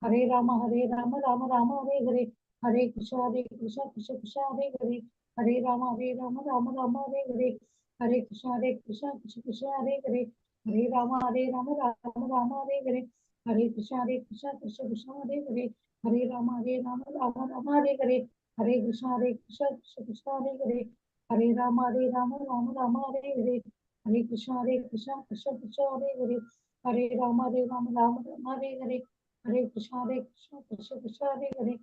हरे राम राम राम हरे हरे, हरे कृष्णा कृष्ण कृष्ण हरे हरे, हरे राम राम राम हरे हरे, हरे कृष्णा कृष्ण कृष्ण हरे हरे, हरे राम राम राम हरे हरे, हरे कृष्णा कृष्ण कृष्ण हरे हरे, हरे राम राम राम हरे हरे, हरे कृष्णा कृष्ण कृष्ण हरे हरे, हरे राम राम राम हरे हरे, हरे कृष्णा कृष्ण कृष्ण हरे हरे, हरे राम राम राम हरे हरे, हरे कृष्णा कृष्ण कृष्ण हरे हरे,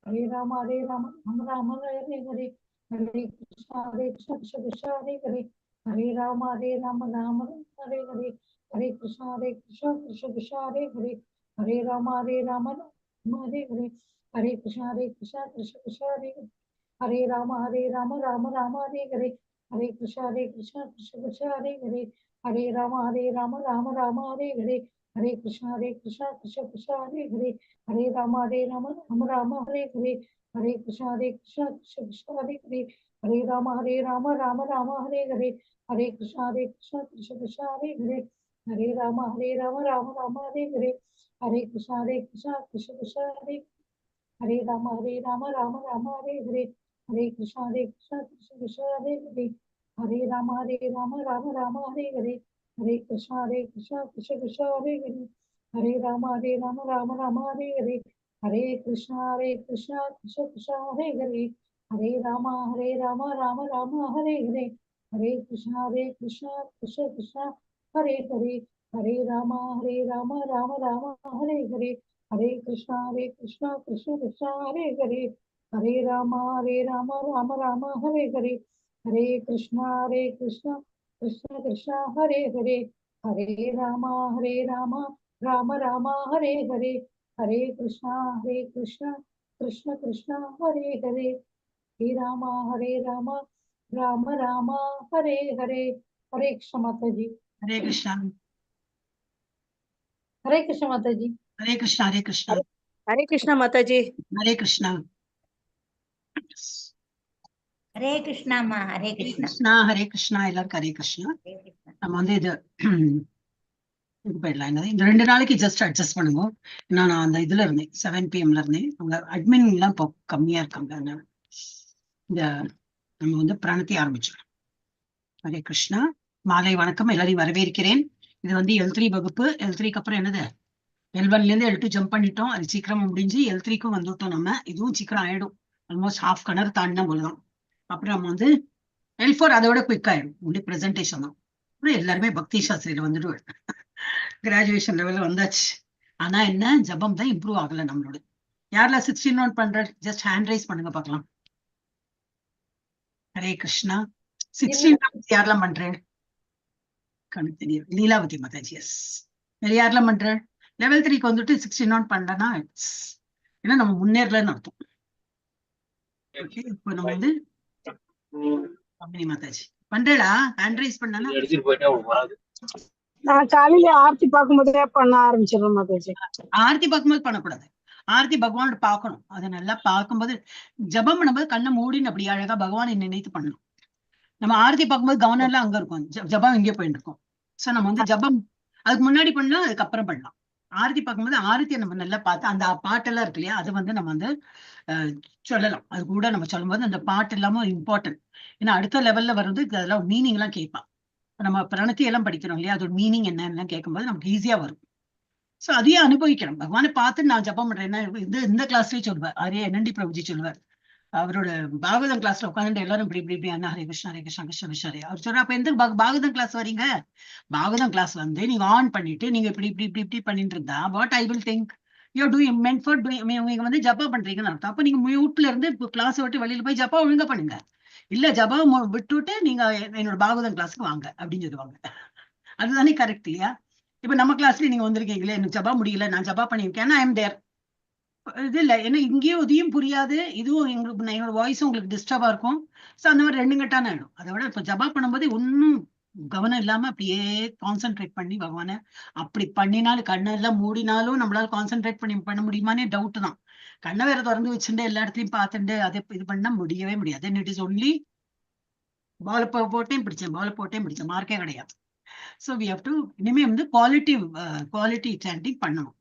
हरे राम राम राम हरे हरे, हरे कृष्णा कृष्ण कृष्ण हरे हरे, हरे राम राम हरे हरे, हरे कृष्णा कृष्ण कृष्ण हरे हरे, हरे राम राम हरे हरे, हरे कृष्णा कृष्ण कृष्ण हरे हरे, हरे राम राम राम हरे हरे, हरे कृष्णा कृष्ण कृष्ण हरे हरे, हरे राम राम राम हरे हरे, हरे कृष्णा कृष्ण कृष्ण हरे हरे, हरे राम राम राम हरे हरे, हरे कृष्णा कृष्ण कृष्ण हरे हरे, हरे राम राम राम हरे हरे, हरे कृष्णा कृष्ण कृष्ण हरे हरे, हरे राम राम राम हरे हरे, हरे कृष्णा कृष्ण कृष्ण हरे, हरे राम राम राम हरे हरे, हरे कृष्णा कृष्ण कृष्ण हरे हरे, हरे राम राम राम हरे हरे, हरे कृष्णा कृष्ण कृष्ण हरे हरे, हरे राम राम राम हरे हरे, हरे कृष्णा कृष्ण कृष्ण हरे हरे, हरे राम राम राम हरे हरे, हरे कृष्णा कृष्ण कृष्ण हरे हरे, हरे राम राम राम हरे हरे, हरे कृष्णा कृष्ण कृष्ण हरे हरे, हरे राम राम राम हरे हरे, हरे कृष्णा कृष्ण कृष्ण हरे हरे, हरे राम राम राम हरे हरे, हरे कृष्णा कृष्ण कृष्ण हरे हरे, हरे राम राम राम हरे हरे, हरे कृष्ण माता जी। हरे कृष्णा हरे कृष्ण माता जी। हरे कृष्णा हरे कृष्णा हरे कृष्णा माता जी। हरे कृष्णा हरे कृष्णा मा हरे हरे कृष्णा கிருஷ்ணா ஹரே கிருஷ்ணா எல்லாருக்கும் ஹரே கிருஷ்ணா. நம்ம வந்து இது போயிடலாம். இந்த 2 நாளைக்கு ஜஸ்ட் அட்ஜஸ்ட் பண்ணுவோம். ஏன்னா நான் அந்த இதுல இருந்தேன் 7 PM இருந்தேன். அவங்க அட்மின் எல்லாம் இப்போ கம்மியா இருக்காங்க. அதனால இந்த நம்ம வந்து பிராணத்தை ஆரம்பிச்சிடும். ஹரே கிருஷ்ணா. மாலை வணக்கம், எல்லாரையும் வரவேற்கிறேன். இது வந்து L3 வகுப்பு. L3க்கு அப்புறம் என்னது L1ல இருந்து L2 ஜம்ப் பண்ணிட்டோம். அது சீக்கிரமா முடிஞ்சு L3க்கும் வந்துட்டோம். நம்ம இதுவும் சீக்கிரம் ஆயிடும். ஆல்மோஸ்ட் ஹாஃப் கனர் தாண்டினா போதுதான். அப்புறம் நம்ம வந்து L4 அதோட குயிக் ஆயிடும். ஒன்லி பிரசன்டேஷன் தான். அப்புறம் எல்லாருமே பக்தி சாஸ்திரியில வந்துட்டு கிராஜுவேஷன் லெவல்ல வந்தாச்சு. ஆனா என்ன ஜபம் தான் இம்ப்ரூவ் ஆகல நம்மளோட. யாரெல்லாம் 16 நோட் பண்ற ஜஸ்ட் ஹேண்ட் ரைஸ் பண்ணுங்க பார்க்கலாம். ஹரே கிருஷ்ணா. 16 யாரெல்லாம் பண்றேன் கணக்கு தெரியும். லீலாவதி மாதாஜி. எஸ். வேற யாரெல்லாம் பண்ற லெவல் 3க்கு வந்துட்டு 16 நோட் பண்ணலன்னா ஏன்னா நம்ம முன்னேறலன்னு அர்த்தம். ஓகே, இப்போ நம்ம வந்து மாதாஜி பண்றேடா ஹேண்ட் ரைஸ் பண்ணனா நான் காலையில ஆர்த்தி பார்க்கும்போதே பண்ண ஆரம்பிச்சிடுறேன் மாதாஜி. ஆர்த்தி பார்க்கும்போது பண்ணக்கூடாது. ஆர்த்தி பகவானோட பார்க்கணும். அதை நல்லா பார்க்கும்போது ஜபம் பண்ணும்போது கண்ணை மூடின்னு அப்படி அழகா பகவானை நினைத்து பண்ணணும். நம்ம ஆர்த்தி பார்க்கும்போது கவனம் எல்லாம் அங்க இருக்கும், ஜபம் இங்கே போயிட்டு இருக்கோம். சோ நம்ம வந்து ஜபம் அதுக்கு முன்னாடி பண்ணலாம், அதுக்கப்புறம் பண்ணலாம். ஆரத்தி பார்க்கும்போது ஆரத்தியை நம்ம நல்லா பார்த்து அந்த பாட்டெல்லாம் இருக்கு இல்லையா, அது வந்து நம்ம வந்து சொல்லலாம். அது கூட நம்ம சொல்லும்போது அந்த பாட்டு இல்லாம இம்பார்ட்டன்ட். ஏன்னா அடுத்த லெவல்ல வர்றது அதெல்லாம் மீனிங் எல்லாம் கேட்பான். நம்ம பிரணத்தி எல்லாம் படிக்கிறோம் இல்லையா, அதோட மீனிங் என்னன்னு கேட்கும்போது நமக்கு ஈஸியா வரும். சோ அதையே அனுபவிக்கணும். பகவானை பார்த்து நான் ஜபம் பண்றேன்னா இந்த கிளாஸ்லயே சொல்லுவார். ஆரே NND பிரபுஜி சொல்லுவார். அவரோட பாகவதம் கிளாஸ்ல உட்காந்துட்டு எல்லாரும் இப்படி இப்படி அண்ணா ஹரே கிருஷ்ணா கிருஷ்ண கிருஷ்ண அவர் சொல்ற அப்ப எந்த பாகவதம் கிளாஸ் வரீங்க? பாகவதம் கிளாஸ் வந்து நீங்க ஆன் பண்ணிட்டு நீங்க இப்படி இப்படி இப்படி இப்படி பண்ணிட்டு இருந்தா what I will think you doing meant for doing. நீங்க வந்து ஜப்பா பண்றீங்கன்னு அர்த்தம். அப்ப நீங்க வீட்டுல இருந்து கிளாஸ் விட்டு வெளியில போய் ஜப்பா ஒழுங்கா பண்ணுங்க. இல்ல ஜபா விட்டுட்டு நீங்க என்னோட பாகவதம் கிளாஸ்க்கு வாங்க அப்படின்னு சொல்லுவாங்க. அதுதானே கரெக்ட் இல்லையா? இப்ப நம்ம கிளாஸ்ல நீங்க வந்திருக்கீங்களே, எனக்கு ஜபா முடியல, நான் ஜபா பண்ணிருக்கேன், ஐ எம் தேர். இது இல்ல ஏன்னா இங்கேயும் இதையும் புரியாது, இதுவும் எங்களுக்கு என்னோட வாய்ஸும் உங்களுக்கு டிஸ்டர்பா இருக்கும். சோ அந்த மாதிரி 2 கட்டான ஆயிடும். அதை விட இப்ப ஜபா பண்ணும்போது ஒன்னும் கவனம் இல்லாம அப்படியே கான்சென்ட்ரேட் பண்ணி பகவான அப்படி பண்ணினாலும் கண்ணெல்லாம் மூடினாலும் நம்மளால கான்சென்ட்ரேட் பண்ண முடியுமானே டவுட் தான். கண்ணை வேற திறந்து வச்சுட்டு எல்லா இடத்துலயும் பார்த்துட்டு அதை இது பண்ண முடியவே முடியாது. இட் இஸ் ஒன்லி பால போட்டேன் பிடிச்சேன் மார்க்கே கிடையாது. ஸோ வி ஹவ் டு இனிமே வந்து குவாலிட்டி சாண்டிங் பண்ணணும்.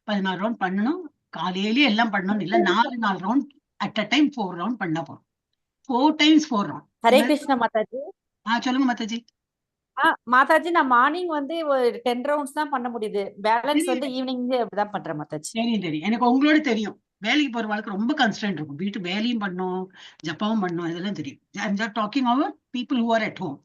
16 ரவுண்ட் பண்ணணும். காலையிலேயே எல்லாம் பண்ணணும் இல்ல, 4 round at a time 4 round பண்ணா போறோம். 4 times 4 round. ஹரே கிருஷ்ணா மாதாஜி. சொல்லுங்க மாதாஜி. மாதாஜி நான் மார்னிங் வந்து ஒரு 10 ரவுண்ட்ஸ் தான் பண்ண முடியுது. பேலன்ஸ் வந்து ஈவினிங் அப்படிதான் பண்றேன் மாதாஜி. தெரியும் எனக்கு உங்களோட தெரியும். வேலைக்கு போற வாழ்க்கை ரொம்ப கன்ஸ்டன்ட் இருக்கும். வீட்டு வேலையும் பண்ணும், ஜப்பாவும் பண்ணும், இதெல்லாம் தெரியும். I'm just talking about people who are at home.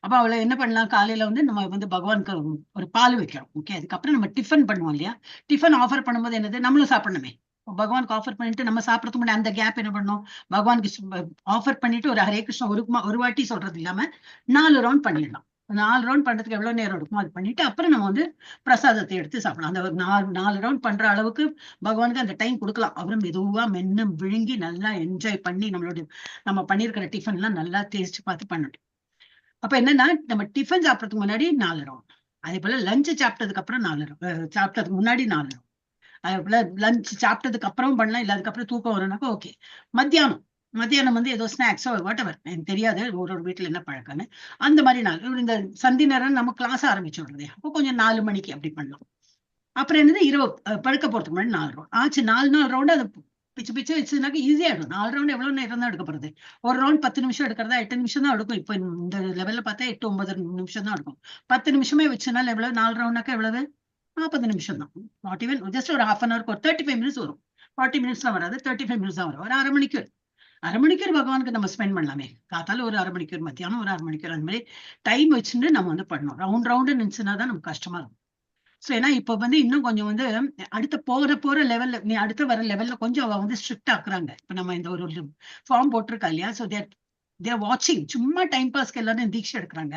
அப்ப அவளை என்ன பண்ணலாம், காலையில வந்து நம்ம வந்து பகவானுக்கு ஒரு பால் வைக்கிறோம். ஓகே, அதுக்கப்புறம் நம்ம டிஃபன் பண்ணுவோம் இல்லையா? டிஃபன் ஆஃபர் பண்ணும்போது என்னது, நம்மளும் சாப்பிடணுமே. பகவானுக்கு ஆஃபர் பண்ணிட்டு நம்ம சாப்பிடறதுக்கு முன்னாடி அந்த கேப் என்ன பண்ணணும், பகவானுக்கு ஆஃபர் பண்ணிட்டு ஒரு ஹரே கிருஷ்ணா ஒரு வாட்டி சொல்றது இல்லாம 4 ரவுண்ட் பண்ணிடலாம். 4 ரவுண்ட் பண்றதுக்கு எவ்வளவு நேரம் எடுக்குமோ அது பண்ணிட்டு அப்புறம் நம்ம வந்து பிரசாதத்தை எடுத்து சாப்பிடலாம். அந்த ஒரு 4 ரவுண்ட் பண்ற அளவுக்கு பகவானுக்கு அந்த டைம் கொடுக்கலாம். அப்புறம் மெதுவா மென்னு விழுங்கி நல்லா என்ஜாய் பண்ணி நம்ம பண்ணிருக்கிற டிஃபன் எல்லாம் நல்லா டேஸ்ட் பார்த்து பண்ணணும். அப்ப என்னன்னா, நம்ம டிஃபன் சாப்பிடறதுக்கு முன்னாடி 4 ரவுண்ட், அதே போல லஞ்ச் சாப்பிட்டதுக்கு அப்புறம் 4 ரவுண்ட், சாப்பிட்டதுக்கு முன்னாடி 4 ரவுண்ட், அதே போல லஞ்ச் சாப்பிட்டதுக்கு அப்புறம் பண்ணலாம். இல்ல அதுக்கப்புறம் தூக்கம் வரும்னாக்கா ஓகே. மத்தியானம் வந்து ஏதோ ஸ்நாக்ஸோ வாட் எவர், எனக்கு தெரியாது ஒரு வீட்டுல என்ன பழக்கம்னு. அந்த மாதிரி இந்த சந்தி நேரம் நம்ம கிளாஸ் ஆரம்பிச்சு விடுறது, அப்போ கொஞ்சம் 4 மணிக்கு அப்படி பண்ணலாம். அப்புறம் என்னது, இரவு படுக்க போறதுக்கு முன்னாடி 4 ரவுண்ட் ஆச்சு. 4 ரவுண்டு அது பிச்சு வச்சுனாக்க ஈஸியா ஆயிடும். 4 ரவுண்ட் எவ்வளவு நேரம் தான் எடுக்க போறது? ஒரு ரவுண்ட் 10 நிமிஷம் எடுக்கிறதா, 8 நிமிஷம் தான் எடுக்கும். இப்ப இந்த லெவல்ல பார்த்தா 8-9 நிமிஷம் தான் எடுக்கும். 10 நிமிஷமே வச்சனால எவ்வளவு, 4 ரவுண்டாக்கா எவ்வளவு, 40 நிமிஷம் தான். நாட் ஈவன், ஜஸ்ட் ஒரு ஹாஃப் அன் ஹவருக்கு ஒரு 35 மினிட்ஸ் வரும். 40 மினிட்ஸ்லாம் வராது, 35 மினிட்ஸ் தான் வரும். ஒரு அரை மணிக்கூர் பகவானுக்கு நம்ம ஸ்பெண்ட் பண்ணலாமே. காத்தால ஒரு அரை மணிக்கூர், மத்தியானம் ஒரு அரை மணிக்கூர், அந்த மாதிரி டைம் வச்சுட்டு நம்ம வந்து பண்ணணும். ரவுண்டு நினைச்சுன்னா தான் நமக்கு கஷ்டமா இருக்கும். சோ ஏன்னா இப்ப வந்து இன்னும் கொஞ்சம் வந்து அடுத்த போற லெவல்ல, நீ அடுத்த வர லெவல்ல கொஞ்சம் அவ வந்து ஸ்ட்ரிக்ட் ஆக்குறாங்க. இப்ப நம்ம இந்த ஒரு ஃபார்ம் போட்டிருக்கா இல்லையா? சோ தேர் வாட்சிங். சும்மா டைம் பாஸ்க்கு எல்லாரும் தீட்சை எடுக்கிறாங்க.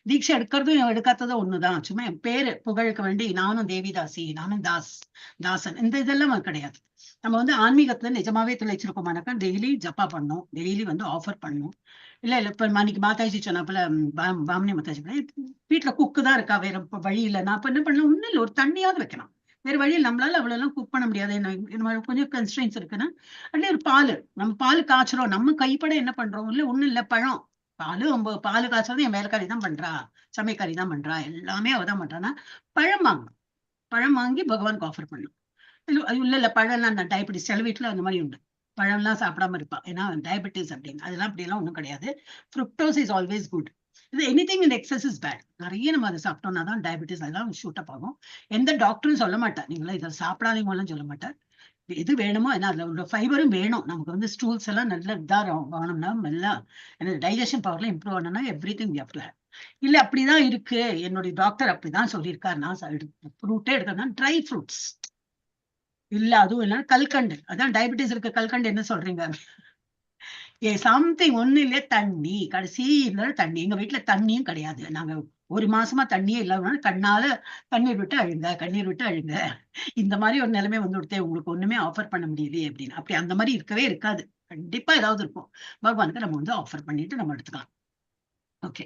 தீட்சை எடுக்கிறதும் எடுக்காததும் ஒண்ணுதான். சும்மா என் பேரு புகழுக்கு வேண்டி நானும் தேவிதாசி, நானும் தாசன், இந்த இதெல்லாம் கிடையாது. நம்ம வந்து ஆன்மீகத்துல நிஜமாவே திளைச்சிருக்கோமானாக்கா டெய்லி ஜப்பா பண்ணணும், டெய்லி வந்து ஆஃபர் பண்ணணும். இல்ல இப்ப அன்னைக்கு மாதாஜி சொன்னாப்புல, பாமினி மாதாஜி வீட்டுல குக்கு தான் இருக்கா, வேற வழி இல்லை, நான் இப்ப என்ன பண்ணலாம், ஒண்ணும் இல்லை, ஒரு தண்ணியாவது வைக்கலாம். வேற வழியில் நம்மளால அவ்வளவு எல்லாம் குக் பண்ண முடியாது. கொஞ்சம் கன்ஸ்ட்ரெயின்ஸ் இருக்குன்னா அதுல ஒரு நம்ம பால் காய்ச்சறோம், நம்ம கைப்பட என்ன பண்றோம், இல்ல ஒண்ணும் இல்ல, பழம் பால் காய்ச்சறது என் வேலைக்காரி தான் பண்றா, சமையக்காரி தான் பண்றா, எல்லாமே அவதான் பண்றான்னா பழம் வாங்கி பகவானுக்கு ஆஃபர் பண்ணும். இல்ல பழம்லாம் நான் டயபெட்டிஸ், சில வீட்டுல அந்த மாதிரி உண்டு, பழம்லாம் சாப்பிடாம இருப்பா, ஏன்னா டயபெட்டிஸ் அப்படின்னு. அதெல்லாம் அப்படியெல்லாம் ஒண்ணும் கிடையாது. Fructose is always good. இது anything in excess is bad. நிறைய நம்ம அதை சாப்பிட்டோம்னா தான் டயபெட்டிஸ் அதெல்லாம் ஷூட் அப் ஆகும். எந்த டாக்டரும் சொல்ல மாட்டா நீங்களா இதை சாப்பிடாதீங்கலாம் சொல்ல மாட்டார். எது வேணுமோ, ஏன்னா அதுல உள்ள ஃபைபரும் வேணும். நமக்கு வந்து ஸ்டூல்ஸ் எல்லாம் நல்ல இதா வேணும்னா, நல்லா டைஜஷன் பவர்ல இம்ப்ரூவ் ஆனோம்னா everything we have to have. இல்ல அப்படிதான் இருக்கு, என்னுடைய டாக்டர் அப்படிதான் சொல்லியிருக்காரு, நான் ஃப்ரூட்டே எடுக்கிறேன்னா ட்ரை ஃப்ரூட்ஸ் இல்ல, அதுவும் இல்ல கல்கண்டு. அதான் டயபெட்டிஸ் இருக்க கல்கண்டு என்ன சொல்றீங்க? சம்திங் ஒண்ணு இல்லையே, தண்ணி, கடைசி இல்ல தண்ணி. எங்க வீட்டுல தண்ணியும் கிடையாது. நாங்க ஒரு மாசமா தண்ணியே இல்லாம கண்ணால கண்ணீர் விட்டு அழுங்க. இந்த மாதிரி ஒரு நிலைமை வந்து கொடுத்தே, உங்களுக்கு ஒண்ணுமே ஆஃபர் பண்ண முடியலையே அப்படின்னு. அப்படி அந்த மாதிரி இருக்கவே இருக்காது. கண்டிப்பா ஏதாவது இருக்கும். பகவானுக்கு நம்ம வந்து ஆஃபர் பண்ணிட்டு நம்ம எடுத்துக்கலாம். ஓகே,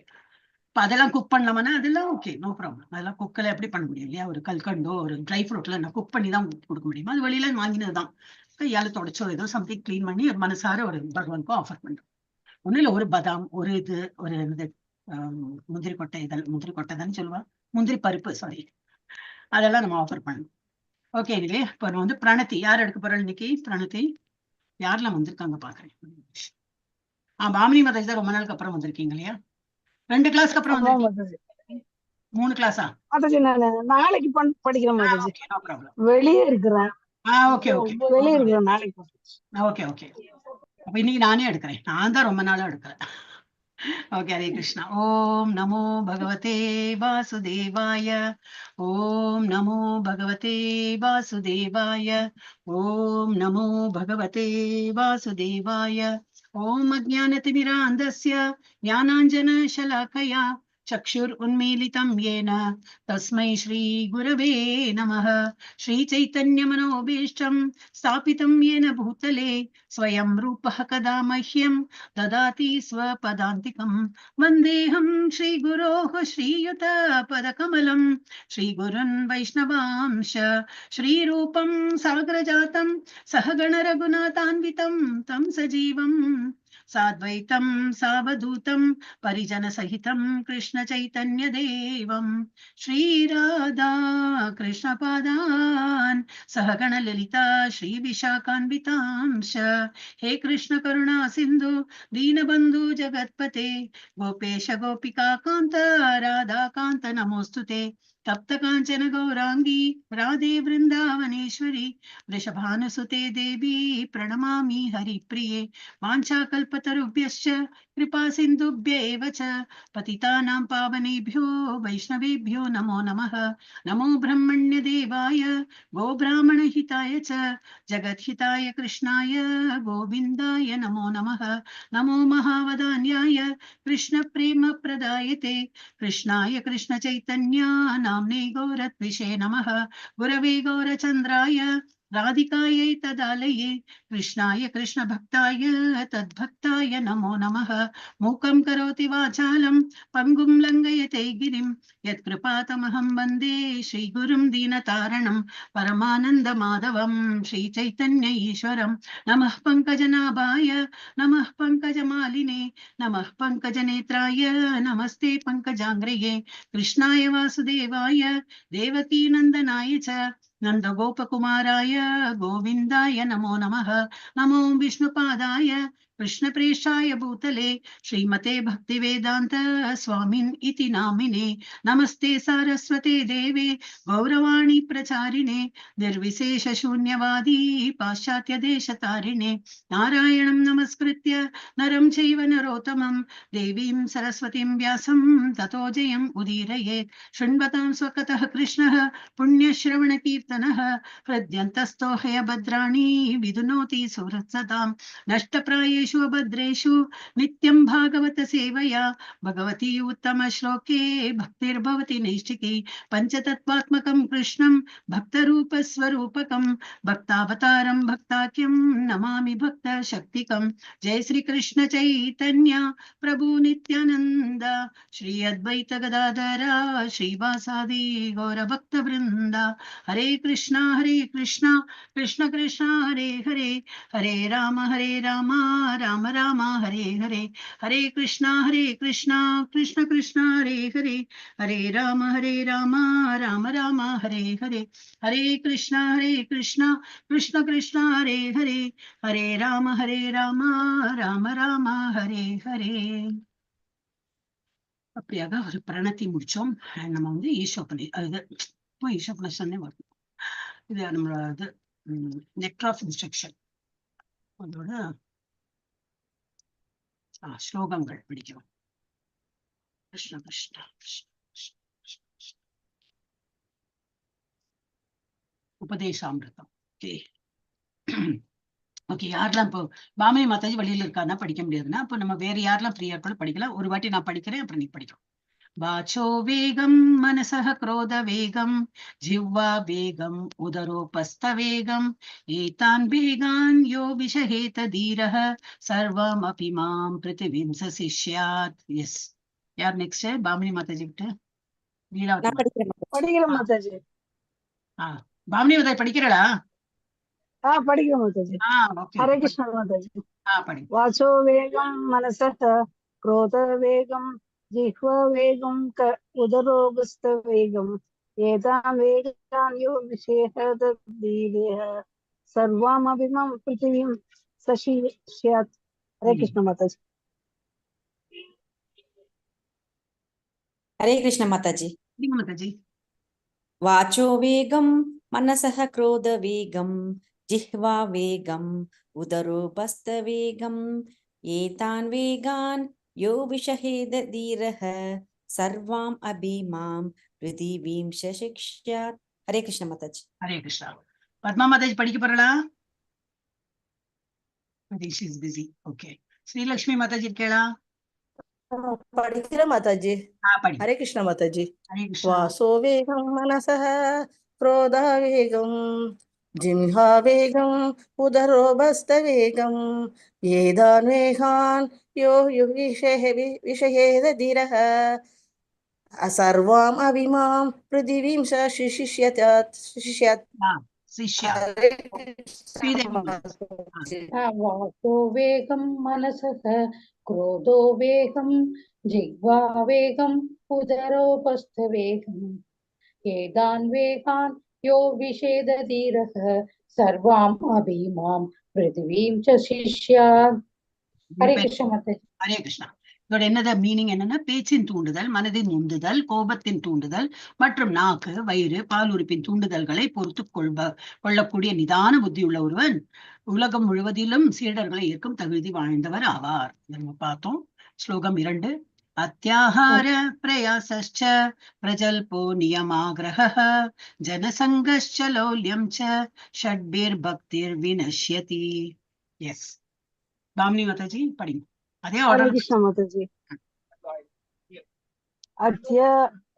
இப்ப அதெல்லாம் குக் பண்ணலாமா? அதெல்லாம் ஓகே, நோ ப்ராப்ளம். அதெல்லாம் குக்கில் எப்படி பண்ண முடியும் இல்லையா? ஒரு கல்கண்டோ ஒரு ட்ரை ஃப்ரூட்ல நான் குக் பண்ணி தான் கொடுக்க முடியுமா? அது வெளியில வாங்கினதுதான். கையால தொடச்சோ ஏதோ சம்திங் கிளீன் பண்ணி மனசார ஒரு பகவானுக்கும் ஆஃபர் பண்றோம். ஒன்னும் இல்லை, ஒரு பதாம், ஒரு முந்திரி கொட்டை தானே சொல்லுவா, முந்திரி பருப்பு, சாரி, அதெல்லாம் நம்ம ஆஃபர் பண்ணணும். ஓகே, இல்லையே இப்போ வந்து பிரணத்தி யார் எடுக்க போறோம் இன்னைக்கு? பிரணத்தி யாரெல்லாம் வந்திருக்காங்க பாக்குறேன். பாமினி மாதாஜி தான் ரொம்ப நாளுக்கு அப்புறம் வந்திருக்கீங்க இல்லையா? 2 கிளாஸ்க்கு அப்புறம் வந்து 3 கிளாஸா? நாளைக்கு படிக்கிறேன் மாதாஜி. வெளியே இருக்கிறேன். வெளியே இருக்கிறேன் நாளைக்கு. ஓகே. அப்ப இன்னைக்கு நானே எடுக்கிறேன். நான் தான் ரொம்ப நாளா எடுக்கிறேன். ஓகே, ஹரே கிருஷ்ணா. ஓம் நமோ பகவதே வாசுதேவாய. ஓம் நமோ பகவதே வாசுதேவாய. ஓம் நமோ பகவதே வாசுதேவாய. ஓம் அஜ்ஞானதிமிராந்தஸ்ய ஞானாஞ்சனशलाकया चक्षुरुन्मीलितं येन तस्मै श्रीगुरवे नमः. श्रीचैतन्यमनोभीष्टं स्थापितं येन भूतले स्वयं रूपः कदा मह्यं ददाति स्वपदान्तिकं. वन्देऽहं श्रीगुरोः श्रीयुतपदकमलं श्रीगुरुन् वैष्णवांश श्रीरूपं साग्रजातं सहगण रघुनाथान्वितं तं सजीवं साद्वैतं सावधूतं परिजनसहितं कृष्णचैतन्यदेवं श्रीराधा कृष्णपादान् सहगणललिता श्रीविशाखान्वितांश हे कृष्ण करुणा सिन्धु दीनबन्धु जगत्पते गोपेश गोपिकान्त राधाकान्त नमोऽस्तुते तप्त कांचन गौरांगी राधे वृंदावनेश्वरी वृषभानुसुते देवी प्रणमामि हरिप्रिये वाञ्छाकल्पतरुभ्यश्च कृपा सिन्धुभ्यैव च पतितानां पावनेभ्यो वैष्णवेभ्यो नमो नमः नमो ब्रह्मण्यदेवाय गोब्राह्मणहिताय च जगद्हिताय कृष्णाय गोविन्दाय नमो नमः नमो महावदान्याय कृष्णप्रेमप्रदायते कृष्णाय कृष्णचैतन्य नाम्ने गौरत्विषे नमः गुरवे गौरचन्द्राय राधिकायै तदालये कृष्णाय कृष्णभक्ताय तद्भक्ताय नमो नमः मूकं करोति वाचालं पङ्गुं लङ्घयते गिरिं यत्कृपातमहं वन्दे श्रीगुरुं दीनतारणं परमानन्दमाधवं श्रीचैतन्य ईश्वरं नमः पङ्कजनाभाय नमः पङ्कजमालिने नमः पङ्कजनेत्राय नमस्ते पङ्कजाङ्ग्रये कृष्णाय वासुदेवाय देवकीनन्दनाय च नन्दगोपकुमाराय गोविन्दाय नमो नमः नमो विष्णुपादाय कृष्णप्रेष्ठाय भूतले श्रीमते भक्तिवेदान्त स्वामिन् इति नामिने नमस्ते सारस्वते देवे गौरवाणी प्रचारिणे निर्विशेष शून्यवादी पाश्चात्यदेशतारिणे नारायणं नमस्कृत्य नरं चैव नरोत्तमं देवीं सरस्वतीं व्यासं ततो जयम् उदीरयेत् शृण्वतां स्वकतः कृष्णः पुण्यश्रवणकीर्तनः हृद्यन्तस्थो हयभद्राणि विदुनोति सुहृत्सदां नष्टप्रायेषु अभद्रेषु नित्यं भागवत सेवया भगवती उत्तमश्लोके भक्तिर्भवति नैष्ठिकी पञ्चतत्त्वात्मकं कृष्णं भक्तरूपस्वरूपकं भक्तावतारं भक्ताख्यं नमामि भक्तशक्तिकं जय श्री कृष्ण चैतन्य प्रभु नित्यानंद श्री अद्वैत गदाधर श्रीवासादि गौर भक्त वृंद हरे कृष्णा कृष्ण कृष्ण हरे हरे हरे राम राम राम हरे हरे हरे कृष्णा कृष्ण कृष्ण हरे हरे हरे राम राम राम हरे हरे हरे कृष्णा कृष्ण कृष्ण हरे हरे हरे राम राम राम हरे ஹரே. அப்படியாக ஒரு பிரணத்தி முடிச்சோம். நம்ம வந்து ஈஷோபனி அது ஈஷோபனிஷன்னே வரும். இது நம்மளோட இது நெக்டர் ஆஃப் இன்ஸ்ட்ரக்ஷன் அதோட ஸ்லோகங்கள் படிக்கிறோம். கிருஷ்ண கிருஷ்ண உபதேசாமிருதம். ஓகே ஓகே, யாரெல்லாம் இப்போ பாமினி மாதாஜி வழியில இருக்காருன்னா படிக்க முடியாதுன்னா அப்போ நம்ம வேற யாரெல்லாம் ஃப்ரீயா கூட படிக்கலாம். ஒரு வாட்டி நான் படிக்கிறேன், அப்புறம் நீ படிக்கலாம். वाचो वेगं मनसः क्रोध वेगं जिह्वा वेगं उदरोपस्थवेगं एतान् वेगान् यो विषहेत धीरः सर्वमपि मां पृथिवीं सशिष्यात्. यस, यार नेक्स्ट है बामिनी माताजी கிட்ட படிக்கிறேன் மாதாஜி. பாமினி மாதாஜி படிக்கிறடா? படிக்கிறேன் மாதாஜி. ஹரே கிருஷ்ணா மாதாஜி. படி. வாசோ வேகம் மனசः क्रोध वेगं जिह्वा वेगं उदरोगस्थ वेगं एतान् वेगान् यो विषेहत धीरः सर्वमपि मां पृथिवीं सशिष्यात्. हरे कृष्ण माताजी. हरे कृष्ण माताजी. माताजी. वाचो वेगं मनसः क्रोध वेगं जिह्वा वेगं उदरोपस्थ वेगं एतान् वेगान् यो विषहेद धीरः सर्वाम् अपि मां पृथिवीं सशिष्यात्. हरे कृष्ण माताजी. हरे कृष्ण. பத்மா மாதாஜி படிக்க போறளா? she is busy. Okay. Srilakshmi Mataji இருக்கேளா? படிக்கிற மாதாஜி. ஹரே கிருஷ்ண மாதாஜி. வாசோ வேகம் மனசः क्रोध वेगं जिह्वा वेगं उदरोपस्थ वेगं एतान् वेगान् यो विषहेद धीरः सर्वाम् अपि मां पृथिवीं सशिष्यात्. சிஷ்யா हरे ஸ்ரீதேவி कृष्ण மாதாஜி. वाक्यो वेगं मनसः क्रोधो वेगं जिह्वा वेगं उदरोपस्थवेगम् एतान् वेगान् यो विषेदधीरः सर्वाम् अभीमां पृथिवीं च शिष्यात् हरे कृष्ण माताजी ஹரே கிருஷ்ணா. இதோட என்னது மீனிங் என்னன்னா, பேச்சின் தூண்டுதல், மனதின் உந்துதல், கோபத்தின் தூண்டுதல் மற்றும் நாக்கு, வயிறு, பாலுறுப்பின் தூண்டுதல்களை பொறுத்து கொள்ளக்கூடிய நிதான புத்தி உள்ள ஒருவன் உலகம் முழுவதிலும் சீடர்களை ஏற்கும் தகுதி வாழ்ந்தவர் ஆவார். நம்ம பார்த்தோம். ஸ்லோகம் 2. அத்தியாஹார பிரயாசஸ்ச பிரஜல்போ நியமாக்ரஹः ஜனசங்கஸ்ச லௌல்யம் ச ஷட்பிர் பக்திர் வினஷ்யதி. எஸ் பாமினி மாதாஜி படிங்க. அதே हरे ஆர்டர். कृष्ण माताजी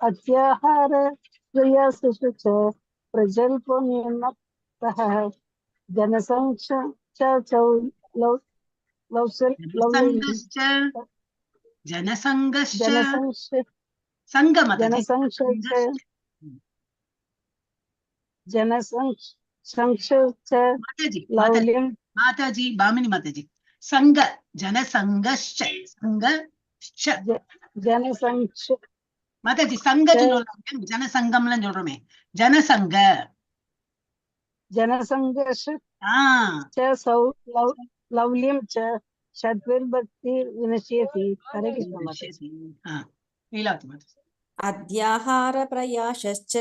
अत्याहार प्रयासस्य च प्रजल्पो नियमतः जनसंख्ष च ஜனசங்கஸ்ச சங்க மாதாஜி. மாதாஜி மாதாஜி பாமினி மாதாஜி சங்க ஜனசங்கஸ்ச சங்க மாதாஜி சங்கன்னு சொல்றோம், ஜனசங்கம்லாம் சொல்றோமே. ஜனசங்க लौल्यं च षड्विर्भक्ति विनश्यति. हरे कृष्ण माताजी अध्याहार प्रयासश्च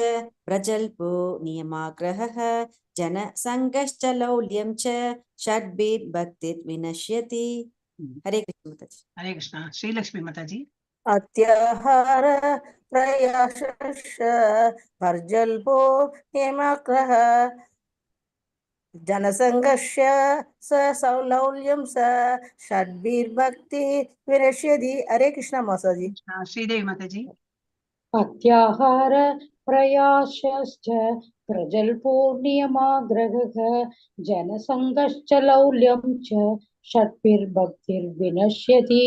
प्रजल्पो नियमाग्रहः जनसंगश्च लौल्यं च षड्भिर्भक्तिर्विनश्यति. हरे कृष्ण माताजी. हरे कृष्णा. श्रीलक्ष्मी माताजी अत्याहार प्रयासश्च प्रजल्पो नियमाग्रहः जनसंगस्य स सौलौल्यं स षड्भिर्भक्ति विनश्यति. हरे कृष्ण माताजी. श्रीदेवी माताजी अत्याहार प्रयासश्च प्रजल्पो नियमाग्रहः जनसंगश्च लौल्यं च षड्भिर्भक्तिर्विनश्यति.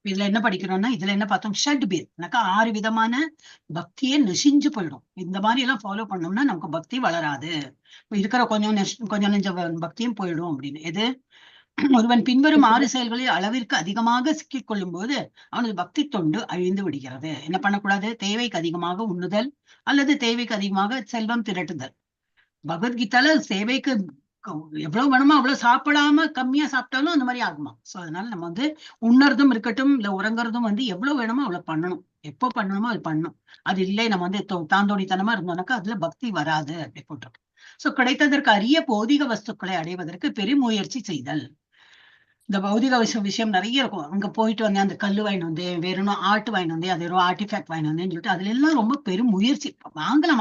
இதுல என்ன படிக்கிறோம்னா, இதுல என்ன பார்த்தோம், ஷட்பீர் 6 விதமான பக்தியே நசிஞ்சு போயிடும். இந்த மாதிரி எல்லாம் ஃபாலோ பண்ணோம்னா நமக்கு பக்தி வளராது, இருக்கிற கொஞ்சம் நெஞ்ச பக்தியும் போயிடும் அப்படின்னு. எது ஒருவன் பின்வரும் 6 செயல்களில் அளவிற்கு அதிகமாக சிக்கிக் கொள்ளும் போது அவனது பக்தி தொண்டு அழிந்து விடுகிறது. என்ன பண்ணக்கூடாது? தேவைக்கு அதிகமாக உண்ணுதல் அல்லது தேவைக்கு அதிகமாக செல்வம் திரட்டுதல். பகவத்கீதால சேவைக்கு எவ்வளவு வேணுமோ அவ்வளவு சாப்பிடாம கம்மியா சாப்பிட்டாலும் அந்த மாதிரி ஆகுமா. சோ அதனால நம்ம உண்ணறதும் இருக்கட்டும், இல்ல உறங்குறதும் எவ்வளவு வேணுமோ அவ்வளவு பண்ணணும். எப்போ பண்ணணுமோ அது பண்ணணும். அது இல்லை நம்ம தாந்தோணித்தனமா இருந்தோம்னாக்கா அதுல பக்தி வராது அப்படி போட்டிருக்கு. சோ கிடைத்ததற்கு அரிய பௌதிக வஸ்துக்களை அடைவதற்கு பெருமுயற்சி செய்தல். இந்த பௌதிக விஷயம் நிறைய இருக்கும். அங்க போயிட்டு வந்தேன், அந்த கல்லு வாங்கிட்டு வந்தேன், வேற ஒன்னும் ஆர்ட் வாங்கிட்டு வந்தேன், அது வெறும் ஆர்டிஃபேக்ட் வாங்கிட்டு வந்தேன்னு சொல்லிட்டு அதுல எல்லாம் ரொம்ப பெரும் முயற்சி.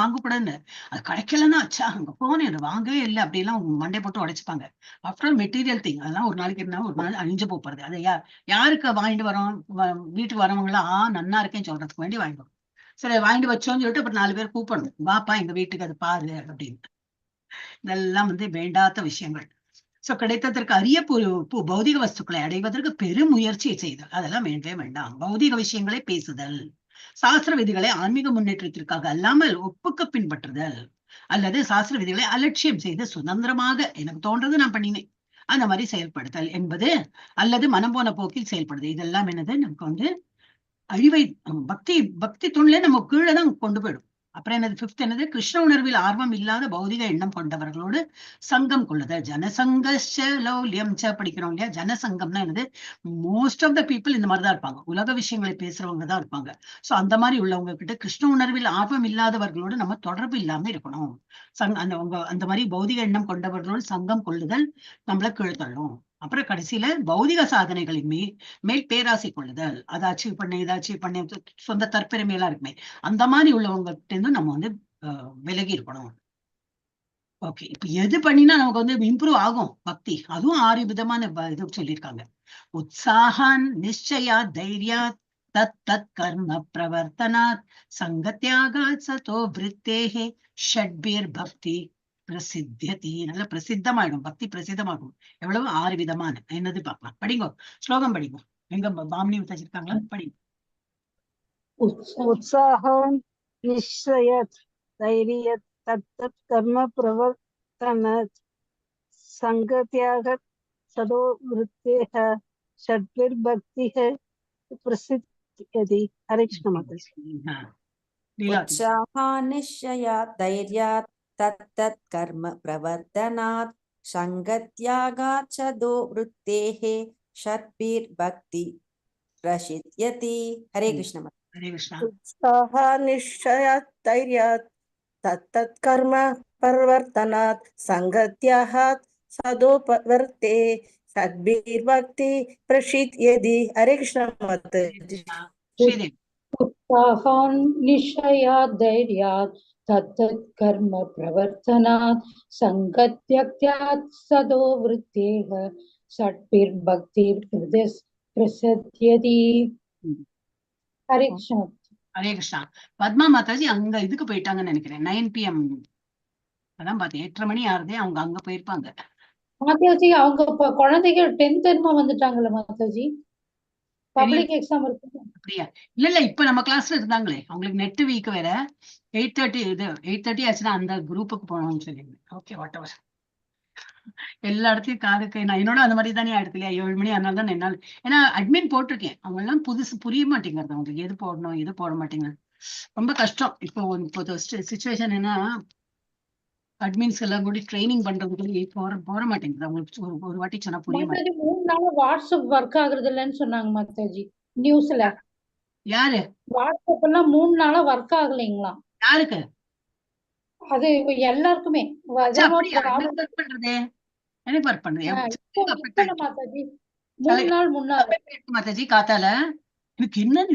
வாங்கக்கூடாதுன்னு, அது கிடைக்கலன்னா அச்சா அங்க போனேன் வாங்கவே இல்லை அப்படிலாம் மண்டை போட்டு உடைச்சுப்பாங்க. ஆஃப்டர் மெட்டீரியல் திங், அதெல்லாம் ஒரு நாளைக்கு இருந்தா ஒரு நாள் அழிஞ்சு போறது. அதை யாருக்கு வாங்கிட்டு வரோம்? வீட்டுக்கு வரவங்க எல்லாம் நன்னா இருக்கேன்னு சொல்றதுக்கு வேண்டி வாங்கிட்டு வரும். சரி வாங்கிட்டு வச்சோன்னு சொல்லிட்டு அப்புறம் 4 பேர் கூப்பிடணும், வாப்பா எங்க வீட்டுக்கு அது பாரு அப்படின்னு. இதெல்லாம் வேண்டாத விஷயங்கள். சோ கிடைத்ததற்கு அரிய பௌதிக வஸ்துக்களை அடைவதற்கு பெரும் முயற்சியை செய்தல், அதெல்லாம் வேண்டவே வேண்டாம். பௌதிக விஷயங்களை பேசுதல், சாஸ்திர விதிகளை ஆன்மீக முன்னேற்றத்திற்காக அல்லாமல் ஒப்புக்க பின்பற்றுதல், அல்லது சாஸ்திர விதிகளை அலட்சியம் செய்து சுதந்திரமாக எனக்கு தோன்றது நான் பண்ணினேன் அந்த மாதிரி செயல்படுத்தல் என்பது, அல்லது மனம் போன போக்கில் செயல்படுது. இதெல்லாம் என்னது நமக்கு அழிவை பக்தி துணில நம்ம கீழே தான் கொண்டு போயிடும். அப்புறம் என்னது 5th என்னது, கிருஷ்ண உணர்வில் ஆர்வம் இல்லாத பௌதிக எண்ணம் கொண்டவர்களோடு சங்கம் கொள்ளுதல். ஜனசங்கஸ்ச லௌல்யம் ச படிக்கிறோம் இல்லையா. ஜனசங்கம்னா என்னது, மோஸ்ட் ஆஃப் த பீப்புள் இந்த மாதிரிதான் இருப்பாங்க, உலக விஷயங்களை பேசுறவங்க தான் இருப்பாங்க. சோ அந்த மாதிரி உள்ளவங்க கிட்ட கிருஷ்ண உணர்வில் ஆர்வம் இல்லாதவர்களோடு நம்ம தொடர்பு இல்லாம இருக்கணும். அந்த மாதிரி பௌதிக எண்ணம் கொண்டவர்களோடு சங்கம் கொள்ளுதல் நம்மள கீழ்த்தள்ளும். அப்புறம் கடைசியில பௌதிக சாதனைகளின் மேல் பேராசை கொள்ளுதல், அதை அச்சீவ் பண்ண இதை அச்சீவ் பண்ண சொந்த தற்பெருமையெல்லாம் இருக்குமே, அந்த மாதிரி உள்ளவங்ககிட்ட இருந்து நம்ம விலகி இருக்கணும். ஓகே, இப்ப எது பண்ணினா நமக்கு இம்ப்ரூவ் ஆகும் பக்தி, அதுவும் 6 விதமான இது சொல்லியிருக்காங்க. உற்சாகான் நிச்சயா தைரியா தத் தத் கர்ம பிரவர்த்தனாத் சங்கத்யாகாத் சதோ விருத்தேஹே ஷட்பீர் பக்தி பிரசித்தியதி. நல்ல பிரசித்தமாயிடும், பக்தி பிரசித்தமாகும். எவ்வளவு 6 விதமான என்னது பார்க்கலாம். படிங்கோ, ஸ்லோகம் படிங்கோ. எங்க பாமினி வச்சிருக்காங்களா? படிங்க. उत्साहं निश्चयत् धैर्यत् तत्तत् कर्म प्रवर्तन संगत्याग सदो वृत्तेः षड्भिर्भक्तिः प्रसिद्ध्यति। हरे कृष्ण माताजी। லீலாவதி. उत्साहान्निश्चयात् धैर्यात् तत्तत् कर्म प्रवर्तनात् सङ्गत्यागात् च दो वृत्तेः षड्भिर्भक्ति प्रसिद्ध्यति। हरे कृष्ण माताजी। ஹரே கிருஷ்ணா. उत्साहान्निश्चयात् धैर्यात् तत्तत् कर्म प्रवर्तनात् सङ्गत्यागात् सदोपवर्ते सद्भिर्भक्ति प्रसिद्ध्यति। हरे कृष्ण माताजी। ஸ்ரீதேவி. उत्साहान् निश्चयात् धैर्यात् तत्तत् कर्म प्रवर्तनात् सङ्गत्यागात् सदो वृत्तेः षड्भिर्भक्तिर्प्रसिद्ध्यति। हरे कृष्ण। ஹரே கிருஷ்ணா. பத்மா மாதாஜி அங்க இதுக்கு போயிட்டாங்கன்னு நினைக்கிறேன். 9 PM அதான் பார்த்தேன். 8:30 மணி ஆறுதே. அவங்க அங்க போயிருப்பாங்க. மாதாஜி அவங்க குழந்தைங்க 10th என்னமோ வந்துட்டாங்கல்ல மாதாஜி, பப்ளிக் எக்ஸாம் இருக்கு. அப்படியா? இல்ல இப்ப நம்ம கிளாஸ்ல இருந்தாங்களே, அவங்களுக்கு நெட் வீக் வேற. 8:30 ஆச்சுன்னா அந்த குரூப்புக்கு போகணும்னு சொல்லியிருந்தேன். Okay, what ever. எல்லா இடத்தையும் காதுக்கு நான் என்னோட அந்த மாதிரி தானே ஆயிடுது இல்லையா? 7 மணி. அதனால தான் என்னால், ஏன்னா அட்மின் போட்டிருக்கேன். அவங்க எல்லாம் புதுசு, புரிய மாட்டேங்கிறது அவங்களுக்கு. எது போடணும் எது போட மாட்டேங்குது. ரொம்ப கஷ்டம். இப்போ சுச்சுவேஷன் என்ன, அட்மின்ஸ் எல்லாம் கூட ட்ரைனிங் பண்றதுக்கு போற மாட்டேங்குது அவங்களுக்கு. ஒரு வாட்டி சொன்னா புரிய மாட்டேங்குது. 3 நாள் வாட்ஸ்அப் ஒர்க் ஆகுறது இல்லைன்னு சொன்னாங்க மாதாஜி நியூஸ்ல. யாரு? வாட்ஸ்அப் எல்லாம் 3 நாளா ஒர்க் ஆகலைங்களா? யாருக்கு? அது எல்லாருக்குமே அப்படியா? எனக்கு ஒர்க் பண்றதே, எனக்கு ஒர்க் பண்ணுது மாதாஜி. 3 நாள் முன்னாடி மாதாஜி காத்தால எனக்கு என்னன்னு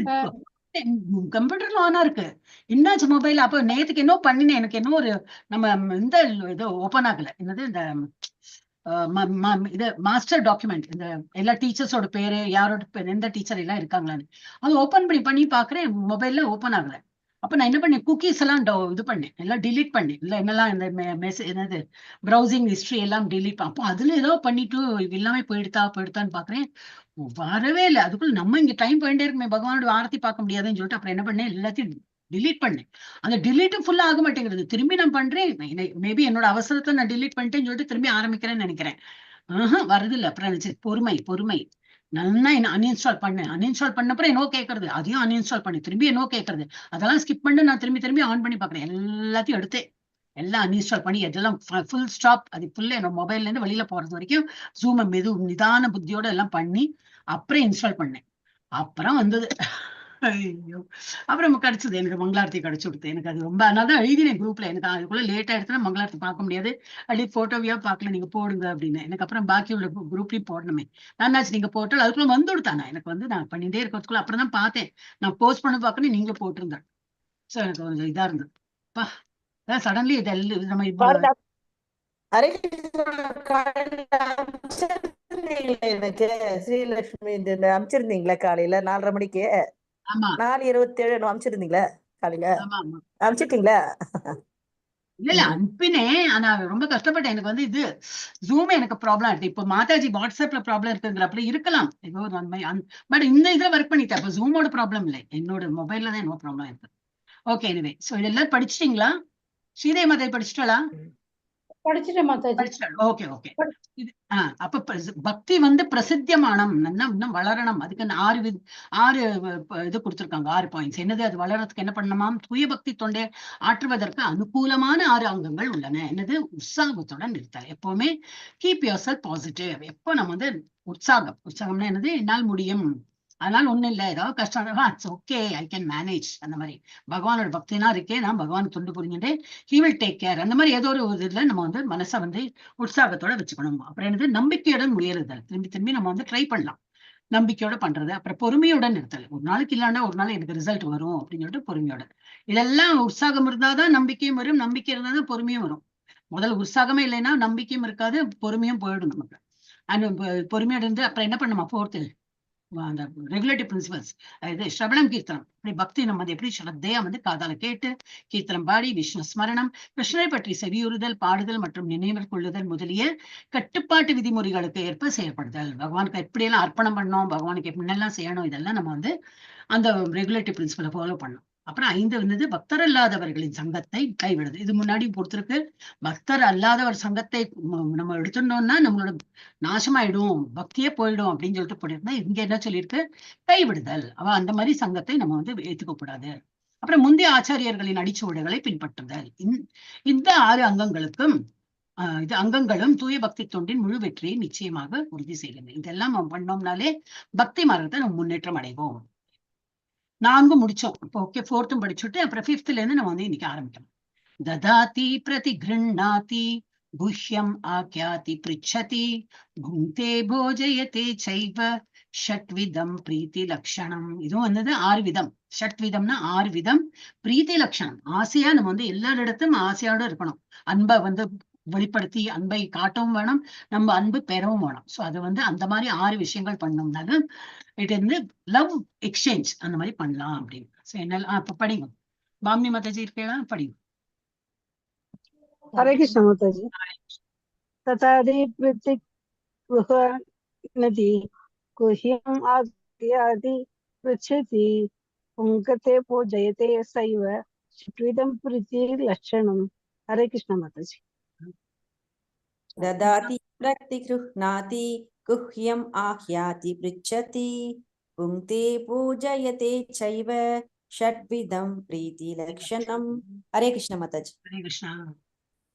கம்ப்யூட்டர்ல ஆனா இருக்கு. என்னாச்சு மொபைல்? அப்ப நேத்துக்கு என்ன பண்ணினேன், எனக்கு என்ன ஒரு நம்ம இந்த இது ஓபன் ஆகல. என்னது இந்த இது மாஸ்டர் டாக்குமெண்ட், இந்த எல்லா டீச்சர்ஸோட பேரு, யாரோட பேர், எந்த டீச்சர் எல்லாம் இருக்காங்களான்னு அது ஓபன் பண்ணி பாக்குறேன், மொபைல்ல ஓபன் ஆகல. அப்ப நான் என்ன பண்ணேன், குக்கீஸ் எல்லாம் இது பண்ணேன், எல்லாம் டிலீட் பண்ணேன். இல்ல என்னெல்லாம் இந்த மெசேஜ், என்னது ப்ரௌசிங் ஹிஸ்டரி எல்லாம் டிலீட் அப்போ அதுல ஏதோ பண்ணிட்டு எல்லாமே போயிடுத்தான்னு பாக்குறேன், வரவே இல்லை. அதுக்குள்ள நம்ம இங்க டைம் போயிட்டே இருக்குமே, பகவானோட ஆரத்தி பார்க்க முடியாதுன்னு சொல்லிட்டு அப்புறம் என்ன பண்ணேன், எல்லாத்தையும் டிலீட் பண்ணேன். அந்த டிலீட்டும் ஃபுல்லா ஆக மாட்டேங்கிறது. திரும்பி நான் பண்றேன், மேபி என்னோட அவசரத்துல நான் டிலீட் பண்ணிட்டேன்னு சொல்லிட்டு திரும்பி ஆரம்பிக்கிறேன்னு நினைக்கிறேன். வருது இல்ல. அப்புறம் பொறுமை நல்லா அன்இன்ஸ்டால் பண்ணேன். அன்இன்ஸ்டால் பண்ணப்பறம் என்னோ கேட்கறது, அதையும் அன்இன்ஸ்டால் பண்ணி திரும்பி என்னோ கேட்கறது, அதெல்லாம் ஸ்கிப் பண்ணி நான் திரும்பி ஆன் பண்ணி பாக்குறேன். எல்லாத்தையும் எடுத்தேன், எல்லாம் அன்இன்ஸ்டால் பண்ணி எல்லாம் ஃபுல் ஸ்டாப். அது ஃபுல்லா என்னோட மொபைல்ல இருந்து வெளியில போறது வரைக்கும் ஜூம் நிதான புத்தியோட எல்லாம் பண்ணி அப்புறம் இன்ஸ்டால் பண்ணேன். அப்புறம் வந்தது. ஐயோ, அப்புறம் கிடைச்சது, எனக்கு மங்களாரத்தி கிடைச்சு கொடுத்து. எனக்கு அது ரொம்ப, அதனாலதான் எழுதினேன் குரூப்ல. எனக்கு அதுக்குள்ள லேட் ஆயிடுச்சுன்னா மங்களாரத்தி பார்க்க முடியாது, அப்படி போட்டோவியா பார்க்கல, நீங்க போடுங்க அப்படின்னு. எனக்கு அப்புறம் பாக்கி உள்ள குரூப்லயும் போடணுமே. நானாச்சு நீங்க போட்டால் அதுக்குள்ள வந்து கொடுத்தானா, எனக்கு வந்து நான் பண்ணிட்டே இருக்கிறதுக்குள்ள அப்புறம் தான் பார்த்தேன். நான் போஸ்ட் பண்ண பார்க்கணும், நீங்க போட்டிருந்தேன். சோ எனக்கு கொஞ்சம் இதா இருந்தது. அதான் சடன்லி இது நம்ம இப்போ ஹரே எனக்கு ஸ்ரீலட்சுமி அனுப்பிச்சிருந்தீங்களா காலையில 4:30 மணிக்கு? ஆமா 4:27 அனுப்பிச்சிருந்தீங்களா காலையில? ஆமா ஆமா அனுப்பிச்சிட்டீங்களா? இல்ல அனுப்பினேன். ஆனா ரொம்ப கஷ்டப்பட்டேன். எனக்கு வந்து இது ஜூம் எனக்கு ப்ராப்ளம் இருக்கு. இப்போ மாதாஜி வாட்ஸ்அப்ல ப்ராப்ளம் இருக்குங்கிற அப்படி இருக்கலாம் ஏதோ ஒரு நன்மை. பட் இந்த இதுல ஒர்க் பண்ணிட்டேன். அப்ப ஜூமோட ப்ராப்ளம் இல்லை, என்னோட மொபைல்ல தான் என்னோட ப்ராப்ளம் இருக்கு. ஓகே, எனிவே சோ இதெல்லாம் படிச்சிட்டீங்களா? ஸ்ரீதேவி மாதாஜி படிச்சிட்டாளா? படிச்சுட்டேன் மாதாஜி. Okay okay. அப்ப பக்தி வந்து பிரசித்தியமானம், இன்னும் வளரணும். அதுக்கு 6 இது கொடுத்திருக்காங்க, 6 பாயிண்ட்ஸ். என்னது அது வளர்றதுக்கு என்ன பண்ணணுமாம்? தூய பக்தி தொண்டை ஆற்றுவதற்கு அனுகூலமான 6 அங்கங்கள் உள்ளன. என்னது? உற்சாகத்துடன் இருத்தல். எப்பவுமே கீப் யுவர் செல்ஃப் பாசிட்டிவ். எப்போ நம்ம வந்து உற்சாகம்னா என்னது? என்னால் முடியும், அதனால ஒண்ணும் இல்லை, ஏதாவது கஷ்டம் ஓகே, ஐ கேன் மேனேஜ். அந்த மாதிரி பகவானோட பக்தினா இருக்கே, நான் பகவான் தொண்டு புரிஞ்சுட்டு ஹி வில் டேக் கேர். அந்த மாதிரி ஏதோ ஒரு இதுல நம்ம வந்து மனசை வந்து உற்சாகத்தோட வச்சுக்கணும். அப்புறம் என்னது? நம்பிக்கையுடன் முயலுதல். திரும்பி நம்ம வந்து ட்ரை பண்ணலாம், நம்பிக்கையோட பண்றது. அப்புறம் பொறுமையுடன் இருத்தல். ஒரு நாளைக்கு இல்லாண்டா ஒரு நாள் எனக்கு ரிசல்ட் வரும் அப்படின்னு சொல்லிட்டு பொறுமையோட. இதெல்லாம் உற்சாகம் இருந்தாதான் நம்பிக்கையும் வரும், நம்பிக்கை இருந்தாதான் பொறுமையும் வரும். முதல்ல உற்சாகமே இல்லைன்னா நம்பிக்கையும் இருக்காது, பொறுமையும் போயிடும் நமக்கு. பொறுமையோட இருந்து அப்புறம் என்ன பண்ணுமா? 4th அந்த ரெகுலேட்டிவ் பிரின்சிபல்ஸ், இது ஸ்ரவணம் கீர்த்தனம். அப்படி பக்தி நம்ம எப்படி ஸ்ரத்தையா வந்து காதால கேட்டு கீர்த்தனம் பாடி விஷ்ணு ஸ்மரணம், கிருஷ்ணரை பற்றி செவியுறுதல், பாடுதல் மற்றும் நினைவில் கொள்ளுதல் முதலிய கட்டுப்பாட்டு விதிமுறைகளுக்கு ஏற்ப செயல்படுதல். பகவானுக்கு எப்படியெல்லாம் அர்ப்பணம் பண்ணோம், பகவானுக்கு எப்படின்னெல்லாம் செய்யணும், இதெல்லாம் நம்ம வந்து அந்த ரெகுலேட்டிவ் பிரின்சிபலை ஃபாலோ பண்ணணும். அப்புறம் 5 வந்தது பக்தர் அல்லாதவர்களின் சங்கத்தை கைவிடுது. இது முன்னாடி பொறுத்திருக்கு. பக்தர் அல்லாதவர் சங்கத்தை நம்ம எடுத்துட்டோம்னா நம்மளோட நாசமாயிடும், பக்தியே போயிடும் அப்படின்னு சொல்லிட்டு போயிருந்தா, இங்க என்ன சொல்லியிருக்கு? கைவிடுதல். அவ அந்த மாதிரி சங்கத்தை நம்ம வந்து ஏத்துக்க கூடாது. அப்புறம் முந்தைய ஆச்சாரியர்களின் அடிச்சுவடுகளை பின்பற்றுதல். இந்த 6 அங்கங்களுக்கும் இது அங்கங்களும் தூய பக்தி தொண்டின் முழு வெற்றியை நிச்சயமாக உறுதி செய்கிறது. இதெல்லாம் நம்ம பண்ணோம்னாலே பக்தி மார்க்கத்தை நம்ம முன்னேற்றம் அடைவோம். 4 முடிச்சோம். இப்போ ஓகே, 4th படிச்சுட்டு அப்புறம் 5th இருந்து நம்ம வந்து இன்னைக்கு ஆரம்பிக்கணும். ததாதி பிரதி கிருண்ணாதி குஹ்யம் ஆக்யாதி பிரிச்சதி புங்கே போஜயதே சைவ ஷட்விதம் பிரீத்தி லக்ஷணம். இதுவும் வந்தது 6 விதம். ஷட்விதம்னா 6 விதம். பிரீத்தி லட்சணம், ஆசையா நம்ம வந்து எல்லாரிடத்தும் ஆசையோட இருக்கணும். அன்பை வந்து வெளிப்படுத்தி அன்பை காட்டவும் வேணும், நம்ம அன்பு பெறவும் வேணும். சோ அது வந்து அந்த மாதிரி 6 விஷயங்கள் பண்ணோம்னாலும் இது வந்து லவ் எக்ஸ்சேஞ்ச் அந்த மாதிரி பண்ணலாம் அப்படின்னு. சோ என்ன இப்ப படிங்க. பாமினி மாதாஜி இருக்கலாம், படிங்க. हरे कृष्ण माता जी। तथादि प्रतिगृह्णाति गुह्यम् आदि पृच्छति पुंकते पूजयते सैव षट्विधं प्रीति लक्षणम्। हरे कृष्ण माता जी। ददाति प्रतिगृह्णाति गुह्यम् आह्याति पृच्छति पुङ्क्ते पूजयते चैव षड्विधं प्रीतिलक्षणम्। हरे कृष्ण माताजी। हरे कृष्णा।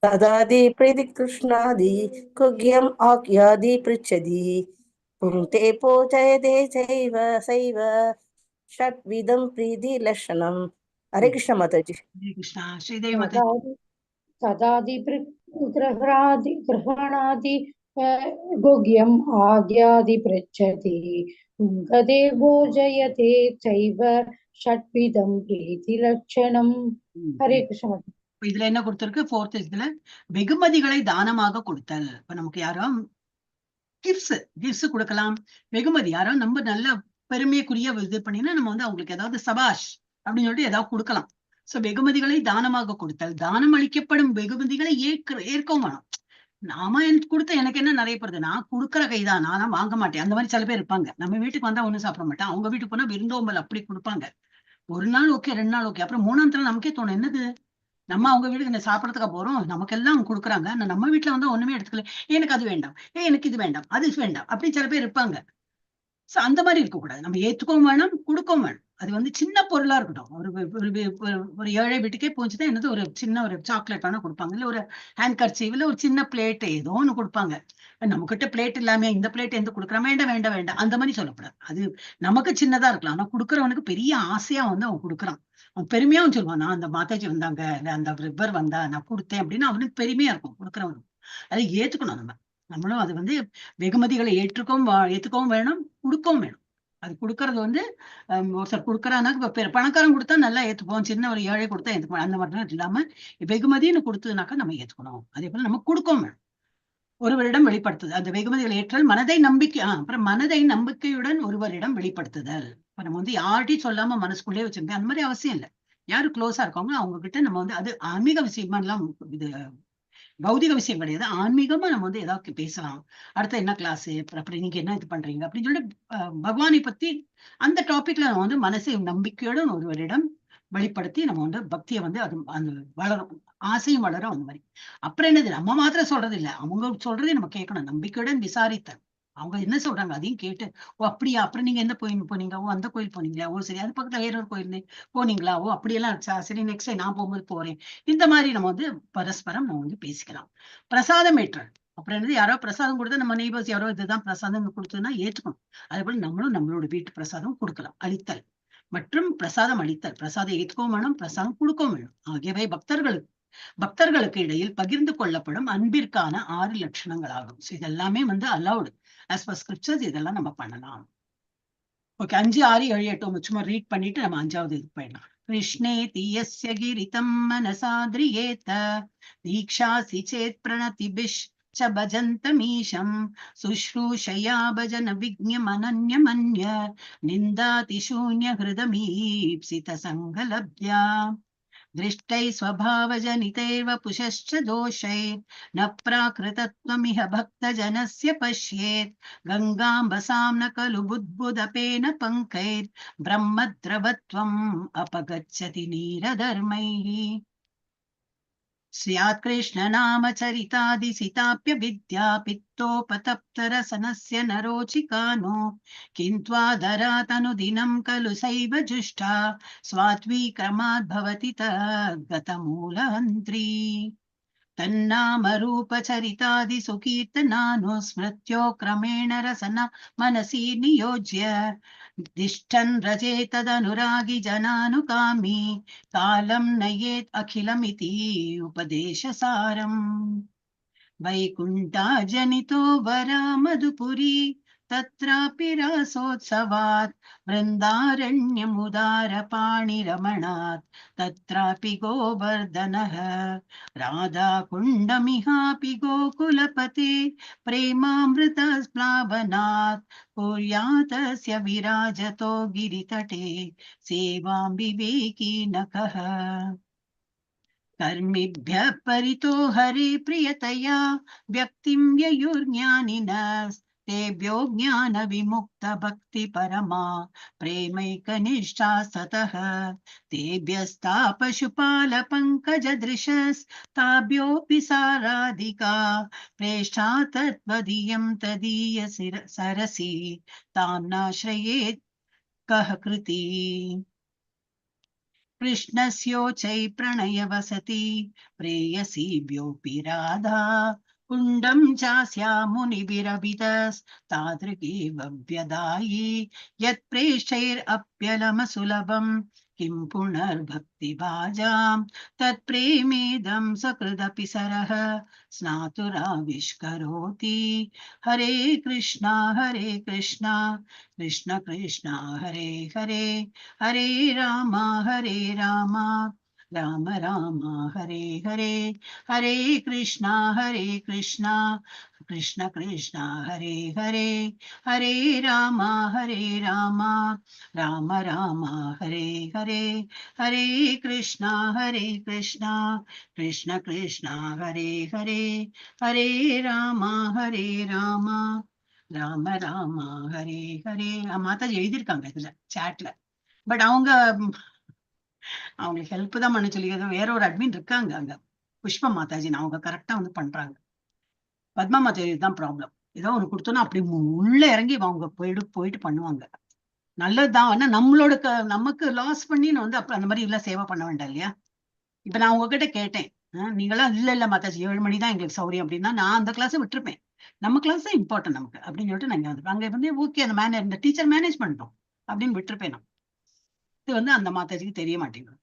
ததாதி பிரீதி கிருஷ்ணாதி குஹ்யம் ஆக்யாதி பிருச்சதி புங்கே போஜயதே சைவ சைவ ஷட்விதம் பிரீதி லட்சணம். ஹரே கிருஷ்ண மாதாஜி. हरे कृष्णा। श्रीदेवी माताजी। तदादि गृह्णादि गुह्यम् आज्ञादि पृच्छति पुङ्गते भोजयते चैव षट्विधं प्रीतिलक्षणम्। हरे कृष्ण। இதுல என்ன கொடுத்திருக்கு? 4th இதுல வெகுமதிகளை தானமாக கொடுத்தல். இப்ப நமக்கு யாரும் கிஃப்ட்ஸ் கொடுக்கலாம். வெகுமதி யாரோ நம்ம நல்ல பெருமைக்குரிய இது பண்ணினா நம்ம வந்து அவங்களுக்கு ஏதாவது சபாஷ் அப்படின்னு சொல்லிட்டு ஏதாவது கொடுக்கலாம். சோ வெகுமதிகளை தானமாக கொடுத்தல். தானம் அளிக்கப்படும் வெகுமதிகளை ஏற்கவும் வேணும். நாம எனக்கு கொடுத்த எனக்கு என்ன நிறைய போறது, நான் கொடுக்குற கைதான், நானா வாங்க மாட்டேன். அந்த மாதிரி சில பேர் இருப்பாங்க. நம்ம வீட்டுக்கு வந்தா ஒண்ணும் சாப்பிட மாட்டேன், அவங்க வீட்டுக்கு போனா விருந்தோம்பல் அப்படி கொடுப்பாங்க. ஒரு நாள் ஓகே, 2 நாள் ஓகே, அப்புறம் 3ஆம் நாள் நமக்கே தோணும், என்னது நம்ம அவங்க வீட்டுக்கு சாப்பிடறதுக்கா போறோம், நமக்கெல்லாம் அவங்க கொடுக்குறாங்க, நம்ம வீட்டுல வந்து ஒண்ணுமே எடுத்துக்கல, எனக்கு அது வேண்டாம், எனக்கு இது வேண்டாம், அது வேண்டாம், அப்படி சில பேர் இருப்பாங்க. சோ அந்த மாதிரி இருக்கக்கூடாது. நம்ம ஏத்துக்கவும் வேணும், கொடுக்கவும் வேணும். அது வந்து சின்ன பொருளா இருக்கட்டும். ஒரு ஏழை வீட்டுக்கே போச்சுதான் என்னது ஒரு சின்ன ஒரு சாக்லேட் வேணா கொடுப்பாங்க, இல்ல ஒரு ஹேண்ட் கர்ச்சீவ், இல்ல ஒரு சின்ன பிளேட் ஏதோ ஒண்ணு கொடுப்பாங்க. நம்ம கிட்ட பிளேட் இல்லாம இந்த பிளேட் எந்த கொடுக்குறோம், வேண்டாம் வேண்டாம் வேண்டாம் அந்த மாதிரி சொல்லக்கூடாது. அது நமக்கு சின்னதா இருக்கலாம், ஆனா கொடுக்குறவனுக்கு பெரிய ஆசையா வந்து அவன் கொடுக்குறான். அவன் பெருமையாவும் சொல்லுவான், நான் அந்த மாதாஜி வந்தாங்க, இல்ல அந்த ரிவர் வந்தா நான் கொடுத்தேன் அப்படின்னு அவனுக்கு பெருமையா இருக்கும் கொடுக்குறவனுக்கு. அதை ஏத்துக்கணும். நம்மளும் அது வந்து வெகுமதிகளை ஏத்துக்கவும் வேணும், கொடுக்கவும் வேணும். அது கொடுக்கறது வந்து ஒருத்தர் கொடுக்குறான்னா, பணக்காரன் கொடுத்தா நல்லா ஏத்துப்போம், சின்ன ஒரு ஏழை கொடுத்தா ஏத்துப்போம், அந்த மாதிரிலாம் இல்லாம வெகுமதின்னு கொடுத்ததுனாக்கா நம்ம ஏத்துக்கணும். அதே போல நம்ம கொடுக்கவும் வேணும். ஒருவரிடம் வெளிப்படுத்துதல், அந்த வெகுமதிகளை ஏற்றல். அப்புறம் மனதை நம்பிக்கையுடன் ஒருவரிடம் வெளிப்படுத்துதல். இப்ப நம்ம வந்து யார்கிட்டையும் சொல்லாம மனசுக்குள்ளே வச்சிருக்கேன் அந்த மாதிரி அவசியம் இல்லை. யாரு க்ளோஸா இருக்காங்களோ அவங்க கிட்ட நம்ம வந்து, அது ஆன்மீக விஷயமா எல்லாம், இது பௌதிக விஷயம் கிடையாது, ஆன்மீகமா நம்ம வந்து ஏதாவது பேசலாம். அடுத்த என்ன கிளாஸ், அப்படி நீங்க என்ன இது பண்றீங்க அப்படின்னு சொல்லிட்டு பகவானை பத்தி அந்த டாபிக்ல நம்ம வந்து மனசை நம்பிக்கையுடன் ஒருவரிடம் வெளிப்படுத்தி நம்ம வந்து பக்தியை வந்து அது அந்த வளரும், ஆசையும் வளரும். அந்த மாதிரி அப்புறம் என்னது, நம்ம மாத்திரம் சொல்றது இல்லை, அவங்க சொல்றதே நம்ம கேட்கணும். நம்பிக்கையுடன் விசாரித்த அவங்க என்ன சொல்றாங்க அதையும் கேட்டு, ஓ அப்படியா, அப்புறம் நீங்க எந்த கோயில் போனீங்க, ஓ அந்த கோயில் போனீங்களா, ஓ சரி, அது பக்கத்துல வேற ஒரு கோயில் போனீங்களா, ஓ அப்படியெல்லாம் இருந்துச்சா, சரி நெக்ஸ்ட் டைம் நான் போகும்போது போறேன். இந்த மாதிரி நம்ம வந்து பரஸ்பரம் நம்ம வந்து பேசிக்கலாம். பிரசாதம் ஏற்றல். அப்புறம் என்னது, யாரோ பிரசாதம் கொடுத்தா நம்ம நெய்பர்ஸ் யாரோ இதுதான் பிரசாதம் கொடுத்ததுன்னா ஏற்றுக்கணும். அதே போல நம்மளும் நம்மளோட வீட்டு பிரசாதம் கொடுக்கலாம். அளித்தல் மற்றும் பிரசாதம் அளித்தல். பிரசாதம் ஏற்றுக்கவும் வேணும், பிரசாதம் கொடுக்கவும் வேணும். ஆகியவை பக்தர்களுக்கு இடையில் பகிர்ந்து கொள்ளப்படும் அன்பிற்கான 6 லட்சணங்கள் ஆகும். இதெல்லாமே வந்து அலௌடு ஆஸ் பர் ஸ்கிரிப்சர்ஸ். இதெல்லாம் நம்ம பண்ணலாம். ஓகே, 5, 6, 7, 8 சும்மா ரீட் பண்ணிட்டு நம்ம 5வது இது போயிடலாம். கிருஷ்ணே தீயஸ்ய கிரிதம் மனசாத்ரியேத தீக்ஷாசி சேத் பிரணதிபிஷ் ச பஜந்தமீஷம் சுஷ்ரூஷயா பஜன விக்ஞம் அனன்யமன்ய நிந்தாதி சூன்ய ஹிருதமீப்சித சங்கலப்த்யா दृष्टै स्वभावजनितैर्व पुषश्च दोषैर् न प्राकृतत्वमिह भक्तजनस्य पश्येत् गङ्गाम्बसां न खलु बुद्बुदपेन पङ्कैर् ब्रह्मद्रवत्वम् अपगच्छति नीरधर्मैः स्यात् कृष्णनाम चरितादिसिताप्य विद्या पित्तोपतप्तरसनस्य नरोचिकानो किन्त्वादरातनुदिनं खलु सैव जुष्टा स्वात्वीक्रमाद् भवति तद्गतमूलहन्त्री तन्नामरूपचरितादिसुकीर्तनानुस्मृत्यो क्रमेण रसना मनसि नियोज्य तिष्ठन् रजेतदनुरागी जनानुकामी कालं नयेत् अखिलमिति उपदेशसारम् वैकुण्ठाजनितो वरा मधुपुरी तत्रापि रसोत्सवात् वृन्दारण्यमुदारपाणिरमणात् तत्रापि गोवर्धनः राधाकुण्डमिहापि गोकुलपते प्रेमामृतस्प्लावनात् कुर्यातस्य विराजतो गिरितटे सेवां विवेकिनकः कर्मिभ्यः परितो हरे प्रियतया व्यक्तिं ययुर्ज्ञानिनः तेभ्यो ज्ञानविमुक्तभक्तिपरमा प्रेमैकनिष्ठा सतः तेभ्यस्ता पशुपालपङ्कजदृशस्ताभ्योऽपि साराधिका प्रेष्ठा तत्त्वदीयं तदीय सरसि तां नाश्रयेत् कः कृती कृष्णस्योचै प्रणय वसति प्रेयसीभ्योऽपि राधा कुण्डं चास्या मुनिभिरभितस्तादृगेव व्यदायि यत्प्रेष्ठैरप्यलमसुलभं किं पुनर्भक्तिभाजां तत्प्रेमेदं सकृदपि सरः स्नातुराविष्करोति हरे कृष्णा कृष्ण कृष्ण हरे हरे हरे राम राम राम हरे हरे हरे कृष्णा कृष्ण कृष्ण हरे हरे हरे राम राम राम हरे हरे हरे कृष्णा कृष्ण कृष्ण हरे हरे हरे राम ராம ராம ஹரே ஹரே மாதாஜி எழுதியிருக்காங்க இதுல சாட்ல. பட் அவங்களுக்கு ஹெல்ப் தான் பண்ண சொல்லி வேற ஒரு அட்மின் இருக்காங்க அங்க, புஷ்பா மாதாஜி. அவங்க கரெக்டா வந்து பண்றாங்க. பத்மா மாதாஜி தான் ப்ராப்ளம். ஏதோ ஒண்ணு கொடுத்தோன்னா அப்படி உள்ள இறங்கி அவங்க போயிட்டு பண்ணுவாங்க. நல்லதுதான். ஆனா நமக்கு லாஸ் பண்ணி நான் வந்து அப்ப அந்த மாதிரி எல்லாம் சேவை பண்ண வேண்டாம் இல்லையா? இப்ப நான் உங்ககிட்ட கேட்டேன், நீங்களாம் இல்ல மாதாஜி 7 மணி தான் எங்களுக்கு சௌரியம் அப்படின்னா நான் அந்த கிளாஸை விட்டுருப்பேன். நம்ம கிளாஸ் தான் இம்பார்ட்டன்ட் நமக்கு அப்படின்னு சொல்லிட்டு நாங்க வந்து அங்க வந்து ஓகே அந்த இந்த டீச்சர் மேனேஜ் பண்ணிட்டோம் அப்படின்னு விட்டுருப்பேன் நான். இது வந்து அந்த மாதாஜிக்கு தெரிய மாட்டேங்குது.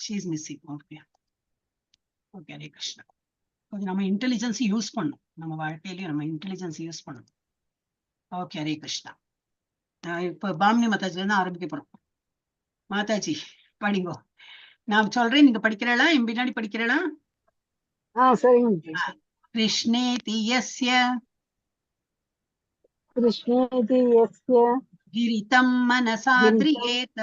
She's missing. Okay okay Hare Krishna. கொஞ்சம் நம்ம இன்டெலிஜென்ஸ் யூஸ் பண்ணணும், நம்ம வாழ்க்கையிலயும் நம்ம இன்டெலிஜென்ஸ் யூஸ் பண்ணணும். ஓகே ஹரே கிருஷ்ணா. இப்ப பாமினி மாதாஜில இருந்து ஆரம்பிக்க போறோம். மாதாஜி படிங்கோ. நான் சொல்றேன், நீங்க படிக்கிறீங்களா? என் பின்னாடி படிக்கிறீங்களா? சரிங்க. कृष्णेति यस्य गिरितं मनसा ध्रियेत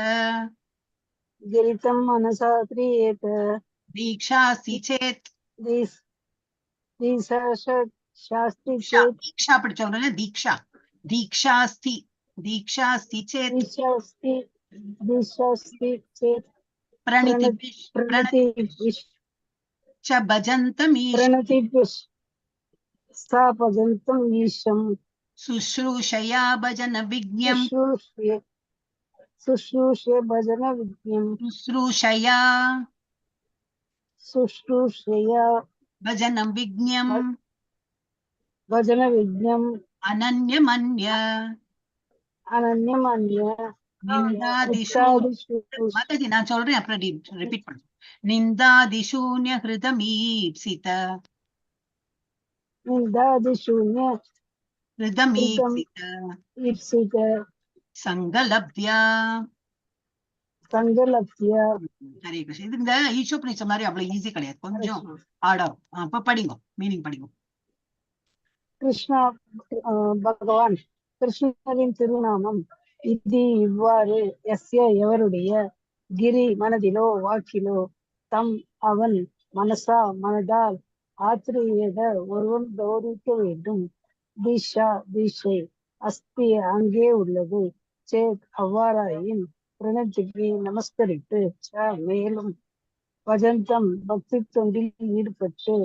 दीक्षास्ति चेत् दीक्षा படிச்சவங்க दीक्षास्ति चेत् प्रणति च भजन्तमीशं शुश्रूषया भजन विज्ञं शुश्रूषया भजन विज्ञं अनन्यमन्य निन्दादिषु माताजी நான் சொல்றேன் அப்புறம் ரிப்பீட் பண்ணுங்க. निन्दादिशून्य हृदमीप्सित संगलभ्या ஹரே கிருஷ்ணா. இது இந்த ஈஷோபனிஷத் மாதிரி அவ்வளவு ஈஸி கிடையாது, கொஞ்சம் ஹார்டா இருக்கும். அப்ப படிங்க, மீனிங் படிங்க. கிருஷ்ணா பகவான் கிருஷ்ணரின் திருநாமம் இது இவ்வாறு எஸ்ய எவருடைய கிரி மனதிலோ வாக்கிலோ தம் அவன் மனசா மனதால் ஆத்திரியத ஒருவன் கௌரவிக்க வேண்டும். தீஷா தீஷை அஸ்தி அங்கே உள்ளது. சேத் அவ்வாறாயின் பிரணத்திக்கு நமஸ்கரித்து மேலும் வஜந்தம் பக்தி தொண்டில் ஈடுபட்டு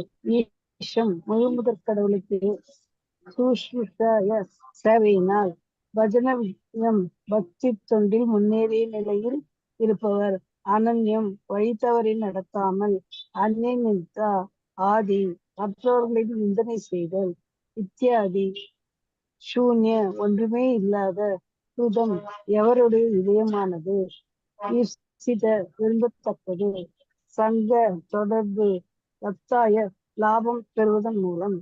ஈஷம் முழுமுதற் கடவுளுக்கு சூஷ்ருஷாய சேவையினால் பஜனம் பக்தி தொண்டில் முன்னேறிய நிலையில் இருப்பவர். அனன்யம் வழி தவறி நடத்தாமல் அந்நியதா ஆதி மற்றவர்களின் நிந்தனை செய்தல் இத்தியாதி சூன்ய ஒன்றுமே இல்லாத சுதம் எவருடைய இதயமானது ஈப்சித விரும்பத்தக்கது சங்க தொடர்பு ரத்தாய லாபம் பெறுவதன் மூலம்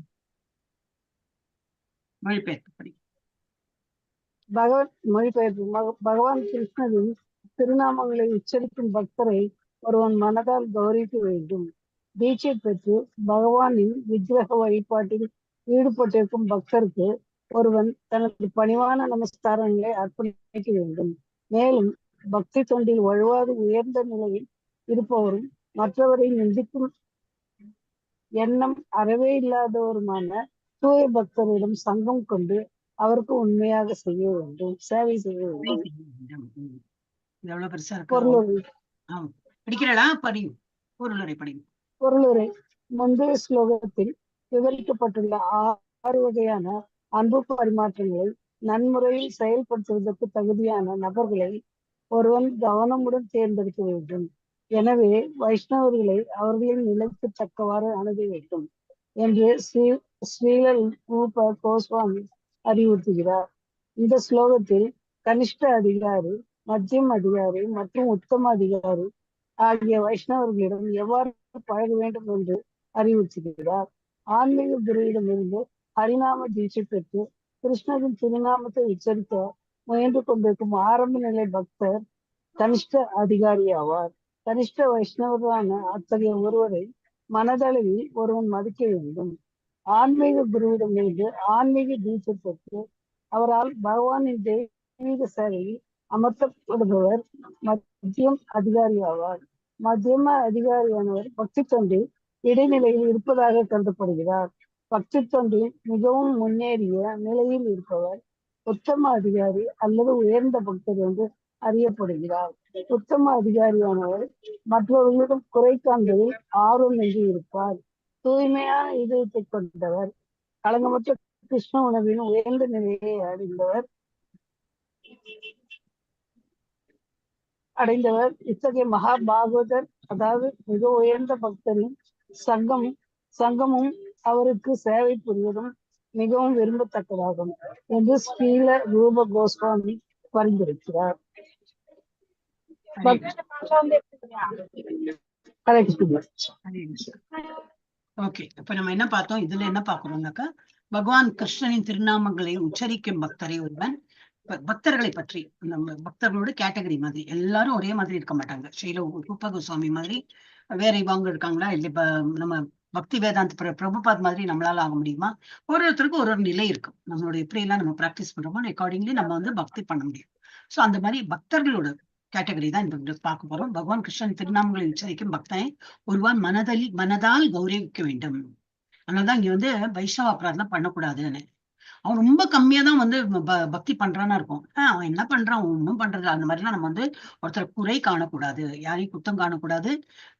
மொழிபெயர்க்கப்படி மொழிபெயர்ப்பு பகவான் கிருஷ்ணரின் திருநாமங்களை உச்சரிக்கும் பக்தரை ஒருவன் மனதால் கௌரவிக்க வேண்டும். தீட்சை பெற்று பகவானின் விக்கிரக வழிபாட்டில் ஈடுபட்டிருக்கும் பக்தருக்கு ஒருவன் தனது பணிவான நமஸ்காரங்களை அர்ப்பணிக்க வேண்டும். மேலும் பக்தி தொண்டில் வலுவாது உயர்ந்த நிலையில் இருப்பவரும் மற்றவரை நிந்திக்கும் எண்ணம் அறவே இல்லாதவருமான தூய பக்தரிடம் சங்கம் கொண்டு அவருக்கு உண்மையாக செய்ய வேண்டும், சேவை செய்ய வேண்டும். எவ்வளவு பெருசா இருக்கு. பொருளுரை படிக்கிறா படியும் பொருளுரை படியும். பொருளுரை முந்தைய ஸ்லோகத்தில் விவரிக்கப்பட்டுள்ள 6 வகையான அன்பு பரிமாற்றங்களை நன்முறையில் செயல்படுத்துவதற்கு தகுதியான நபர்களை ஒருவன் கவனமுடன் தேர்ந்தெடுக்க வேண்டும். எனவே வைஷ்ணவர்களை அவர்களின் நிலைக்கு தக்கவாறு அணுக வேண்டும் என்று ஸ்ரீலல் ரூப கோஸ்வாமி அறிவுறுத்துகிறார். இந்த ஸ்லோகத்தில் கனிஷ்ட அதிகாரி, மத்தியம் அதிகாரி மற்றும் உத்தம அதிகாரி ஆகிய வைஷ்ணவர்களிடம் எவ்வாறு பழக வேண்டும் என்று அறிவுறுத்துகிறார். ஆன்மீக குருவிடமிருந்து ஹரிநாம தீட்சை பெற்று கிருஷ்ணரின் திருநாமத்தை உச்சரிக்க முயன்று கொண்டிருக்கும் ஆரம்ப நிலை பக்தர் கனிஷ்ட அதிகாரி ஆவார். கனிஷ்ட வைஷ்ணவரான அத்தகைய ஒருவரை மனதளவில் ஒருவன் மதிக்க வேண்டும். ஆன்மீக குருவிடமிருந்து ஆன்மீக தீட்சை பெற்று அவரால் பகவானின் தெய்வீக சேவையில் அமர்த்தப்படுபவர் மத்தியம் அதிகாரி ஆவார். மத்தியம அதிகாரியானவர் பக்தி தொண்டில் இடைநிலையில் இருப்பதாக கருதப்படுகிறார். பக்தி தொண்டில் மிகவும் முன்னேறிய நிலையில் இருப்பவர் உத்தம அதிகாரி அல்லது உயர்ந்த பக்தர் என்று அறியப்படுகிறார். உத்தம அதிகாரியானவர் மற்றவர்களிடம் குறை காண்பதில் ஆர்வம் என்று இருப்பார். தூய்மையான இதயத்தை கொண்டவர், களங்கமற்ற கிருஷ்ண உணவின் உயர்ந்த நிலையை அடைந்தவர். இத்தகைய மகா பாகவதர், அதாவது மிக உயர்ந்த பக்தரின் சங்கமும் அவருக்கு சேவை புரிவதும் மிகவும் விரும்பத்தக்கதாகும் என்று ஸ்ரீல ரூப கோஸ்வாமி பரிந்துரைக்கிறார். ஓகே, இப்ப நம்ம என்ன பார்த்தோம், இதுல என்ன பாக்குறோம்னாக்கா, பகவான் கிருஷ்ணனின் திருநாமங்களை உச்சரிக்கும் பக்தரை ஒருவன், பக்தர்களை பற்றி, நம்ம பக்தர்களோட கேட்டகரி மாதிரி எல்லாரும் ஒரே மாதிரி இருக்க மாட்டாங்க. ஸ்ரீல ரூப கோஸ்வாமி மாதிரி வேற இவங்க இருக்காங்களா, இல்ல நம்ம பக்தி வேதாந்த பிரபுபாத் மாதிரி நம்மளால ஆக முடியுமா? ஒருத்தருக்கு ஒரு நிலை இருக்கும். நம்மளோட எப்படி எல்லாம் நம்ம பிராக்டிஸ் பண்றோமோ அக்கார்டிங்லி நம்ம வந்து பக்தி பண்ண முடியும். சோ அந்த மாதிரி பக்தர்களோட கேட்டகரி தான் இந்த பார்க்க போறோம். பகவான் கிருஷ்ணன் திருநாமங்களை உச்சரிக்கும் பக்தனை ஒருவன் மனதால் கௌரவிக்க வேண்டும். அதனாலதான் இங்க வந்து வைஷ்ணவ அபராதம் பண்ணக்கூடாதுன்னு. அவன் ரொம்ப கம்மியா தான் வந்து பக்தி பண்றானா இருக்கும். அவன் என்ன பண்றான், ஒன்னும் பண்றது, அந்த மாதிரிலாம் நம்ம வந்து ஒருத்தர் குறை காணக்கூடாது, யாரையும் குத்தம் காணக்கூடாது.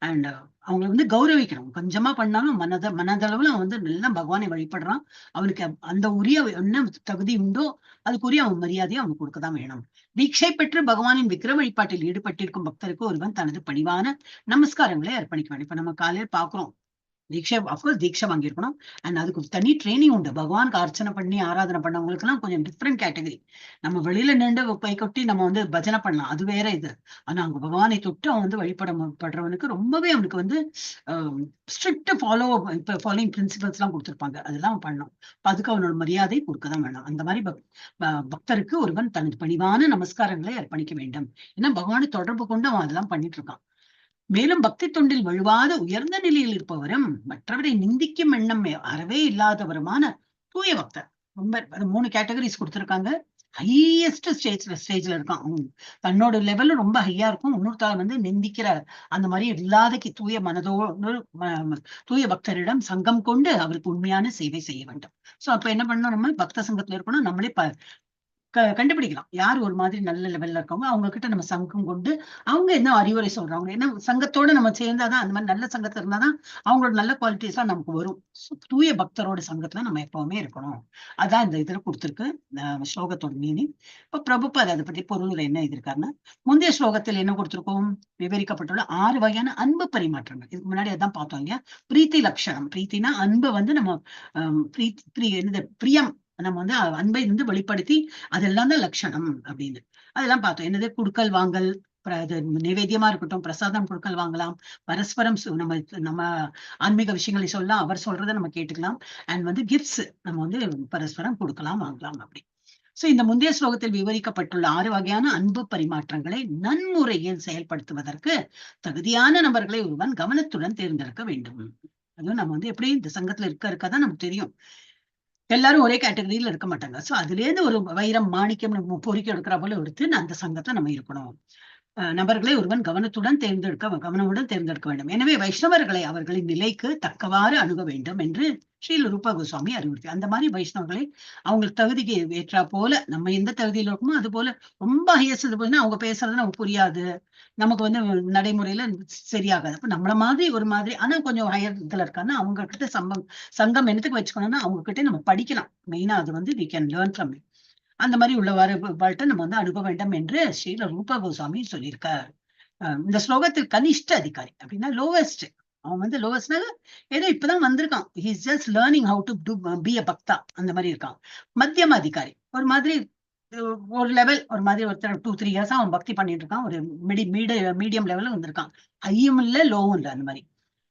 அண்ட் அவங்களை வந்து கௌரவிக்கணும். கொஞ்சமா பண்ணாலும் மனதளவுல அவன் வந்து நல்லா பகவானை வழிபடுறான். அவனுக்கு அந்த உரிய என்ன தகுதி உண்டோ அதுக்குரிய அவன் மரியாதையை அவனுக்கு கொடுக்கதான் வேணும். தீட்சை பெற்று பகவானின் விக்கிர வழிபாட்டில் ஈடுபட்டிருக்கும் பக்தருக்கு ஒருவன் தனது பணிவான நமஸ்காரங்களை அர்ப்பணிக்க வேண்டும். இப்ப நம்ம காலையில் பாக்குறோம், தீட்சை, அப்கோர்ஸ் தீட்சை வாங்கியிருக்கணும். அண்ட் அதுக்கு தனி ட்ரைனிங் உண்டு. பகவானுக்கு அர்ச்சனை பண்ணி ஆராதனை பண்ணவங்களுக்கு எல்லாம் கொஞ்சம் டிஃப்ரெண்ட் கேட்டகரி. நம்ம வெளியில நின்று கை கொட்டி நம்ம வந்து பஜனை பண்ணலாம், அது வேற இது. ஆனா அங்க பகவானை தொட்டு அவன் வந்து வழிபடுறவனுக்கு ரொம்பவே அவனுக்கு வந்து ஸ்ட்ரிக்ட் ஃபாலோயிங் பிரின்சிபல்ஸ் எல்லாம் கொடுத்துருப்பாங்க. அதெல்லாம் பண்ணணும். அதுக்கு அவனோட மரியாதை கொடுக்கதான் வேணும். அந்த மாதிரி பக்தருக்கு ஒருவன் தனது பணிவான நமஸ்காரங்களை அர்ப்பணிக்க வேண்டும். ஏன்னா பகவானை தொடர்பு கொண்டு அவன் அதெல்லாம் பண்ணிட்டு இருக்கான். மேலும் பக்தி தொண்டில் வலுவாத உயர்ந்த நிலையில் இருப்பவரும் மற்றவரை நிந்திக்கும் எண்ணம் அறவே இல்லாதவருமான தூய பக்தர். ரொம்ப 3 கேட்டகரிஸ் கொடுத்திருக்காங்க. ஹையஸ்ட் ஸ்டேஜ்ல இருக்கான். தன்னோட லெவல் ரொம்ப ஹையா இருக்கும், இன்னொருத்தாள் வந்து நிந்திக்கிற அந்த மாதிரி இல்லாத தூய மனதோடு தூய பக்தரிடம் சங்கம் கொண்டு அவருக்கு உண்மையான சேவை செய்ய வேண்டும். சோ அப்ப என்ன பண்ணணும், நம்ம பக்த சங்கத்துல இருக்கணும். நம்மளே கண்டுபிடிக்கலாம் யார் ஒரு மாதிரி நல்ல லெவல்ல இருக்கவங்க, அவங்க கிட்ட நம்ம சங்கம் கொண்டு அவங்க என்ன அறிவுரை சொல்றாங்க. ஏன்னா சங்கத்தோட நம்ம சேர்ந்தாதான், அந்த மாதிரி நல்ல சங்கத்துல இருந்தாதான் அவங்களோட நல்ல குவாலிட்டிஸ் எல்லாம் நமக்கு வரும். தூய பக்தரோட சங்கத்துல நம்ம எப்பவுமே இருக்கணும். அதான் இந்த இதுல கொடுத்திருக்கு ஸ்லோகத்தோட மீனிங். இப்ப பிரபுபாத் அதை பத்தி பொருள் என்ன எழுதியிருக்காருன்னா, முந்தைய ஸ்லோகத்தில் என்ன கொடுத்திருக்கோம், விவரிக்கப்பட்டுள்ள 6 வகையான அன்பு பரிமாற்றங்கள். இதுக்கு முன்னாடி அதான் பார்த்தோம் இல்லையா. பிரீத்தி லட்சணம், பிரீத்தினா அன்பை வந்து நம்ம பிரியம், நம்ம வந்து அன்பை வந்து வெளிப்படுத்தி அதெல்லாம் தான் லட்சணம் அப்படின்னு அதெல்லாம் பார்த்தோம். என்னது, குடுக்கல் வாங்கல், நிவேத்தியமா இருக்கட்டும், பிரசாதம் குடுக்கல் வாங்கலாம், பரஸ்பரம் நம்ம ஆன்மீக விஷயங்களை சொல்லலாம், அவர் சொல்றதை நம்ம கேட்டுக்கலாம். அண்ட் வந்து கிஃப்ட்ஸ் நம்ம வந்து பரஸ்பரம் கொடுக்கலாம் வாங்கலாம் அப்படி. சோ இந்த முந்தைய ஸ்லோகத்தில் விவரிக்கப்பட்டுள்ள 6 வகையான அன்பு பரிமாற்றங்களை நன்முறையில் செயல்படுத்துவதற்கு தகுதியான நபர்களை ஒருவன் கவனத்துடன் தேர்ந்தெடுக்க வேண்டும். அதுவும் நம்ம வந்து எப்படி இந்த சங்கத்துல இருக்கதான் நமக்கு தெரியும். எல்லாரும் ஒரே கேட்டகரியில இருக்க மாட்டாங்க. சோ அதுல இருந்து ஒரு வைரம் மாணிக்கம் நம்ம பொறிக்க எடுக்கிற போல எடுத்து அந்த சங்கத்துல நம்ம இருக்கணும். நபர்களை ஒருவன் கவனமுடன் தேர்ந்தெடுக்க வேண்டும். எனவே வைஷ்ணவர்களை அவர்களின் நிலைக்கு தக்கவாறு அணுக வேண்டும் என்று ஸ்ரீல ரூபா கோஸ்வாமி அறிவுறுத்தி, அந்த மாதிரி வைஷ்ணவர்களை அவங்க தகுதிக்கு ஏற்றா போல, நம்ம எந்த தகுதியில இருக்குமோ அது போல. ரொம்ப ஹையஸ்ட் போதுன்னா அவங்க பேசுறது நமக்கு புரியாது, நமக்கு வந்து நடைமுறையில சரியாகாது. அப்ப நம்மள மாதிரி ஒரு மாதிரி ஆனா கொஞ்சம் ஹையர் இதுல இருக்காங்கன்னா அவங்க கிட்ட சங்கம் என்னத்துக்கு வச்சுக்கணும்னா அவங்க கிட்ட நம்ம படிக்கலாம். மெயினா அது வந்து we can learn from it. அந்த மாதிரி உள்ளவாழ்கிட்ட நம்ம வந்து அணுக வேண்டும் என்று ஸ்ரீல ரூபா கோஸ்வாமி சொல்லியிருக்கார். இந்த ஸ்லோகத்தில் கனிஷ்ட அதிகாரி அப்படின்னா லோவஸ்ட், அவன் வந்து லோவஸ்ட்னா ஏதோ இப்பதான் வந்திருக்கான், he's just learning how to to be a bhakta, அந்த மாதிரி இருக்கான். மத்தியம அதிகாரி ஒரு மாதிரி ஒரு லெவல், ஒரு மாதிரி ஒருத்தர் 2-3 இயர்ஸா அவன் பக்தி பண்ணிட்டு இருக்கான், ஒரு மீடியம் லெவல்ல வந்திருக்கான், ஹையும் இல்ல லோவும் இல்ல அந்த மாதிரி.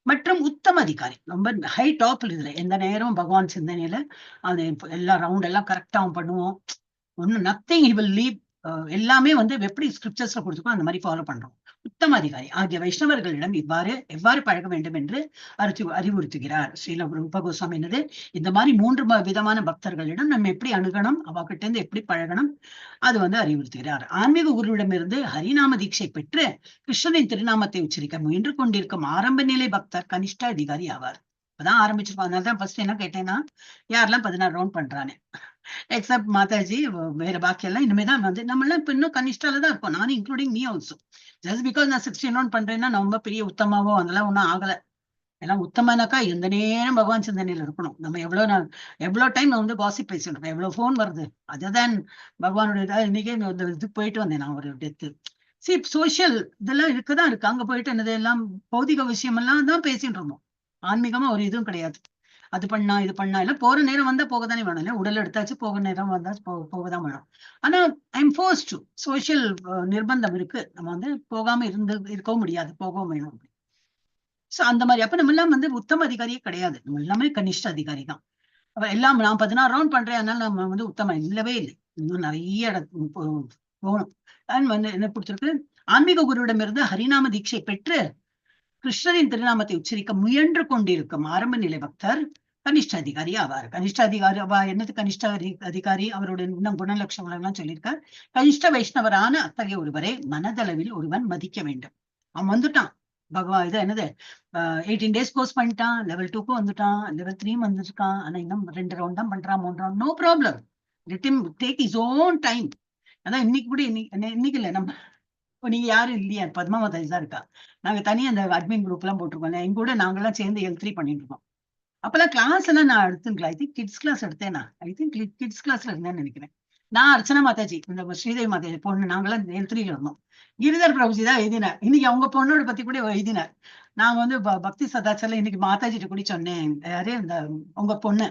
மற்றும் உத்தம அதிகாரி ரொம்ப ஹை டாப்ல இதுல எந்த நேரம் பகவான் சிந்தனையில அது எல்லா ரவுண்ட் எல்லாம் கரெக்டா அவன் பண்ணுவோம். ஒண்ணு நத்திங் ஹி வில் லீவ், எல்லாமே வந்து எப்படி ஸ்கிரிப்சர்ஸ்ல கொடுத்துக்கோ அந்த மாதிரி ஃபாலோ பண்றோம். உத்தம அதிகாரி ஆகிய வைஷ்ணவர்களிடம் எவ்வாறு பழக வேண்டும் என்று அறிவுறுத்துகிறார் ஸ்ரீல ரூபா கோஸ்வாமி. என்னது, இந்த மாதிரி 3 விதமான பக்தர்களிடம் நம்ம எப்படி அணுகணும், அவகிட்ட இருந்து எப்படி பழகணும், அது வந்து அறிவுறுத்துகிறார். ஆன்மீக குருவிடமிருந்து ஹரிநாம தீட்சை பெற்று கிருஷ்ணனின் திருநாமத்தை உச்சரிக்க முயன்று கொண்டிருக்கும் ஆரம்ப நிலை பக்தர் கனிஷ்ட அதிகாரி ஆவார். இப்பதான் ஆரம்பிச்சிருக்கோம். அதனாலதான் ஃபர்ஸ்ட் என்ன கேட்டேன்னா, யாரெல்லாம் 16 ரவுண்ட் பண்றானே, எக்ஸப்ட் மாதாஜி, வேற பாக்கி எல்லாம் இனிமேதான் வந்து நம்ம எல்லாம் இப்ப இன்னும் கனிஷ்டால தான் இருப்போம், நானும் including me also. Just because நான் 16 ரவுண்ட் பண்றேன்னா நான் ரொம்ப பெரிய உத்தமாவோ அதெல்லாம் ஒன்றும் ஆகல. எல்லாம் உத்தமானாக்கா எந்த நேரம் பகவான் சிந்தனையில இருக்கணும். நம்ம எவ்வளவு டைம் வந்து காசிப் பேசிட்டு இருக்கோம், எவ்வளவு போன் வருது. அதுதான் பகவானுடைய இதாக. இன்னைக்கே இது போயிட்டு வந்தேன் நான், ஒரு டெத்து. சோசியல் இதெல்லாம் இருக்குதான் இருக்கு. அங்க போயிட்டு என்னது எல்லாம் பௌதிக விஷயம் எல்லாம் தான் பேசிட்டு இருந்தோம். ஆன்மீகமா ஒரு இதுவும் கிடையாது. அது பண்ணா இது பண்ணா இல்ல, போற நேரம் வந்தா போகத்தானே வேணும் இல்ல, உடல் எடுத்தாச்சு போக நேரம் வந்தா போகதான் வேணும். ஆனா ஐம் ஃபோர்ஸ் டு, சோசியல் நிர்பந்தம் இருக்கு, நம்ம வந்து போகாம இருக்கவும் முடியாது, போகவும் வேணும். சோ அந்த மாதிரி அப்ப நம்ம எல்லாம் வந்து உத்தம அதிகாரியே கிடையாது, நம்ம எல்லாமே கனிஷ்ட அதிகாரி தான். எல்லாம் நான் 16 ரவுண்ட் பண்றேன் அதனால நம்ம வந்து உத்தம இல்லவே இல்லை, இன்னும் நிறைய போகணும். வந்து என்ன பிடிச்சிருக்கு, ஆன்மீக குருவிடமிருந்து ஹரிநாம தீட்சை பெற்று கிருஷ்ணரின் திருநாமத்தை உச்சரிக்க முயன்று கொண்டிருக்கும் ஆரம்ப நிலை பக்தர் கனிஷ்ட அதிகாரி ஆவார். கனிஷ்ட அதிகாரி என்னது, கனிஷ்ட அதிகாரி அவருடைய இன்னும் குணலட்சணங்கள் எல்லாம் சொல்லியிருக்கார். கனிஷ்ட வைஷ்ணவரான அத்தகைய ஒருவரை மனதளவில் ஒருவன் மதிக்க வேண்டும். அவன் வந்துட்டான் பகவான், இது என்னது 18 days கோர்ஸ் பண்ணிட்டான், லெவல் 2க்கு வந்துட்டான், லெவல் 3 வந்துருக்கான். ஆனா இன்னும் 2 ரவுண்ட் தான் பண்றான், 3 round, no problem, let him take his own time. அதான் இன்னைக்கு கூட இன்னைக்கு இல்ல, நம்ம இப்போ நீங்க யாரும் இல்லையா, பத்மா மாதாஜி தான் இருக்கா. நாங்க தனியா அந்த அட்மின் குரூப் எல்லாம் போட்டிருக்கோம், எங்க கூட நாங்கெல்லாம் சேர்ந்து L3 பண்ணிட்டு இருக்கோம். அப்பெல்லாம் கிளாஸ் எல்லாம் நான் எடுத்துங்களா, ஐ திங்க் கிட்ஸ் கிளாஸ் எடுத்தேனா, ஐ திங்க் கிட்ஸ் கிளாஸ்ல இருந்தேன்னு நினைக்கிறேன். நான் அர்ச்சனா மாதாஜி, இந்த ஸ்ரீதேவி மாதாஜி பொண்ணு, நாங்கெல்லாம் L3ல இருந்தோம். கிரிதர் பிரபுஜி தான் எழுதினார், இன்னைக்கு அவங்க பொண்ணோட பத்தி கூட எழுதினார். நாங்க வந்து பக்தி சதாச்சாரம் இன்னைக்கு மாதாஜிட்ட கூட சொன்னேன், யாரே இந்த உங்க பொண்ணு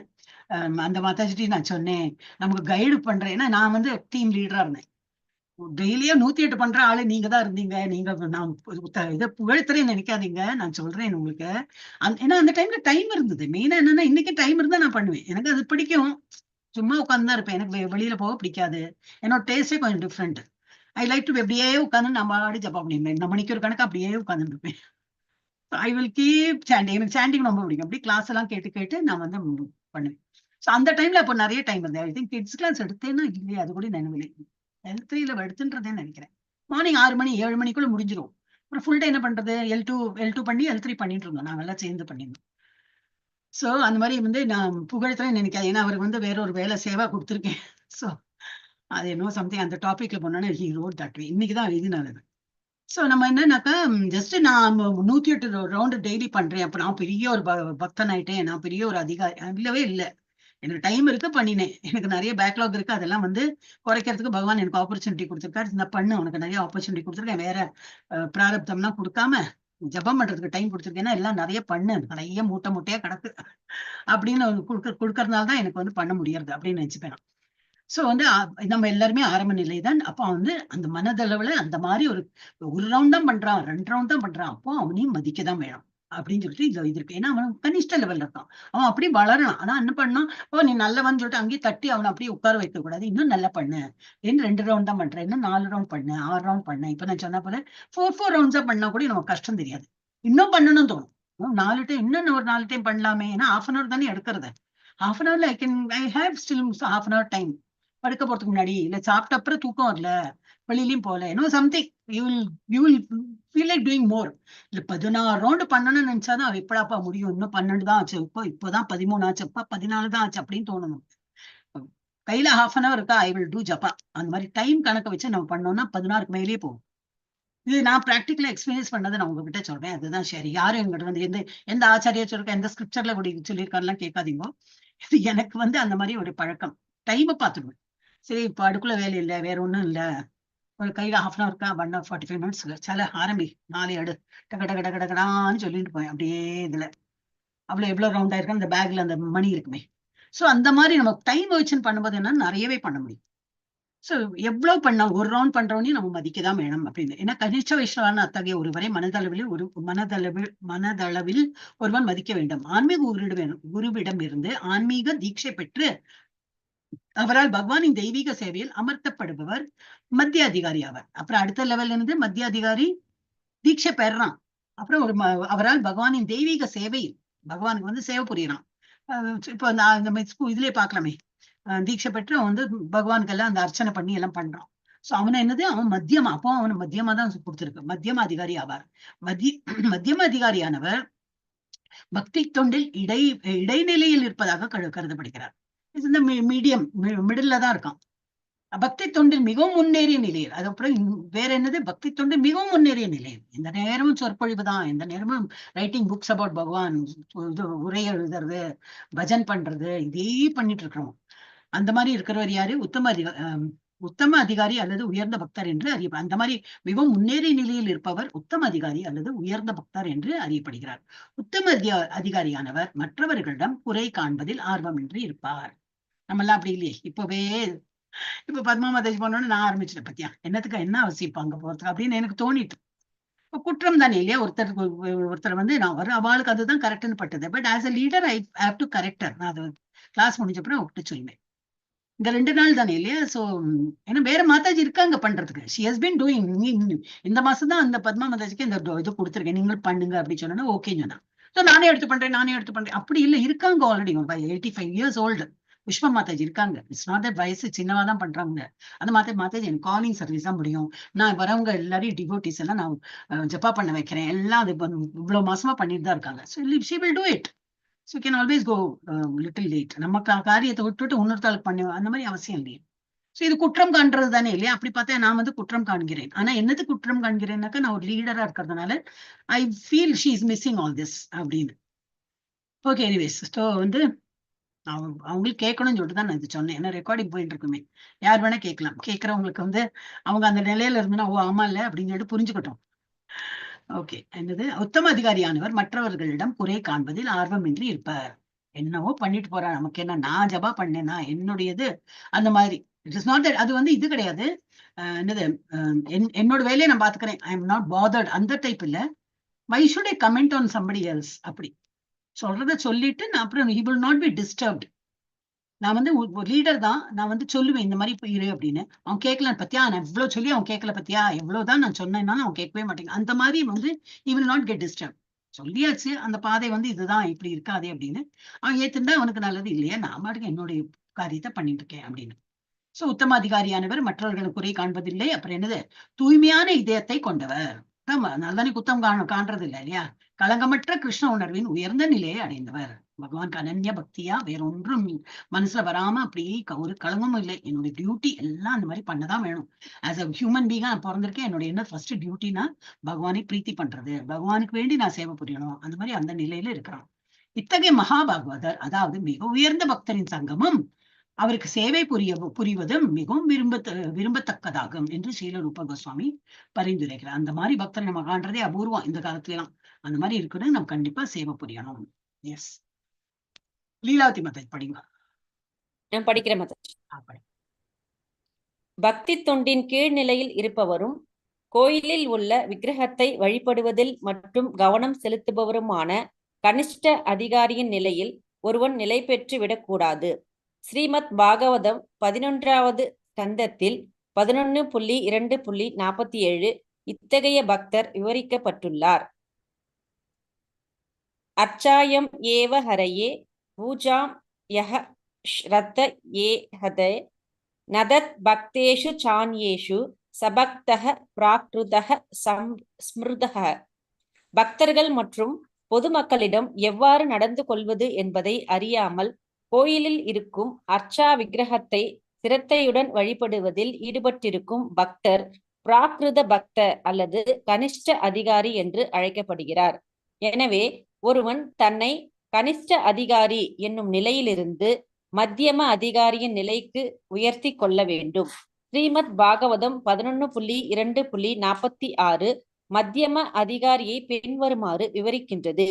அந்த மாதாஜிட்டு நான் சொன்னேன், நமக்கு கைடு பண்றேன். ஏன்னா நான் வந்து டீம் லீடரா இருந்தேன், டெய்லியா 108 பண்ற ஆளு நீங்க தான் இருந்தீங்க. நீங்க நான் இதை புகழ்த்துறேன்னு நினைக்காதீங்க, நான் சொல்றேன் உங்களுக்கு. ஏன்னா அந்த டைம்ல டைம் இருந்தது. மெயினா என்னன்னா, இன்னைக்கு டைம் இருந்தா நான் பண்ணுவேன், எனக்கு அது பிடிக்கும். சும்மா உட்காந்துதான் இருப்பேன், எனக்கு வெளியில போக பிடிக்காது. என்னோட டேஸ்டே கொஞ்சம் டிஃப்ரெண்ட். ஐ லைக் டு அப்படியே உட்காந்து நம்ம ஆடி ஜப்பா பண்ணிருப்பேன், இந்த மணிக்கூர் கணக்கு அப்படியே உட்காந்துட்டு இருப்பேன். ஐ வில் கீப் சாண்டிங், எனக்கு சாண்டிங் ரொம்ப பிடிக்கும். அப்படி கிளாஸ் எல்லாம் கேட்டு நான் வந்து பண்ணுவேன். அந்த டைம்ல அப்போ நிறைய டைம் இருந்தேன். ஐ திங்க் கிட்ஸ் கிளாஸ் எடுத்தேன்னா இல்லையா, அது கூட நினைவில்லை. L3ல எடுத்துன்றதே நினைக்கிறேன். மார்னிங் 6 மணி 7 மணிக்குள்ள முடிஞ்சிரும். அப்புறம் ஃபுல் டே என்ன பண்றது, L2 பண்ணி L3 பண்ணிட்டு இருந்தோம், நாங்கெல்லாம் சேர்ந்து பண்ணிருந்தோம். சோ அந்த மாதிரி வந்து நான் புகழ்த்தேன்னு நினைக்காது, ஏன்னா அவருக்கு வந்து வேற ஒரு வேலை சேவா கொடுத்துருக்கேன். சோ அது என்னவோ சம்திங் அந்த டாபிக்ல போனோன்னு ஹி ரோட் தட் வே. இன்னைக்குதான் எழுதினாரு. சோ நம்ம என்னன்னாக்கா ஜஸ்ட் நான் 108 ரவுண்டு டெய்லி பண்றேன், அப்ப நான் பெரிய ஒரு பக்தன் ஆயிட்டேன், நான் பெரிய ஒரு அதிகாரி இல்லவே இல்லை. எனக்கு டைம் இருக்கு, பண்ணினேன். எனக்கு நிறைய பேக்லாக் இருக்கு, அதெல்லாம் வந்து குறைக்கிறதுக்கு பகவான் எனக்கு ஆப்பர்ச்சுனிட்டி கொடுத்துருக்காரு. இந்த பண்ணு, உனக்கு நிறைய ஆப்பர்ச்சுனிட்டி கொடுத்துருக்கேன், வேற பிராரப்தம்லாம் கொடுக்காம ஜபம் பண்றதுக்கு டைம் கொடுத்துருக்கேன்னா எல்லாம் நிறைய பண்ணு, நிறைய மூட்டை மூட்டையா கிடக்கு அப்படின்னு கொடுக்கறதுனால எனக்கு வந்து பண்ண முடியாது அப்படின்னு நினைச்சுப்பேன். சோ வந்து நம்ம எல்லாருமே ஆரம்ப நிலை தான். அப்போ வந்து அந்த மனதளவுல அந்த மாதிரி ஒரு ரவுண்ட் தான் பண்றான், 2 ரவுண்ட் தான் பண்றான், அப்போ அவனையும் மதிக்கதான் வேணும் அப்படின்னு சொல்லிட்டு இது இருக்கு. ஏன்னா அவன் கனிஷ்ட லெவல்ல இருக்கான், அவன் அப்படியே வளரலாம். ஆனா என்ன பண்ணான், ஓ நீ நல்லவன்னு சொல்லிட்டு அங்கேயே தட்டி அவனை அப்படியே உட்கார வைக்க கூடாது. இன்னும் நல்லா பண்ணு, இன்னும் 2 ரவுண்ட் தான் பண்றேன், இன்னும் 4 ரவுண்ட் பண்ணு, 6 ரவுண்ட் பண்ணு. இப்ப நான் சொன்ன போல 4 ரவுண்ட்ஸா பண்ணா கூட நமக்கு கஷ்டம் தெரியாது, இன்னும் பண்ணணும்னு தோணும். 4 டைம் இன்னும் ஒரு 4 டைம் பண்ணலாமே, ஏன்னா 1/2 hour தானே எடுக்கிறது. 1/2 hourல I have still 1/2 hour time. படுக்க போறதுக்கு முன்னாடி, இல்ல சாப்பிட்ட அப்புறம் தூக்கம் வரல, வெளியிலயும் போல, இன்னும் something you will feel like doing more. இல்ல 16 ரவுண்டு பண்ணணும்னு நினைச்சாதான் அவ எப்படாப்பா முடியும், இன்னும் 12 தான் ஆச்சு, இப்போதான் 13 ஆச்சு, அப்பா 14 தான் ஆச்சு அப்படின்னு தோணணும். கையில 1/2 hour இருக்கா, ஐ வில் டூ ஜப்பா. அந்த மாதிரி டைம் கணக்க வச்சு நம்ம பண்ணோம்னா 16க்கு மேலேயே போகும். இது நான் பிராக்டிகலா எக்ஸ்பீரியன்ஸ் பண்ணதை நான் உங்ககிட்ட சொல்றேன், அதுதான் சரி. யாரும் எங்கிட்ட வந்து எந்த ஆச்சாரியா சொல்லிருக்க, எந்த ஸ்கிரிப்சர்ல கூட சொல்லியிருக்காருலாம் கேட்காதீங்க. இது எனக்கு வந்து அந்த மாதிரி ஒரு பழக்கம். டைமை பார்த்துடுவேன். சரி இப்ப அடுக்குள்ள வேலை இல்லை, வேற ஒண்ணும் இல்ல, ஒரு கையில 1/2 hour இருக்கா, 1 hour 45 minutes சில ஆரம்பி 4 எடு டக டக டக டகடான்னு சொல்லிட்டு போய் அப்படியே இதுல அவ்வளவு எவ்வளவு ரவுண்ட் ஆயிருக்கும், அந்த பேக்ல அந்த மணி இருக்குமே. சோ அந்த மாதிரி நம்ம டைம் வச்சுன்னு பண்ணும்போது என்ன நிறையவே பண்ண முடியும். சோ எவ்வளவு பண்ணா ஒரு ரவுண்ட் பண்றவனையும் நம்ம மதிக்கதான் வேணும் அப்படின்னு. ஏன்னா கனிஷ்ட வைஷ்ணவான அத்தகைய ஒருவரை மனதளவில் ஒருவன் மதிக்க வேண்டும். ஆன்மீக குருவிடம் இருந்து ஆன்மீக தீட்சை பெற்று அவரால் பகவானின் தெய்வீக சேவையில் அமர்த்தப்படுபவர் மத்திய அதிகாரி ஆவார். அப்புறம் அடுத்த லெவல்ல இருந்து மத்திய அதிகாரி தீட்சை பெறான். அப்புறம் அவரால் பகவானின் தெய்வீக சேவையில் பகவானுக்கு வந்து சேவை புரியறான். இப்போ நம்ம இதுலயே பாக்கலாமே, தீட்சை பெற்று அவன் வந்து பகவானுக்கு எல்லாம் அந்த அர்ச்சனை பண்ணி எல்லாம் பண்றான். சோ அவனை என்னது, அவன் மத்தியமா, அப்போ அவனை மத்தியமா தான் கொடுத்திருக்கு, மத்தியம அதிகாரி ஆவார். மத்தியம அதிகாரியானவர் பக்தி தொண்டில் இடைநிலையில் இருப்பதாக கருதப்படுகிறார். இந்த மீடியம் மிடில்ல தான் இருக்கான். பக்தி தொண்டில் மிகவும் முன்னேறிய நிலையில், அதுக்கப்புறம் வேற என்னது, பக்தி தொண்டில் மிகவும் முன்னேறிய நிலையில், எந்த நேரமும் சொற்பொழிவு தான், எந்த நேரமும் ரைட்டிங் புக்ஸ் அபவுட் பகவான், உரை எழுதுறது, பஜன் பண்றது, இதே பண்ணிட்டு இருக்கிறோம். அந்த மாதிரி இருக்கிறவர் யாரு, உத்தம அதிகாரி அல்லது உயர்ந்த பக்தர் என்று அறியப்படும். அந்த மாதிரி மிகவும் முன்னேறிய நிலையில் இருப்பவர் உத்தம அதிகாரி அல்லது உயர்ந்த பக்தர் என்று அறியப்படுகிறார். உத்தம அதிகாரியானவர் மற்றவர்களிடம் குறை காண்பதில் ஆர்வமின்றி இருப்பார். நம்ம எல்லாம் அப்படி இல்லையே. இப்ப பத்மா மாதாஜி போனோன்னு நான் ஆரம்பிச்சிட்டேன், பத்தியா என்னத்துக்கு என்ன அவசியம் அங்க போறதுக்கு அப்படின்னு எனக்கு தோணிட்டு. இப்ப குற்றம் தானே இல்லையா, ஒருத்தர் வந்து நான் அவளுக்கு அதுதான் கரெக்ட்னு பட்டது. But as a leader I have to character. நான் அது கிளாஸ் முடிஞ்சப்பறம் விட்டு சொல்லுவேன். இந்த 2 நாள் தானே இல்லையா. சோ ஏன்னா வேற மாதாஜி இருக்காங்க பண்றதுக்கு. She has been doing. இந்த மாசம் தான் அந்த பத்மா மாதாஜிக்கு இந்த இது கொடுத்துருக்கேன், நீங்கள் பண்ணுங்க அப்படின்னு சொன்னா ஓகேன்னு சொன்னா. சோ நானே எடுத்து பண்றேன். அப்படி இல்ல, இருக்காங்க already 85 years old Pushpa Mataji இருக்காங்க. இட்ஸ் நாட் தட் வயசு சின்னவாதான் பண்றாங்க. அந்த மாதாஜி எனக்கு காலிங் சர்வீஸ் தான் முடியும், நான் வரவங்க எல்லாரையும் டிவோட்டிஸ் எல்லாம் நான் ஜப்பா பண்ண வைக்கிறேன், எல்லாம் அது இவ்வளவு மாசமா பண்ணிட்டு தான் இருக்காங்க. So she will do it. So you can always go little late. நம்ம காரியத்தை விட்டுட்டு இன்னொருத்தாளுக்கு பண்ணி அந்த மாதிரி அவசியம் இல்லையே. சோ இது குற்றம் காண்றது தானே இல்லையா. அப்படி பார்த்தா நான் வந்து குற்றம் காண்கிறேன். ஆனா என்னது குற்றம் காண்கிறேன்னாக்கா, நான் ஒரு லீடரா இருக்கிறதுனால I feel she is missing all this அப்படின்னு. Okay, anyways. ஸோ வந்து அவங்களுக்கு கேட்கணும்னு சொல்லிட்டு தான் நான் இது சொன்னேன். ஏன்னா ரெக்கார்டிங் போயிட்டு இருக்குமே, யார் வேணா கேட்கலாம். கேட்கறவங்களுக்கு வந்து அவங்க அந்த நிலையில இருந்துன்னா ஓ ஆமா இல்ல அப்படின்னு சொல்லிட்டு புரிஞ்சுக்கிட்டோம். ஓகே, என்னது, உத்தம அதிகாரியானவர் மற்றவர்களிடம் குறை காண்பதில் ஆர்வமின்றி இருப்பார். என்னவோ பண்ணிட்டு போறா, நமக்கு என்ன, நான் ஜபா பண்ணேன்னா என்னுடையது அந்த மாதிரி. இட் இஸ் நாட் தட், அது வந்து இது கிடையாது. என்னது, என்னோட வேலையை நான் பாத்துக்கிறேன், ஐ எம் நாட் பாதர்ட், அந்த டைப் இல்ல. Why should I comment on somebody else அப்படி சொல்றத சொல்லிட்டு நான் அப்புறம் he will not be disturbed. நான் வந்து ஒரு லீடர் தான், நான் வந்து சொல்லுவேன் இந்த மாதிரி போயிரு அப்படின்னு. அவன் கேட்கல பத்தியா, நான் எவ்வளவு சொல்லி அவன் கேட்கல பத்தியா, எவ்வளவுதான் நான் சொன்னேன்னா அவன் கேட்கவே மாட்டேங்க. அந்த மாதிரி வந்து he will not get disturbed. சொல்லியாச்சு அந்த பாதை வந்து இதுதான், இப்படி இருக்காதே அப்படின்னு. அவன் ஏத்துண்டா அவனுக்கு நல்லது, இல்லையா நான் பாட்டுக்கு என்னுடைய காரியத்தை பண்ணிட்டு இருக்கேன் அப்படின்னு. சோ உத்தம அதிகாரியானவர் மற்றவர்கள் குறை காண்பதில்லை. அப்புறம் என்னது, தூய்மையான இதயத்தை கொண்டவர். நல்லதானே குத்தம் காண்றது இல்லை இல்லையா. களங்கமற்ற கிருஷ்ண உணர்வின் உயர்ந்த நிலையை அடைந்தவர். பகவானுக்கு அனன்ய பக்தியா வேற ஒன்றும் மனசுல வராம அப்படியே ஒரு களங்கமும் இல்லை. என்னுடைய டியூட்டி எல்லாம் அந்த மாதிரி பண்ணதான் வேணும். ஆஸ் அ ஹியூமன் பீங்கா நான் பிறந்திருக்கேன். என்னுடைய என்ன ஃபர்ஸ்ட் டியூட்டினா பகவானை பிரீத்தி பண்றது, பகவானுக்கு வேண்டி நான் சேவை புரியணும். அந்த மாதிரி அந்த நிலையில இருக்கிறான். இத்தகைய மகாபாகவதர், அதாவது மிக உயர்ந்த பக்தரின் சங்கமம் அவருக்கு சேவை புரிவதும் மிகவும் விரும்பத்தக்கதாகும் என்று ஸ்ரீல ரூப கோஸ்வாமி பரிந்துரைக்கிறார். அந்த மாதிரி பக்தர் நம்ம காண்றதே அபூர்வம் இந்த காலத்துல எல்லாம். அந்த மாதிரி இருக்கணும், நம்ம கண்டிப்பா சேவை புரியணும். எஸ், லீலாவதி மாதாஜி படிங்க. நான் படிக்கிறேன் மாதாஜி. பக்தி தொண்டின் கீழ்நிலையில் இருப்பவரும் கோயிலில் உள்ள விக்கிரகத்தை வழிபடுவதில் மற்றும் கவனம் செலுத்துபவருமான கனிஷ்ட அதிகாரியின் நிலையில் ஒருவன் நிலை பெற்று விடக்கூடாது. ஸ்ரீமத் பாகவதம் 11வது ஸ்கந்தத்தில் 11.2.47 இத்தகைய பக்தர் விவரிக்கப்பட்டுள்ளார். அச்சாயம் ஏவ ஹரையே பூஜாம் யஹ ஸ்ரத்த ஏஹதே நதத் பக்தேஷு சான்யேஷு சபக்தஹ பிராக்ருதஹ ஸ்மிருதஹ. பக்தர்கள் மற்றும் பொதுமக்களிடம் எவ்வாறு நடந்து கொள்வது என்பதை அறியாமல் கோயிலில் இருக்கும் அர்ச்சா விக்கிரகத்தை சிரத்தையுடன் வழிபடுவதில் ஈடுபட்டிருக்கும் பக்தர் பிராகிருத பக்தர் அல்லது கனிஷ்ட அதிகாரி என்று அழைக்கப்படுகிறார். எனவே ஒருவன் தன்னை கனிஷ்ட அதிகாரி என்னும் நிலையிலிருந்து மத்தியம அதிகாரியின் நிலைக்கு உயர்த்தி கொள்ள வேண்டும். ஸ்ரீமத் பாகவதம் 11.2.46 மத்தியம அதிகாரியை பின்வருமாறு விவரிக்கின்றது.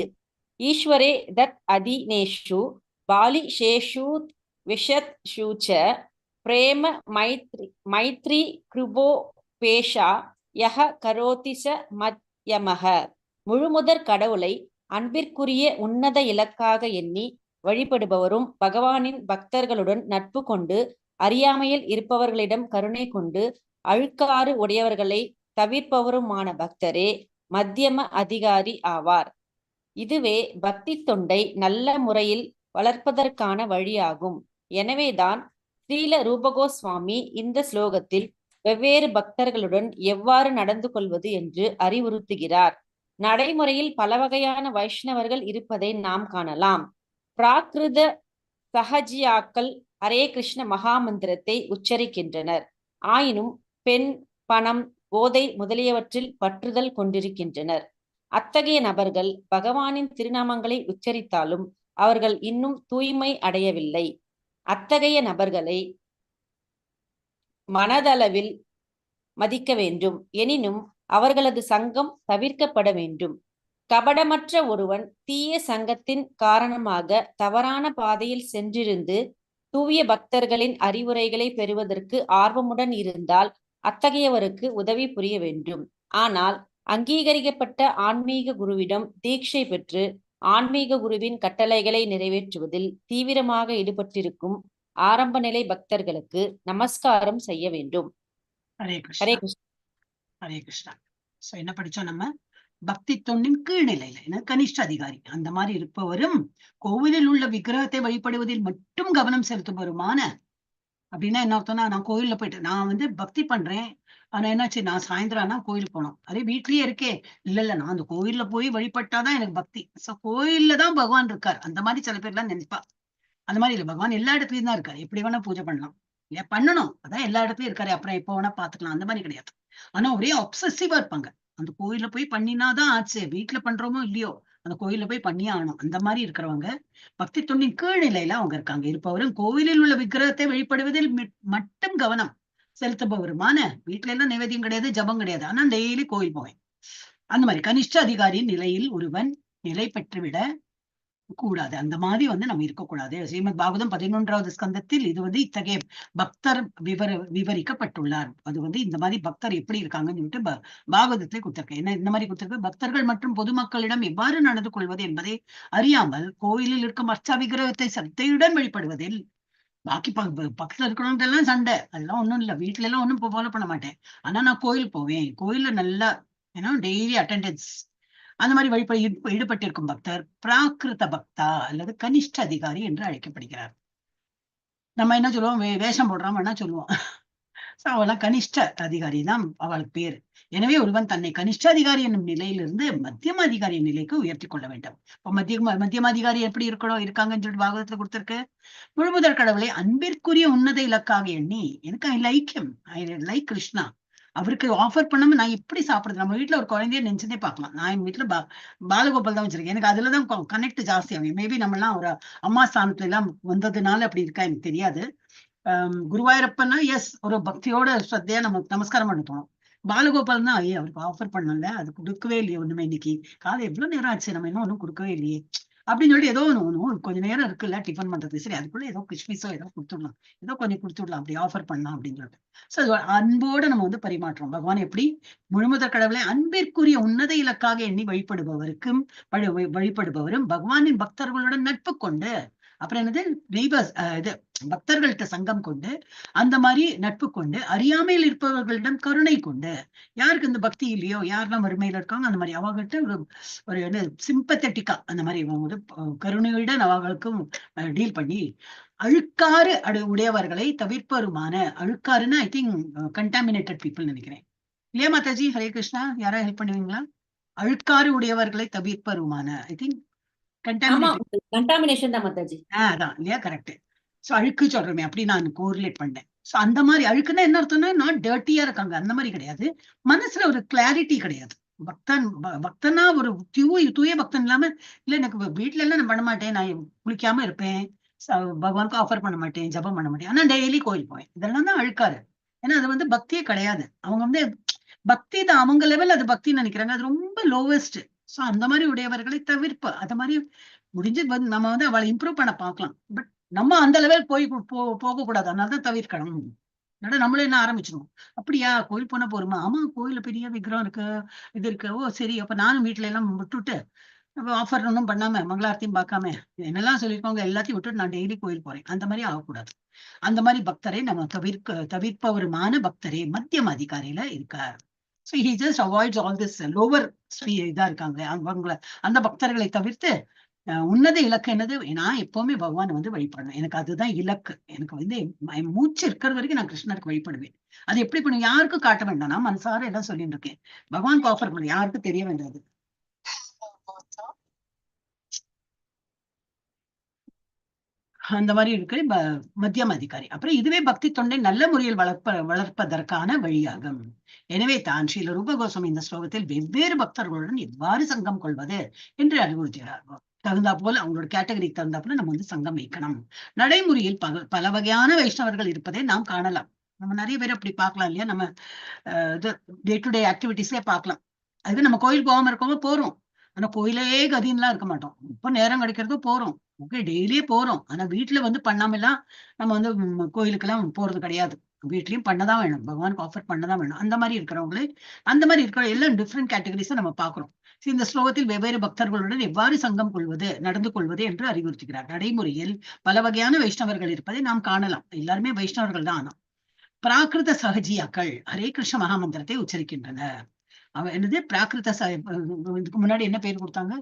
ஈஸ்வரே தத் அதினேஷு பாலி ஷேஷூத் விஷத் ஷூச்ச பிரேம மைத்ரி கிருபோ பேஷா யஹ கரோதிச மத்யமஹ. முழுமுதற் கடவுளை அன்பிற்குரிய உன்னத இலக்காக எண்ணி வழிபடுபவரும் பகவானின் பக்தர்களுடன் நட்பு கொண்டு அறியாமையில் இருப்பவர்களிடம் கருணை கொண்டு அழுக்காறு உடையவர்களை தவிர்ப்பவருமான பக்தரே மத்தியம அதிகாரி ஆவார். இதுவே பக்தி தொண்டை நல்ல முறையில் வளர்ப்பதற்கான வழியாகும். எனவேதான் ஸ்ரீல ரூபகோஸ்வாமி இந்த ஸ்லோகத்தில் வெவ்வேறு பக்தர்களுடன் எவ்வாறு நடந்து கொள்வது என்று அறிவுறுத்துகிறார். நடைமுறையில் பல வகையான வைஷ்ணவர்கள் இருப்பதை நாம் காணலாம். பிராகிருத சஹஜியாக்கள் ஹரே கிருஷ்ண மகாமந்திரத்தை உச்சரிக்கின்றனர். ஆயினும் பெண், பணம், போதை முதலியவற்றில் பற்றுதல் கொண்டிருக்கின்றனர். அத்தகைய நபர்கள் பகவானின் திருநாமங்களை உச்சரித்தாலும் அவர்கள் இன்னும் தூய்மை அடையவில்லை. அத்தகைய நபர்களை மனதளவில் மதிக்க வேண்டும். எனினும் அவர்களது சங்கம் தவிர்க்கப்பட வேண்டும். கபடமற்ற ஒருவன் தீய சங்கத்தின் காரணமாக தவறான பாதையில் சென்றிருந்து தூய பக்தர்களின் அறிவுரைகளை பெறுவதற்கு ஆர்வமுடன் இருந்தால் அத்தகையவருக்கு உதவி புரிய வேண்டும். ஆனால் அங்கீகரிக்கப்பட்ட ஆன்மீக குருவிடம் தீட்சை பெற்று ஆன்மீக குருவின் கட்டளைகளை நிறைவேற்றுவதில் தீவிரமாக ஈடுபட்டிருக்கும் ஆரம்ப நிலை பக்தர்களுக்கு நமஸ்காரம் செய்ய வேண்டும். ஹரே கிருஷ்ணா. ஹரே கிருஷ்ணா. சோ என்ன படிச்சோம் நம்ம? பக்தி தொண்டின் கீழ்நிலையில கனிஷ்ட அதிகாரி அந்த மாதிரி இருப்பவரும் கோவிலில் உள்ள விக்கிரகத்தை வழிபடுவதில் மட்டும் கவனம் செலுத்துபவருமான. அப்படின்னா என்ன அர்த்தம்னா, நான் கோயில்ல போயிட்டு நான் வந்து பக்தி பண்றேன், ஆனா என்னாச்சு, நான் சாயந்தரம் ஆனா கோயிலுக்கு போனோம், அதே வீட்லயே இருக்கே, இல்ல நான் அந்த கோயில்ல போய் வழிபட்டாதான் எனக்கு பக்தி. சோ கோயில்ல தான் பகவான் இருக்கார் அந்த மாதிரி சில பேர் எல்லாம் நினைப்பா. அந்த மாதிரி இல்ல, பகவான் எல்லா இடத்துலயும் தான் இருக்காரு. எப்படி வேணா பூஜை பண்ணலாம் இல்லையா, பண்ணணும், அதான் எல்லா இடத்துலயும் இருக்காரு, அப்புறம் எப்போ வேணா பாத்துக்கலாம், அந்த மாதிரி கிடையாது. ஆனா ஒரே அப்சசிவா இருப்பாங்க. அந்த கோயில்ல போய் பண்ணினாதான் ஆச்சு, வீட்டுல பண்றோமோ இல்லையோ அந்த கோயில்ல போய் பண்ணியே ஆகணும். அந்த மாதிரி இருக்கிறவங்க பக்தி தொண்டின் கீழ்நிலையில அவங்க இருக்காங்க. இருப்பவரும் கோவிலில் உள்ள விக்கிரகத்தை வழிபடுவதில் மட்டும் கவனம் செலுத்துபவருமான. வீட்டுல எல்லாம் நிவேதியம் கிடையாது, ஜபம் கிடையாது, ஆனா டெய்லி கோயில் போவேன். அந்த மாதிரி கனிஷ்ட அதிகாரியின் நிலையில் ஒருவன் நிலை பெற்றுவிட கூடாது. அந்த மாதிரி வந்து நம்ம இருக்கக்கூடாது. ஸ்ரீமத் பாகவதம் 11வது ஸ்கந்தத்தில் இது வந்து இத்தகைய பக்தர் விவரிக்கப்பட்டுள்ளார். அது வந்து இந்த மாதிரி பக்தர் எப்படி இருக்காங்கன்னு சொல்லிட்டு பாகவதத்தை கொடுத்திருக்கேன். என்ன இந்த மாதிரி கொடுத்திருக்க, பக்தர்கள் மற்றும் பொதுமக்களிடம் எவ்வாறு நடந்து கொள்வது என்பதை அறியாமல் கோயிலில் இருக்கும் அர்ச்சா விக்கிரகத்தை சத்தையுடன் வழிபடுவதில் பாக்கி பக்கத்துல இருக்கிறவங்க சண்டை, அதெல்லாம் ஒண்ணும் இல்ல, வீட்டுல எல்லாம் ஒண்ணும் ஃபாலோ பண்ண மாட்டேன். ஆனா நான் கோயில் போவேன், கோயில்ல நல்லா டெய்லி அட்டெண்டன்ஸ், அந்த மாதிரி ஈடுபட்டிருக்கும் பக்தர் பிராகிருத பக்தா அல்லது கனிஷ்ட அதிகாரி என்று அழைக்கப்படுகிறார். நம்ம என்ன சொல்லுவோம், வேஷம் போடுறாம என்ன சொல்லுவோம். அவெல்லாம் கனிஷ்ட அதிகாரி தான் அவளுக்கு பேரு. எனவே ஒருவன் தன்னை கனிஷ்ட அதிகாரி என்னும் நிலையிலிருந்து மத்தியம அதிகாரி நிலைக்கு உயர்த்தி கொள்ள வேண்டும். இப்ப மத்தியம அதிகாரி எப்படி இருக்கணும் இருக்காங்கன்னு சொல்லிட்டு பாகவதத்துல கொடுத்திருக்கு. முழுமுதற் கடவுளை அன்பிற்குரிய உன்னத இலக்காக எண்ணி, எனக்கு I like him, I like Krishna, அவருக்கு ஆஃபர் பண்ணாம நான் எப்படி சாப்பிடுறது. நம்ம வீட்டுல ஒரு குழந்தைய நினைச்சதே பார்க்கலாம். நான் எங்க வீட்டுல பாலகோபால் தான் வச்சிருக்கேன். எனக்கு அதுலதான் கனெக்ட் ஜாஸ்தி ஆகும். மேபி நம்ம எல்லாம் ஒரு அம்மா ஸ்தானத்துல எல்லாம் வந்ததுனால அப்படி இருக்கா எனக்கு தெரியாது. குருவாயூரப்பன்னா எஸ், ஒரு பக்தியோட ஸ்ரத்தையா நம்ம நமஸ்காரம் பண்ண தோணும். பாலகோபால் தான் அவருக்கு ஆஃபர் பண்ணல, அது கொடுக்கவே இல்லையே ஒண்ணுமே. இன்னைக்கு காலை எவ்வளவு நேரம் ஆச்சு, நம்ம இன்னும் ஒன்றும் கொடுக்கவே இல்லையே அப்படின்னு சொல்லிட்டு ஏதோ ஒண்ணு கொஞ்சம் நேரம் இருக்குல்ல டிஃபன் பண்றது, சரி அதுக்குள்ள ஏதோ கிறிஸ்மஸோ ஏதோ கொடுத்துடலாம், ஏதோ கொஞ்சம் கொடுத்துடலாம், அப்படி ஆஃபர் பண்ணலாம் அப்படின்னு சொல்லிட்டு. சோ அன்போட நம்ம வந்து பரிமாற்றோம். பகவான் எப்படி முழுமுதற் கடவுளை அன்பிற்குரிய உன்னத இலக்காக எண்ணி வழிபடுபவருக்கும் வழிபடுபவரும் பகவானின் பக்தர்களுடன் நட்பு கொண்டு, அப்புறம் என்னது நெய்பர்ஸ், இது பக்தர்கள்ட்ட சங்கம் கொண்டு, அந்த மாதிரி நட்பு கொண்டு, அறியாமையில் இருப்பவர்களிடம் கருணை கொண்டு, யாருக்கு இந்த பக்தி இல்லையோ, யாரெல்லாம் வறுமையில இருக்காங்க அந்த மாதிரி அவங்ககிட்ட ஒரு என்ன சிம்பத்தட்டிக்கா அந்த மாதிரி ஒரு கருணையுடன் அவர்களுக்கும் டீல் பண்ணி, அழுக்காறு உடையவர்களை தவிர்ப்பருமான, அழுக்காருன்னு ஐ திங்க் கண்டாமினேட்டட் பீப்புள் நினைக்கிறேன் இல்லையா மாதாஜி? ஹரே கிருஷ்ணா, யாரா ஹெல்ப் பண்ணுவீங்களா? அழுக்காறு உடையவர்களை தவிர்ப்பருமான, ஐ திங்க் கண்டாமினேஷன் தான் மாதாஜி. அதான் இல்லையா, கரெக்ட். சோ அழுக்கு சொல்றமே அப்படி நான் கோரிலேட் பண்ணேன். சோ அந்த மாதிரி அழுக்குன்னா என்ன அர்த்தம்னா, நாட் டர்ட்டியா இருக்காங்க அந்த மாதிரி கிடையாது, மனசுல ஒரு கிளாரிட்டி கிடையாது. பக்தனா ஒரு தூய பக்தன் இல்லாம, இல்ல எனக்கு வீட்டுல எல்லாம் நான் பண்ண மாட்டேன், நான் குளிக்காம இருப்பேன், பகவானுக்கு ஆஃபர் பண்ண மாட்டேன், ஜபம் பண்ண மாட்டேன், ஆனா டெய்லி கோயில் போவேன், இதெல்லாம் தான் அழுக்காரு. ஏன்னா அது வந்து பக்தியே கிடையாது. அவங்க வந்து பக்தி தான், அவங்க லெவல் அது பக்தின்னு நினைக்கிறாங்க, அது ரொம்ப லோவஸ்ட். சோ அந்த மாதிரி உடையவர்களை தவிர்ப்பு. அது மாதிரி முடிஞ்சு நம்ம வந்து அவளை இம்ப்ரூவ் பண்ண பார்க்கலாம். பட் நம்ம அந்த லெவல் போக கூடாது, அதனாலதான் தவிர்க்கணும். நம்மளே என்ன ஆரம்பிச்சிருவோம், அப்படியா கோயில் போனா போருமா, ஆமா கோயில பெரிய விக்கிரம் இருக்கு, இது இருக்கு, ஓ சரி அப்ப நானும் வீட்டுல எல்லாம் விட்டுட்டு ஆஃபர் ஒன்றும் பண்ணாம மங்களாரத்தையும் பார்க்காம என்னெல்லாம் சொல்லியிருக்கோங்க எல்லாத்தையும் விட்டுட்டு நான் டெய்லி கோயில் போறேன், அந்த மாதிரி ஆகக்கூடாது. அந்த மாதிரி பக்தரை நம்ம தவிர்ப்பவருமான பக்தரே மத்தியம அதிகாரியில இருக்கார். So he just avoids all this lower இதா இருக்காங்க அவங்கள, அந்த பக்தர்களை தவிர்த்து உன்னத இலக்கு என்னது, நான் எப்பவுமே பகவான் வந்து வழிபடணும், எனக்கு அதுதான் இலக்கு. எனக்கு வந்து மூச்சு இருக்கிற வரைக்கும் நான் கிருஷ்ணருக்கு வழிபடுவேன். அது எப்படி பண்ணுவேன், யாருக்கும் காட்ட வேண்டாம், நான் மனசார எல்லாம் சொல்லிட்டு இருக்கேன், பகவானுக்கு ஆஃபர் பண்ண, யாருக்கும் தெரிய வேண்டாது. அந்த மாதிரி இருக்கு மத்தியம அதிகாரி. அப்புறம் இதுவே பக்தி தொண்டை நல்ல முறையில் வளர்ப்பதற்கான வழியாகும். எனவே தான் ஸ்ரீல ரூப கோஸ்வாமி இந்த ஸ்லோகத்தில் வெவ்வேறு பக்தர்களுடன் எவ்வாறு சங்கம் கொள்வது என்று அறிவுறுத்துகிறார். தகுந்தா போல அவங்களோட கேட்டகரிக்கு தகுந்தா போல நம்ம வந்து சங்கம் வைக்கணும். நடைமுறையில் பல வகையான வைஷ்ணவர்கள் இருப்பதை நாம் காணலாம். நம்ம நிறைய பேர் அப்படி பார்க்கலாம் இல்லையா, நம்ம டே டு டே ஆக்டிவிட்டிஸே பார்க்கலாம். அதுக்கு நம்ம கோயில் போகாம இருக்கோமோ போறோம், ஆனா கோயிலே கதின்லாம் இருக்க மாட்டோம், இப்போ நேரம் கிடைக்கிறதோ போறோம், ஓகே டெய்லியே போறோம், ஆனா வீட்டுல வந்து பண்ணாமலாம் நம்ம வந்து கோயிலுக்கு எல்லாம் போறது கிடையாது, வீட்லயும் பண்ணதான் வேணும், பகவானுக்கு ஆஃபர் பண்ணதான் வேணும். அந்த மாதிரி இருக்கிறவங்களே, அந்த மாதிரி இருக்கிற எல்லாம் டிஃப்ரெண்ட் கேட்டகரிஸை நம்ம பாக்குறோம். இந்த ஸ்லோகத்தில் வெவ்வேறு பக்தர்களுடன் எவ்வாறு சங்கம் நடந்து கொள்வது என்று அறிவுறுத்துகிறார். நடைமுறையில் பல வகையான வைஷ்ணவர்கள் இருப்பதை நாம் காணலாம். எல்லாருமே வைஷ்ணவர்கள் தான். ஆனா பிராகிருத சகஜியாக்கள் ஹரே கிருஷ்ண மகாமந்திரத்தை உச்சரிக்கின்றனர். அவ என்னது பிராகிருத இதுக்கு முன்னாடி என்ன பேர் கொடுத்தாங்க,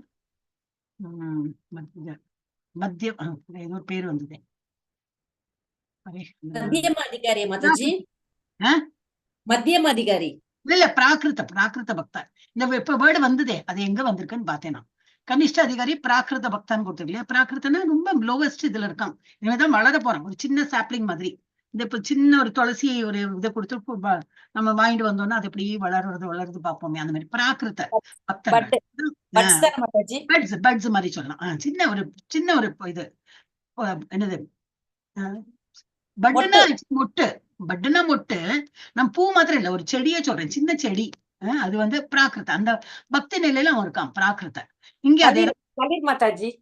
மத்திய ஏதோ ஒரு பேர் வந்தது, மத்தியம அதிகாரி மாதாஜி, மத்தியம அதிகாரி இல்ல பிராகிருத பக்தர். இந்த இப்ப வேர்டு வந்ததே, அது எங்க வந்திருக்குன்னு பார்த்தேன் நான். கனிஷ்ட அதிகாரி பிராகிருத பக்தான்னு கொடுத்துருக்கு இல்லையா, பிராகிருத்தனா ரொம்ப லோவஸ்ட் இதுல இருக்கான், இனிமேதான் வளர போறான், ஒரு சின்ன சாப்ளிங் மாதிரி. இந்த இப்ப சின்ன ஒரு துளசியை ஒரு இதை கொடுத்து நம்ம வாங்கிட்டு வந்தோம்னா அது எப்படி வளருது பார்ப்போமே, அந்த மாதிரி பிராகிருத பக்தர்கள் பட்ஸ் மாதிரி சொல்லலாம். சின்ன ஒரு இது என்னது பட்டுனா மொட்டு, பட்டுனா மொட்டு, நம்ம பூ மாத்திரம் இல்ல, ஒரு செடியே சொல்றேன், சின்ன செடி, அது வந்து பிராகிருத, அந்த பக்தி நிலையில அவன் இருக்கான் பிராகிருத. இங்க அதே மாதாஜி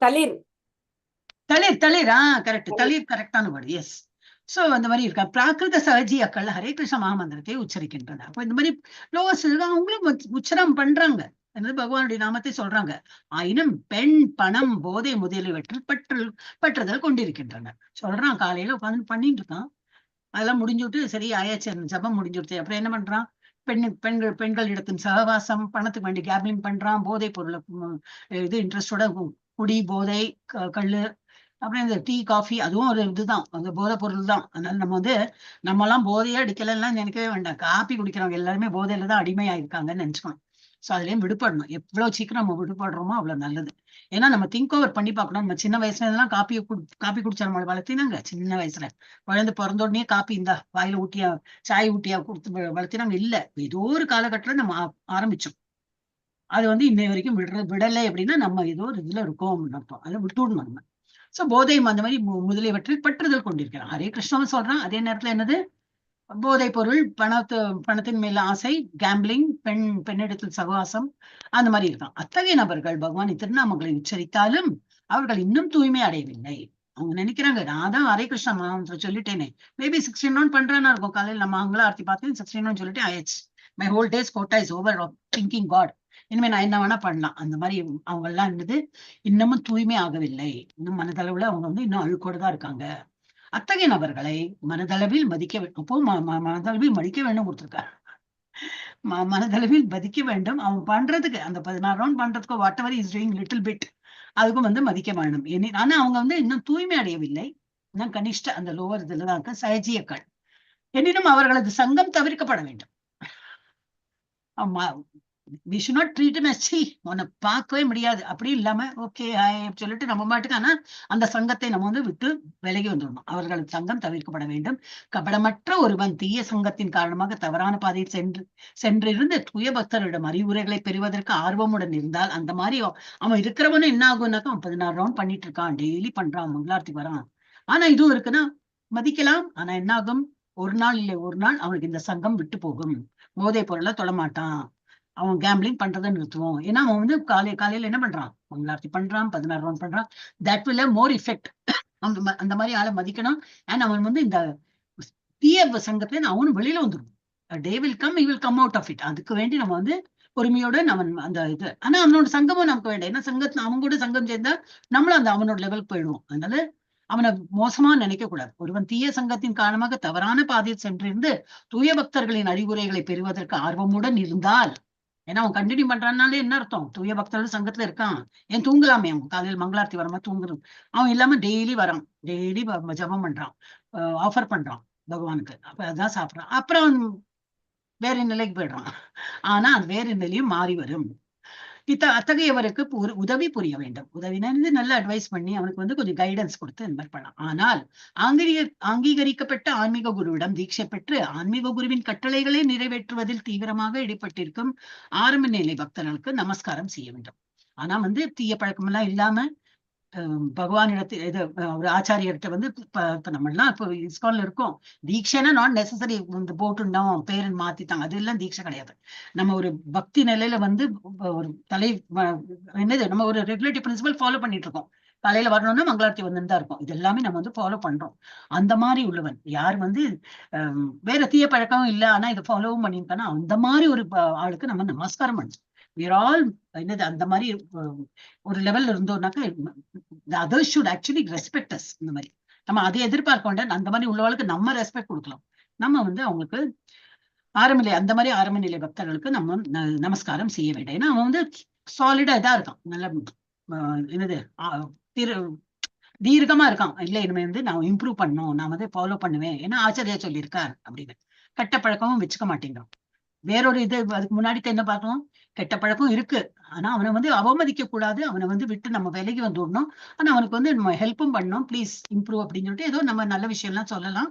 தளிர் கரெக்ட், தளிர் கரெக்டான வேர்டு, எஸ். சோ அந்த மாதிரி இருக்கா. பிராகிருத சகஜியாக்கள் ஹரே கிருஷ்ண மகாமந்திரத்தை உச்சரிக்கின்றன. அப்போ இந்த மாதிரி லோவஸ்ட் அவங்களும் உச்சரம் பண்றாங்க, பகவானுடைய நாமத்தை சொல்றாங்க. ஆயினும் பெண், பணம், போதை முதலியவற்றில் பற்றுதல் கொண்டிருக்கின்றன. சொல்றான், காலையில உட்காந்து பண்ணிட்டு இருக்கான், அதெல்லாம் முடிஞ்சுட்டு சரி ஆயாச்சு, ஜபம் முடிஞ்சுடுச்சு, அப்புறம் என்ன பண்றான், பெண்களிடத்தின் சகவாசம், பணத்துக்கு வேண்டி கேப்லிங் பண்றான், போதை பொருளை இது இன்ட்ரெஸ்டோட குடி, போதை, கல்லு, அப்புறம் இந்த டீ, காஃபி, அதுவும் ஒரு இதுதான், அந்த போதை பொருள் தான். அதனால நம்ம எல்லாம் போதையே அடிக்கலாம் நினைக்கவே வேண்டாம். காப்பி குடிக்கிறவங்க எல்லாருமே போதையில தான் அடிமையா இருக்காங்கன்னு நினைச்சுக்கணும். ஸோ அதுலயும் விடுபடணும். எவ்வளவு சீக்கிரம் நம்ம விடுபடுறோமோ அவ்வளவு நல்லது. ஏன்னா நம்ம திங்க் ஓவர் பண்ணி பார்க்கணும். நம்ம சின்ன வயசுல எல்லாம் காப்பி குடிச்சா நம்மளை வளர்த்தினாங்க. சின்ன வயசுல குழந்தை பிறந்த உடனே காப்பி இந்தா வாயில ஊட்டியா, சாய் ஊட்டியா கொடுத்து வளர்த்தினாங்க. இல்ல, ஏதோ ஒரு காலகட்டத்துல நம்ம ஆரம்பிச்சோம். அது இன்னை வரைக்கும் விடலை அப்படின்னா நம்ம ஏதோ ஒரு இதுல இருக்கோம் அர்த்தம். அதை விட்டுடணும் நம்ம. சோ போதையும் அந்த மாதிரி முதலியவற்றில் பற்றுதல் கொண்டிருக்கிறான். ஹரே கிருஷ்ணன் சொல்றான். அதே நேரத்துல என்னது, போதை பொருள், பணத்தின் மேல ஆசை, கேம்பிளிங், பெண்ணிடத்தில் சகவாசம், அந்த மாதிரி இருக்கான். அத்தகைய நபர்கள் பகவான் திருநாமங்களை உச்சரித்தாலும் அவர்கள் இன்னும் தூய்மை அடையவில்லை. அவங்க நினைக்கிறாங்க, நான் தான் ஹரே கிருஷ்ணா மந்திரம் சொல்லிட்டேனே, மேபி 16 பண்றானா இருக்கும். காலையில் நம்ம மங்கள ஆர்த்தி பார்த்து 16 சொல்லிட்டு ஆயிடுச்சு, my whole day's quota is over thinking God, இனிமே நான் என்ன வேணா பண்ணலாம். அந்த மாதிரி அவங்க எல்லாம் என்னது, இன்னமும் தூய்மை ஆகவில்லை. இன்னும் மனதளவுல அவங்க இன்னும் அழுக்கோடு தான் இருக்காங்க. அத்தகைய நபர்களை மனதளவில் மதிக்க வேண்டும். அப்போ மனதளவில் மதிக்க வேண்டும் கொடுத்திருக்காரு. மனதளவில் மதிக்க வேண்டும். அவன் பண்றதுக்கு அந்த 16 ரவுண்ட் பண்றதுக்கு what ever is doing little bit, அதுக்கும் மதிக்க வேண்டும். ஆனா அவங்க இன்னும் தூய்மை அடையவில்லை. இன்னும் கனிஷ்ட அந்த லோவர் இதுலதான் இருக்க சஹஜியக்கள். எனினும் அவர்களது சங்கம் தவிர்க்கப்பட வேண்டும். we should not treat him as உன்னை பார்க்கவே முடியாது அப்படி இல்லாம ஓகே சொல்லிட்டு நம்ம மாட்டுக்கு, ஆனா அந்த சங்கத்தை நம்ம விட்டு விலகி வந்துடணும். அவர்களது சங்கம் தவிர்க்கப்பட வேண்டும். கபடமற்ற ஒருவன் தீய சங்கத்தின் காரணமாக தவறான பாதையில் சென்றிருந்து தூய பக்தரிடம் அறிவுரைகளை பெறுவதற்கு ஆர்வமுடன் இருந்தால், அந்த மாதிரி அவன் இருக்கிறவனும் என்ன ஆகும்னாக்கா, 16 ரவுண்ட் பண்ணிட்டு இருக்கான், டெய்லி பண்றான், மங்களார்த்தி வரான். ஆனா இதுவும் இருக்குன்னா மதிக்கலாம். ஆனா என்ன ஆகும், ஒரு நாள் இல்லை ஒரு நாள் அவனுக்கு இந்த சங்கம் விட்டு போகும். போதை பொருளை தொடமாட்டான், அவன் கேம்பிளிங் பண்றதை நிறுத்துவோம். ஏன்னா அவன் காலையில என்ன பண்றான், மங்களார்த்தி பண்றான், 16 ரவுண்ட் பண்றான். That will have more effect. அந்த மாதிரி ஆளை மதிக்கணும். அண்ட் அவன் இந்த தீய சங்கத்துல அவனும் வெளியில வந்துடும். Day will come, he will come out of it. அதுக்கு வேண்டி நம்ம பொறுமையோட அவன் அந்த இது, ஆனா அவனோட சங்கமும் நமக்கு வேண்டாம். ஏன்னா சங்கத்துல அவங்க கூட சங்கம் சேர்ந்தா நம்மளும் அவனோட லெவலுக்கு போயிடுவோம். அதனால அவனை மோசமா நினைக்க கூடாது. ஒருவன் தீய சங்கத்தின் காரணமாக தவறான பாதையில் சென்றிருந்து தூய பக்தர்களின் அறிவுரைகளை பெறுவதற்கு ஆர்வமுடன் இருந்தால், ஏன்னா அவன் கண்டினியூ பண்றான்னாலே என்ன அர்த்தம், தூய பக்தர்கள் சங்கத்துல இருக்கான், ஏன் தூங்கலாமே, அவன் காலையில் மங்களார்த்தி வரமா தூங்குறது, அவன் இல்லாம டெய்லி வரான், டெய்லி ஜபம் பண்றான், ஆஃபர் பண்றான் பகவானுக்கு, அப்ப அதான் சாப்பிடறான். அப்புறம் வேற நிலைக்கு போயிடுறான். ஆனா அது வேற நிலையும் மாறி வரும். அத்தகையவருக்கு உதவி புரிய வேண்டும். உதவினா நல்ல அட்வைஸ் பண்ணி அவனுக்கு கொஞ்சம் கைடன்ஸ் கொடுத்து இந்த மாதிரி பண்ணலாம். ஆனால் அங்கீகரிக்கப்பட்ட ஆன்மீக குருவிடம் தீட்சை பெற்று ஆன்மீக குருவின் கட்டளைகளை நிறைவேற்றுவதில் தீவிரமாக ஈடுபட்டிருக்கும் ஆரம்ப நிலை பக்தர்களுக்கு நமஸ்காரம் செய்ய வேண்டும். ஆனா தீய பழக்கம் எல்லாம் இல்லாம பகவானிடத்தில் இது ஒரு ஆச்சாரியர்கிட்ட இப்ப நம்ம எல்லாம் இப்போ இஸ்கான்ல இருக்கோம், தீட்சைனா நாட் நெசசரி போட்டுண்டோம் பேரன் மாத்திட்டாங்க, அது எல்லாம் தீட்சை கிடையாது. நம்ம ஒரு பக்தி நிலையில ஒரு என்னது, நம்ம ஒரு ரெகுலேட்டிவ் பிரின்சிபல் ஃபாலோ பண்ணிட்டு இருக்கோம். காலையில வரணும்னா மங்களார்த்தி வந்துன்னு தான் இருக்கும். இது எல்லாமே நம்ம ஃபாலோ பண்றோம். அந்த மாதிரி உள்ளவன் யார் வேற தீய பழக்கமும் இல்லை, ஆனா இதை ஃபாலோவும் பண்ணியிருக்கானா, அந்த மாதிரி ஒரு ஆளுக்கு நம்ம நமஸ்காரம் பண்ணணும். என்னது அந்த மாதிரி ஒரு லெவல்ல இருந்தோம்னாக்க the others should actually respect us. இந்த மாதிரி நம்ம அதை எதிர்பார்க்க வேண்டாம். அந்த மாதிரி உள்ளவளுக்கு நம்ம ரெஸ்பெக்ட் கொடுக்கலாம். நம்ம அவங்களுக்கு அந்த மாதிரி ஆரம்ப நிலை பக்தர்களுக்கு நம்ம நமஸ்காரம் செய்ய வேண்டாம். ஏன்னா அவன் சாலிடா இதா இருக்கான், நல்ல என்னது தீர்க்கமா இருக்கான். இல்ல இனிமே நான் இம்ப்ரூவ் பண்ணணும், நான் ஃபாலோ பண்ணுவேன், ஏன்னா ஆச்சாரியா சொல்லியிருக்கார் அப்படின்னு. கெட்ட பழக்கமும் வச்சுக்க மாட்டேங்கிறான். வேறொரு இது அதுக்கு முன்னாடி என்ன பார்த்தோம், கெட்ட பழக்கம் இருக்கு, ஆனா அவனை அவமதிக்க கூடாது, அவனை விட்டு நம்ம விலகி வந்துடணும். ஆனா அவனுக்கு நம்ம ஹெல்ப்பும் பண்ணணும், ப்ளீஸ் இம்ப்ரூவ் அப்படின்னு சொல்லிட்டு ஏதோ நம்ம நல்ல விஷயம் எல்லாம் சொல்லலாம்.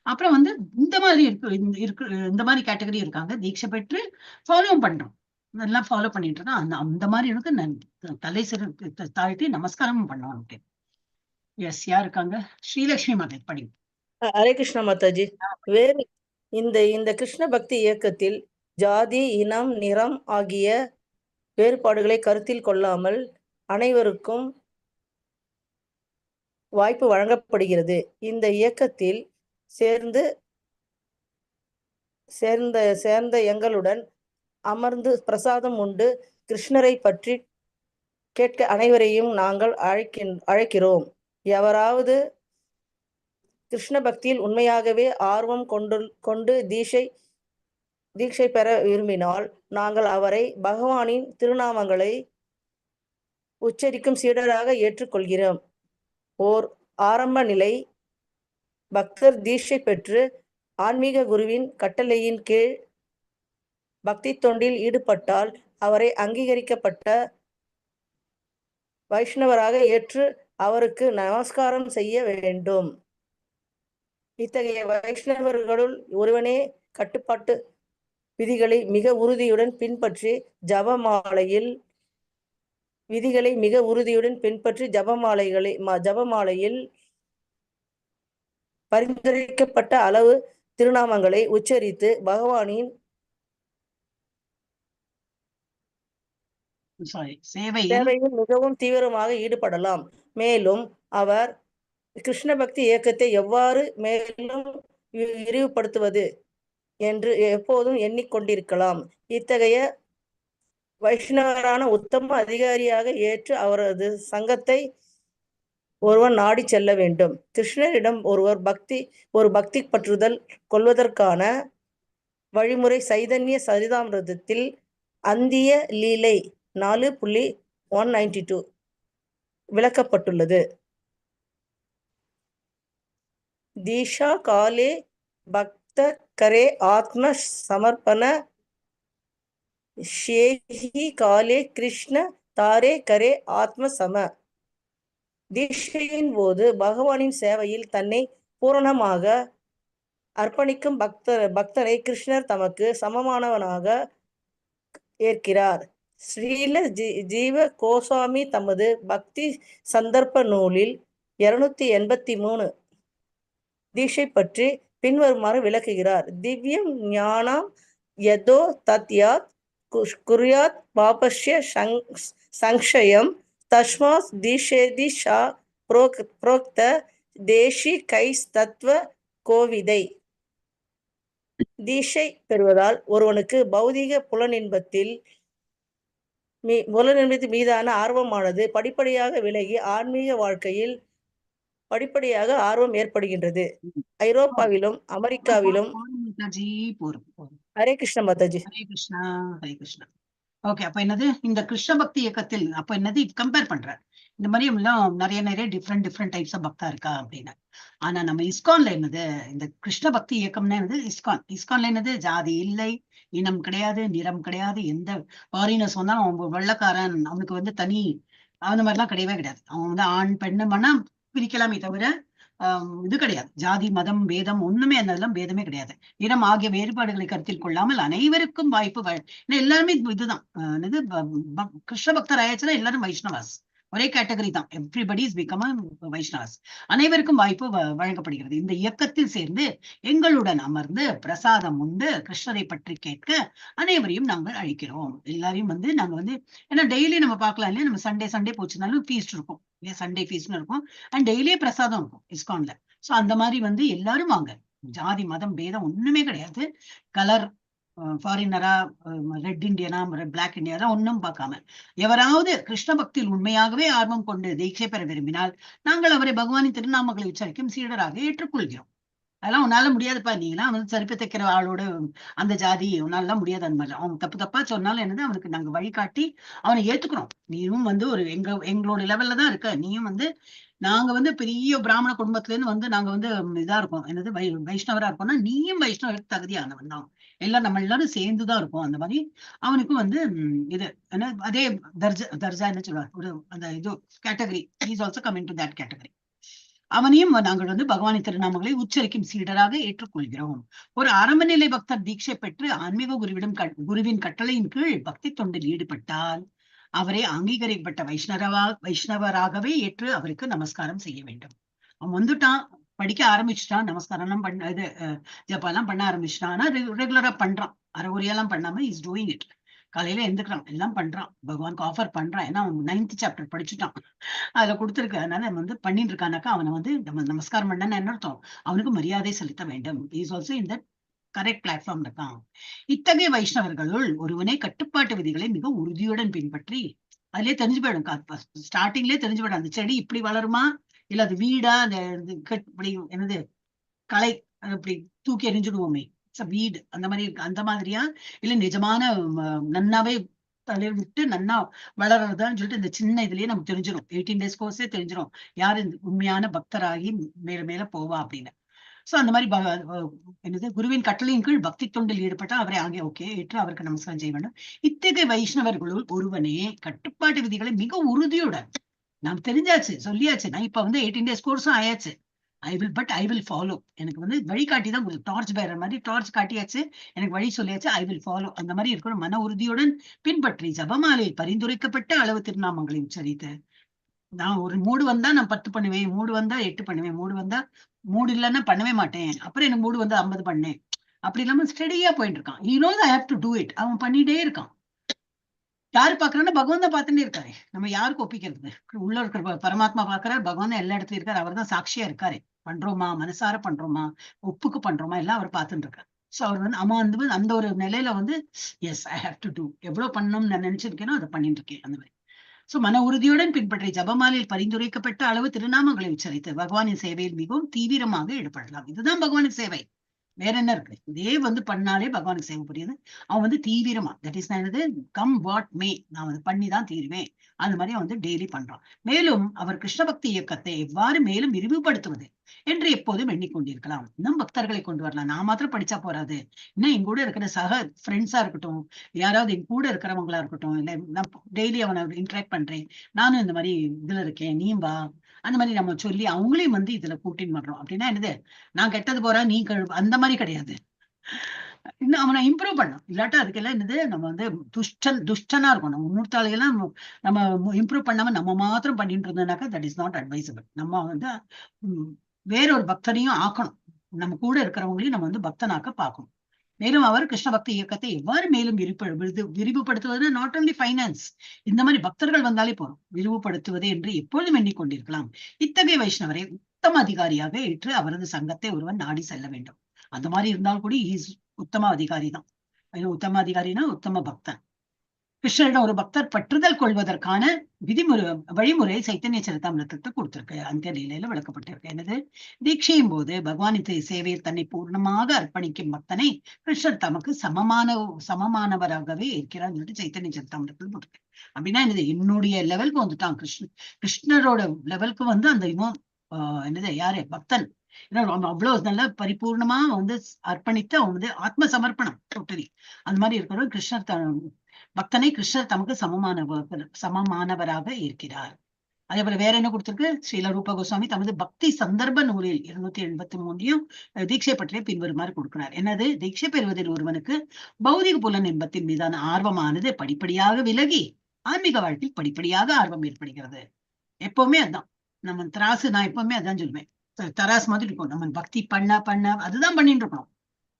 அப்புறம் இந்த மாதிரி இந்த மாதிரி கேட்டகரி இருக்காங்க, தீட்சை பெற்று ஃபாலோவும் பண்றோம், நல்லா ஃபாலோ பண்ணிட்டு இருக்கோம். அந்த மாதிரி எனக்கு தலை தாழ்த்தி நமஸ்காரமும் பண்ணுவோம். எஸ், யார் இருக்காங்க, ஸ்ரீலட்சுமி மாதா படி. ஹரே கிருஷ்ணா மாதாஜி. வேறு இந்த கிருஷ்ண பக்தி இயக்கத்தில் ஜாதி, இனம், நிறம் ஆகிய வேறுபாடுகளை கருத்தில் கொள்ளாமல் அனைவருக்கும் வாய்ப்பு வழங்கப்படுகிறது. இந்த இயக்கத்தில் சேர்ந்த எங்களுடன் அமர்ந்து பிரசாதம் உண்டு கிருஷ்ணரை பற்றி கேட்க அனைவரையும் நாங்கள் அழைக்கிறோம். எவராவது கிருஷ்ண பக்தியில் உண்மையாகவே ஆர்வம் கொண்டு தீட்சை தீட்சை பெற விரும்பினால் நாங்கள் அவரை பகவானின் திருநாமங்களை உச்சரிக்கும் சீடராக ஏற்றுக்கொள்கிறோம். ஓர் ஆரம்ப நிலை பக்தர் தீட்சை பெற்று ஆன்மீக குருவின் கட்டளையின் கீழ் பக்தி தொண்டில் ஈடுபட்டால் அவரை அங்கீகரிக்கப்பட்ட வைஷ்ணவராக ஏற்று அவருக்கு நமஸ்காரம் செய்ய வேண்டும். இத்தகைய வைஷ்ணவர்களுள் ஒருவனே கட்டுப்பாட்டு விதிகளை மிக உறுதியுடன் பின்பற்றி ஜபமாலையில் பரிந்துரைக்கப்பட்ட அளவு திருநாமங்களை உச்சரித்து பகவானின் சேவையில் மிகவும் தீவிரமாக ஈடுபடலாம். மேலும் அவர் கிருஷ்ண பக்தி இயக்கத்தை எவ்வாறு மேலும் விரிவுபடுத்துவது என்று எப்போதும் எண்ணிக்கொண்டிருக்கலாம். இத்தகைய வைஷ்ணவரான உத்தம அதிகாரியாக ஏற்று அவரது சங்கத்தை ஒருவன் நாடி செல்ல வேண்டும். கிருஷ்ணரிடம் ஒரு பக்தி பற்றுதல் கொள்வதற்கான வழிமுறை சைதன்ய சரிதாமிரதத்தில் அந்திய லீலை 4.192 விளக்கப்பட்டுள்ளது. தீஷா காலே பக்த கரே ஆத்ம சமர்ப்பண ஷேஹி காலே கிருஷ்ண தாரே கரே ஆத்ம சம. தீட்சையின் போது பகவானின் சேவையில் தன்னை பூரணமாக அர்ப்பணிக்கும் பக்தரை கிருஷ்ணர் தமக்கு சமமானவனாக ஏற்கிறார். ஸ்ரீல ஜீவ கோசாமி தமது பக்தி சந்தர்ப்ப நூலில் 283 தீட்சை பற்றி பின்வருமாறு விளக்குகிறார். திவ்யம் ஞானம் யதோ தத்யாத் குர்யாத் பாபஸ்ய சங்ஷயம் தஸ்மாத் தீஷேதி ஷா புரோக்த தேஷி கைஸ் தத்துவ கோவிதை. தீட்சை பெறுவதால் ஒருவனுக்கு பௌதிக புலனின்பத்தின் மீதான ஆர்வமானது படிப்படியாக விலகி ஆன்மீக வாழ்க்கையில் படிப்படியாக ஆர்வம் ஏற்படுகின்றது. ஐரோப்பாவிலும் அமெரிக்காவிலும் ஹரே கிருஷ்ண மாதாஜி. ஹரே கிருஷ்ணா ஹரே கிருஷ்ணா. ஓகே, அப்ப என்னது இந்த கிருஷ்ண பக்தி இயக்கத்தில் அப்ப என்னது கம்பேர் பண்ற இந்த மாதிரி எல்லாம் நிறைய டிஃப்ரெண்ட் டைப்ஸ் ஆஃப் பக்தா இருக்கா அப்படின்னு. ஆனா நம்ம இஸ்கான்ல என்னது இந்த கிருஷ்ண பக்தி இயக்கம்னா என்னது இஸ்கான்ல என்னது ஜாதி இல்லை, இனம் கிடையாது, நிறம் கிடையாது. எந்த ஃபாரினர்ஸ் வந்தாலும் அவன் வெள்ளக்காரன் அவனுக்கு வந்து தனி அந்த மாதிரிலாம் கிடையவே கிடையாது. அவன் வந்து ஆண் பெண்ணு மனா பிரிக்கலாமே தவிர இது கிடையாது. ஜாதி மதம் பேதம் ஒண்ணுமே அதெல்லாம் பேதமே கிடையாது. நிறம் ஆகிய வேறுபாடுகளை கருத்தில் கொள்ளாமல் அனைவருக்கும் வாய்ப்பு எல்லாருமே இதுதான் கிருஷ்ண பக்தர் ஆயாச்சுன்னா எல்லாரும் வைஷ்ணவாஸ், ஒரே கேட்டகரி தான். Everybody is become Vaishnavas. அனைவருக்கும் வாய்ப்பு வழங்கப்படுகிறது. இந்த இயக்கத்தில் சேர்ந்து எங்களுடன் அமர்ந்து பிரசாதம் உண்டு கிருஷ்ணரை பற்றி கேட்க அனைவரையும் நாங்கள் அழைக்கிறோம். எல்லாரையும் வந்து நாங்க வந்து ஏன்னா டெய்லி நம்ம பார்க்கலாம் இல்லையா, நம்ம சண்டே போச்சுனாலும் ஃபீஸ்ட் இருக்கும் இல்லையா, சண்டே ஃபீஸ்ட்னு இருக்கும். அண்ட் டெய்லியே பிரசாதம் இருக்கும் இஸ்கான்ல. ஸோ அந்த மாதிரி வந்து எல்லாரும் வாங்க. ஜாதி மதம் பேதம் ஒண்ணுமே கிடையாது. கலர் ஃபாரினரா, ரெட் இண்டியனா, பிளாக் இண்டியனா ஒன்னும் பார்க்காம எவராவது கிருஷ்ண பக்தியில் உண்மையாகவே ஆர்வம் கொண்டு தீட்சை பெற விரும்பினால் நாங்கள் அவரை பகவானின் திருநாமங்களை உச்சரிக்கும் சீடராக ஏற்றுக்கொள்கிறோம். அதெல்லாம் உன்னால முடியாதுப்பா, நீங்களாம் வந்து சரிப்பு தைக்கிற ஆளோட அந்த ஜாதி உன்னாலாம் முடியாது. அந்த மாதிரி அவன் தப்பா சொன்னாலும் என்னது அவனுக்கு நாங்க வழிகாட்டி அவனை ஏத்துக்கிறோம். நீயும் வந்து ஒரு எங்களோட லெவல்ல தான் இருக்க. நீயும் வந்து நாங்க வந்து பெரிய பிராமண குடும்பத்துல இருந்து வந்து நாங்க வந்து இதா இருக்கோம், என்னது வைஷ்ணவரா இருக்கோம்னா நீயும் வைஷ்ணவருக்கு தகுதியானவன் தான். எல்லாம் நம்ம எல்லாரும் சேர்ந்துதான் இருக்கும். அந்த மாதிரி அவனுக்கும் வந்து இது என்ன அதே தர்ஜா என்ன சொல்லுவார், ஒரு அந்த இது category, is also coming to that category. அவனையும் நாங்கள் வந்து பகவானின் திருநாமங்களை உச்சரிக்கும் சீடராக ஏற்றுக்கொள்கிறோம். ஒரு ஆரம்ப நிலை பக்தர் தீட்சை பெற்று ஆன்மீக குருவின் கட்டளையின் கீழ் பக்தி தொண்டில் ஈடுபட்டால் அவரை அங்கீகரிக்கப்பட்ட வைஷ்ணவராகவே ஏற்று அவருக்கு நமஸ்காரம் செய்ய வேண்டும். அவன் வந்துட்டான், படிக்க ஆரம்பிச்சுட்டான், நமஸ்காரம் எல்லாம் பண்ண இது ஜப்பாலாம் பண்ண ஆரம்பிச்சுட்டான். ஆனா ரெகுலரா பண்றான், அரைகுறையெல்லாம் பண்ணாம இஸ் டூயிங் இட். காலையில எந்திருக்கிறான், எல்லாம் பண்றான், பகவானுக்கு ஆஃபர் பண்றான். ஏன்னா அவன் 9th சாப்டர் படிச்சுட்டான், அதுல கொடுத்துருக்கு. அதனால அவன் வந்து பண்ணிட்டு இருக்கானாக்கா அவனை வந்து நம்ம நமஸ்காரம் பண்ண என்ன அர்த்தம், அவனுக்கு மரியாதை செலுத்த வேண்டும். இஸ் ஆல்சோ இந்த கரெக்ட் பிளாட்ஃபார்ம் இருக்கான். இத்தகைய வைஷ்ணவர்களுள் ஒருவனை கட்டுப்பாட்டு விதிகளை மிக உறுதியுடன் பின்பற்றி அதுலயே தெரிஞ்சு போயிடும், ஸ்டார்டிங்லயே தெரிஞ்சு போயிடும் அந்த செடி இப்படி வளருமா இல்ல அது வீடா, அந்த இப்படி என்னது களை இப்படி தூக்கி எறிஞ்சுடுவோமே, வீடு அந்த மாதிரி இருக்கு, அந்த மாதிரியா இல்ல நிஜமான நன்னாவே தளிர் விட்டு நன்னா வளர்றதான்னு சொல்லிட்டு இந்த சின்ன இதுலயே நமக்கு தெரிஞ்சிடும். 18 days கோர்ஸே தெரிஞ்சிடும் யாரு உண்மையான பக்தராகி மேல மேல போவா அப்படின்னு. சோ அந்த மாதிரி என்னது குருவின் கட்டளையின் கீழ் பக்தி தொண்டில் ஈடுபட்டா அவரை ஆகிய ஓகே ஏற்று அவருக்கு நமஸ்காரம் செய்ய வேண்டும். இத்தகைய வைஷ்ணவர்களுள் ஒருவனே கட்டுப்பாட்டு விதிகளை மிக உறுதியுடன் நாம் தெரிஞ்சாச்சு சொல்லியாச்சு. நான் இப்ப 18 days கோர்ஸும் ஆயாச்சு. I will follow. எனக்கு வழிகாட்டி தான் டார்ச் பேரர் மாதிரி டார்ச் காட்டியாச்சு, எனக்கு வழி சொல்லியாச்சு. I will follow. அந்த மாதிரி இருக்கணும். மன உறுதியுடன் பின்பற்றி ஜபமாலையில் பரிந்துரைக்கப்பட்ட அளவு திருநாமங்களை உச்சரித்து, நான் ஒரு மூடு வந்தா நான் 10 பண்ணுவேன், மூடு வந்தா 8 பண்ணுவேன், மூடு வந்தா மூடு இல்லைன்னா பண்ணவே மாட்டேன், அப்புறம் எனக்கு மூடு வந்து 50 பண்ணேன், அப்படி இல்லாம ஸ்டெடியா போயிட்டு இருக்கான். He knows I have to do it. அவன் பண்ணிட்டே இருக்கான். யாரு பாக்குறான்னா பகவான் தான் பார்த்துட்டே இருக்காரு. நம்ம யாருக்கு ஒப்பிக்கிறது? உள்ள இருக்கிற பரமாத்மா பாக்குறாரு, பகவான் தான் எல்லா இடத்துலயும் இருக்காரு. அவர் தான் சாட்சியா இருக்காரு. பண்றோமா, மனசார பண்றோமா, ஒப்புக்கு பண்றோமா, எல்லாம் அவர் பார்த்துட்டு இருக்காரு. சோ அவர் அவன் அந்த ஒரு நிலையில as I have to do, எவ்வளவு பண்ணணும்னு நான் நினைச்சிருக்கேனோ அதை பண்ணிட்டு இருக்கேன். அந்த மாதிரி சோ மன உறுதியுடன் பின்பற்றி ஜபமாலையில் பரிந்துரைக்கப்பட்ட அளவு திருநாமங்களை உச்சரித்து பகவானின் சேவையில் மிகவும் தீவிரமாக ஈடுபடலாம். இதுதான் பகவானின் சேவை. வேற என்ன இருக்கு? இதே பண்ணாலே பகவானுக்கு சேவை புரியுது. அவன் தீவிரமா தட் இஸ் என்னது கம் வாட் மே, நான் பண்ணிதான் தீருவேன். அது மாதிரி அவன் டெய்லி பண்றான். மேலும் அவர் கிருஷ்ண பக்தி இயக்கத்தை எவ்வாறு மேலும் விரிவுபடுத்துவது என்று எப்போதும் எண்ணிக்கொண்டிருக்கலாம். இன்னும் பக்தர்களை கொண்டு வரலாம். நான் மாத்திரம் படிச்சா போறாது, இன்னும் என் கூட இருக்கிற சக ஃப்ரெண்ட்ஸா இருக்கட்டும், யாராவது என் கூட இருக்கிறவங்களா இருக்கட்டும், இல்ல நான் டெய்லி அவனை இன்டராக்ட் பண்றேன், நானும் இந்த மாதிரி இதுல இருக்கேன், நீயும் வா, அந்த மாதிரி நம்ம சொல்லி அவங்களையும் இதுல கூட்டின்னு பண்றோம். அப்படின்னா என்னது, நான் கெட்டது போறா நீ அந்த மாதிரி கிடையாது. இன்னும் அவனை இம்ப்ரூவ் பண்ணும். இல்லாட்டா அதுக்கெல்லாம் என்னது நம்ம துஷ்டனா இருக்கும். நம்ம முன்னூத்தாளுகெல்லாம் நம்ம இம்ப்ரூவ் பண்ணாம நம்ம மாத்திரம் பண்ணிட்டு இருந்தோம்னாக்கா தட் இஸ் நாட் அட்வைசபிள். நம்ம வேறொரு பக்தனையும் ஆக்கணும். நம்ம கூட இருக்கிறவங்களையும் நம்ம பக்தனாக்க பார்க்கணும். மேலும் அவர் கிருஷ்ண பக்தி இயக்கத்தை எவ்வாறு மேலும் விரிவுபடுத்துவது, நாட் ஓன்லி ஃபைனான்ஸ், இந்த மாதிரி பக்தர்கள் வந்தாலே போறோம், விரிவுபடுத்துவது என்று எப்பொழுதும் எண்ணிக்கொண்டிருக்கலாம். இத்தகைய வைஷ்ணவரை உத்தம அதிகாரியாக ஏற்று அவரது சங்கத்தை ஒருவன் நாடி செல்ல வேண்டும். அந்த மாதிரி இருந்தாலும் கூட உத்தம அதிகாரி தான். உத்தம அதிகாரினா உத்தம பக்தன். கிருஷ்ணரிடம் ஒரு பக்தர் பற்றுதல் கொள்வதற்கான வழிமுறை சைத்தன்ய சரிதாமிரதத்தை கொடுத்திருக்கு. அந்த நிலையில விளக்கப்பட்டிருக்கு. என்னது, தீட்சையும் போது பகவானின் சேவையில் தன்னை பூர்ணமாக அர்ப்பணிக்கும் பக்தனை கிருஷ்ணர் தமக்கு சமமானவராகவே இருக்கிறார் சொல்லிட்டு சைத்தன்ய சரிதாமிரத்தில் போட்டிருக்கு. அப்படின்னா என்னது, என்னுடைய லெவலுக்கு வந்துட்டான் கிருஷ்ணரோட லெவலுக்கு அந்த என்னது யாரு பக்தன் அவ்வளவு நல்ல பரிபூர்ணமா அர்ப்பணித்து அவன் ஆத்ம சமர்ப்பணம் டோட்டலி அந்த மாதிரி இருக்கிறவர் கிருஷ்ணர் பக்தனை கிருஷ்ணர் தமக்கு சமமானவராக இருக்கிறார். அதே போல வேற என்ன கொடுத்திருக்கு, ஸ்ரீல ரூப கோஸ்வாமி தமது பக்தி சந்தர்ப்ப நூலில் 283 தீட்சை பற்றிய பின்வருமாறு கொடுக்கிறார். என்னது, தீட்சை பெறுவதில் ஒருவனுக்கு பௌதிக புலன் இன்பத்தின் மீதான ஆர்வமானது படிப்படியாக விலகி ஆன்மீக வாழ்க்கையில் படிப்படியாக ஆர்வம் ஏற்படுகிறது. எப்பவுமே அதான் நம்ம திராசு, நான் எப்பவுமே அதான் சொல்லுவேன், தராசு மாதிரி இருக்கும். நம்ம பக்தி பண்ண அதுதான் பண்ணிட்டு இருக்கணும்.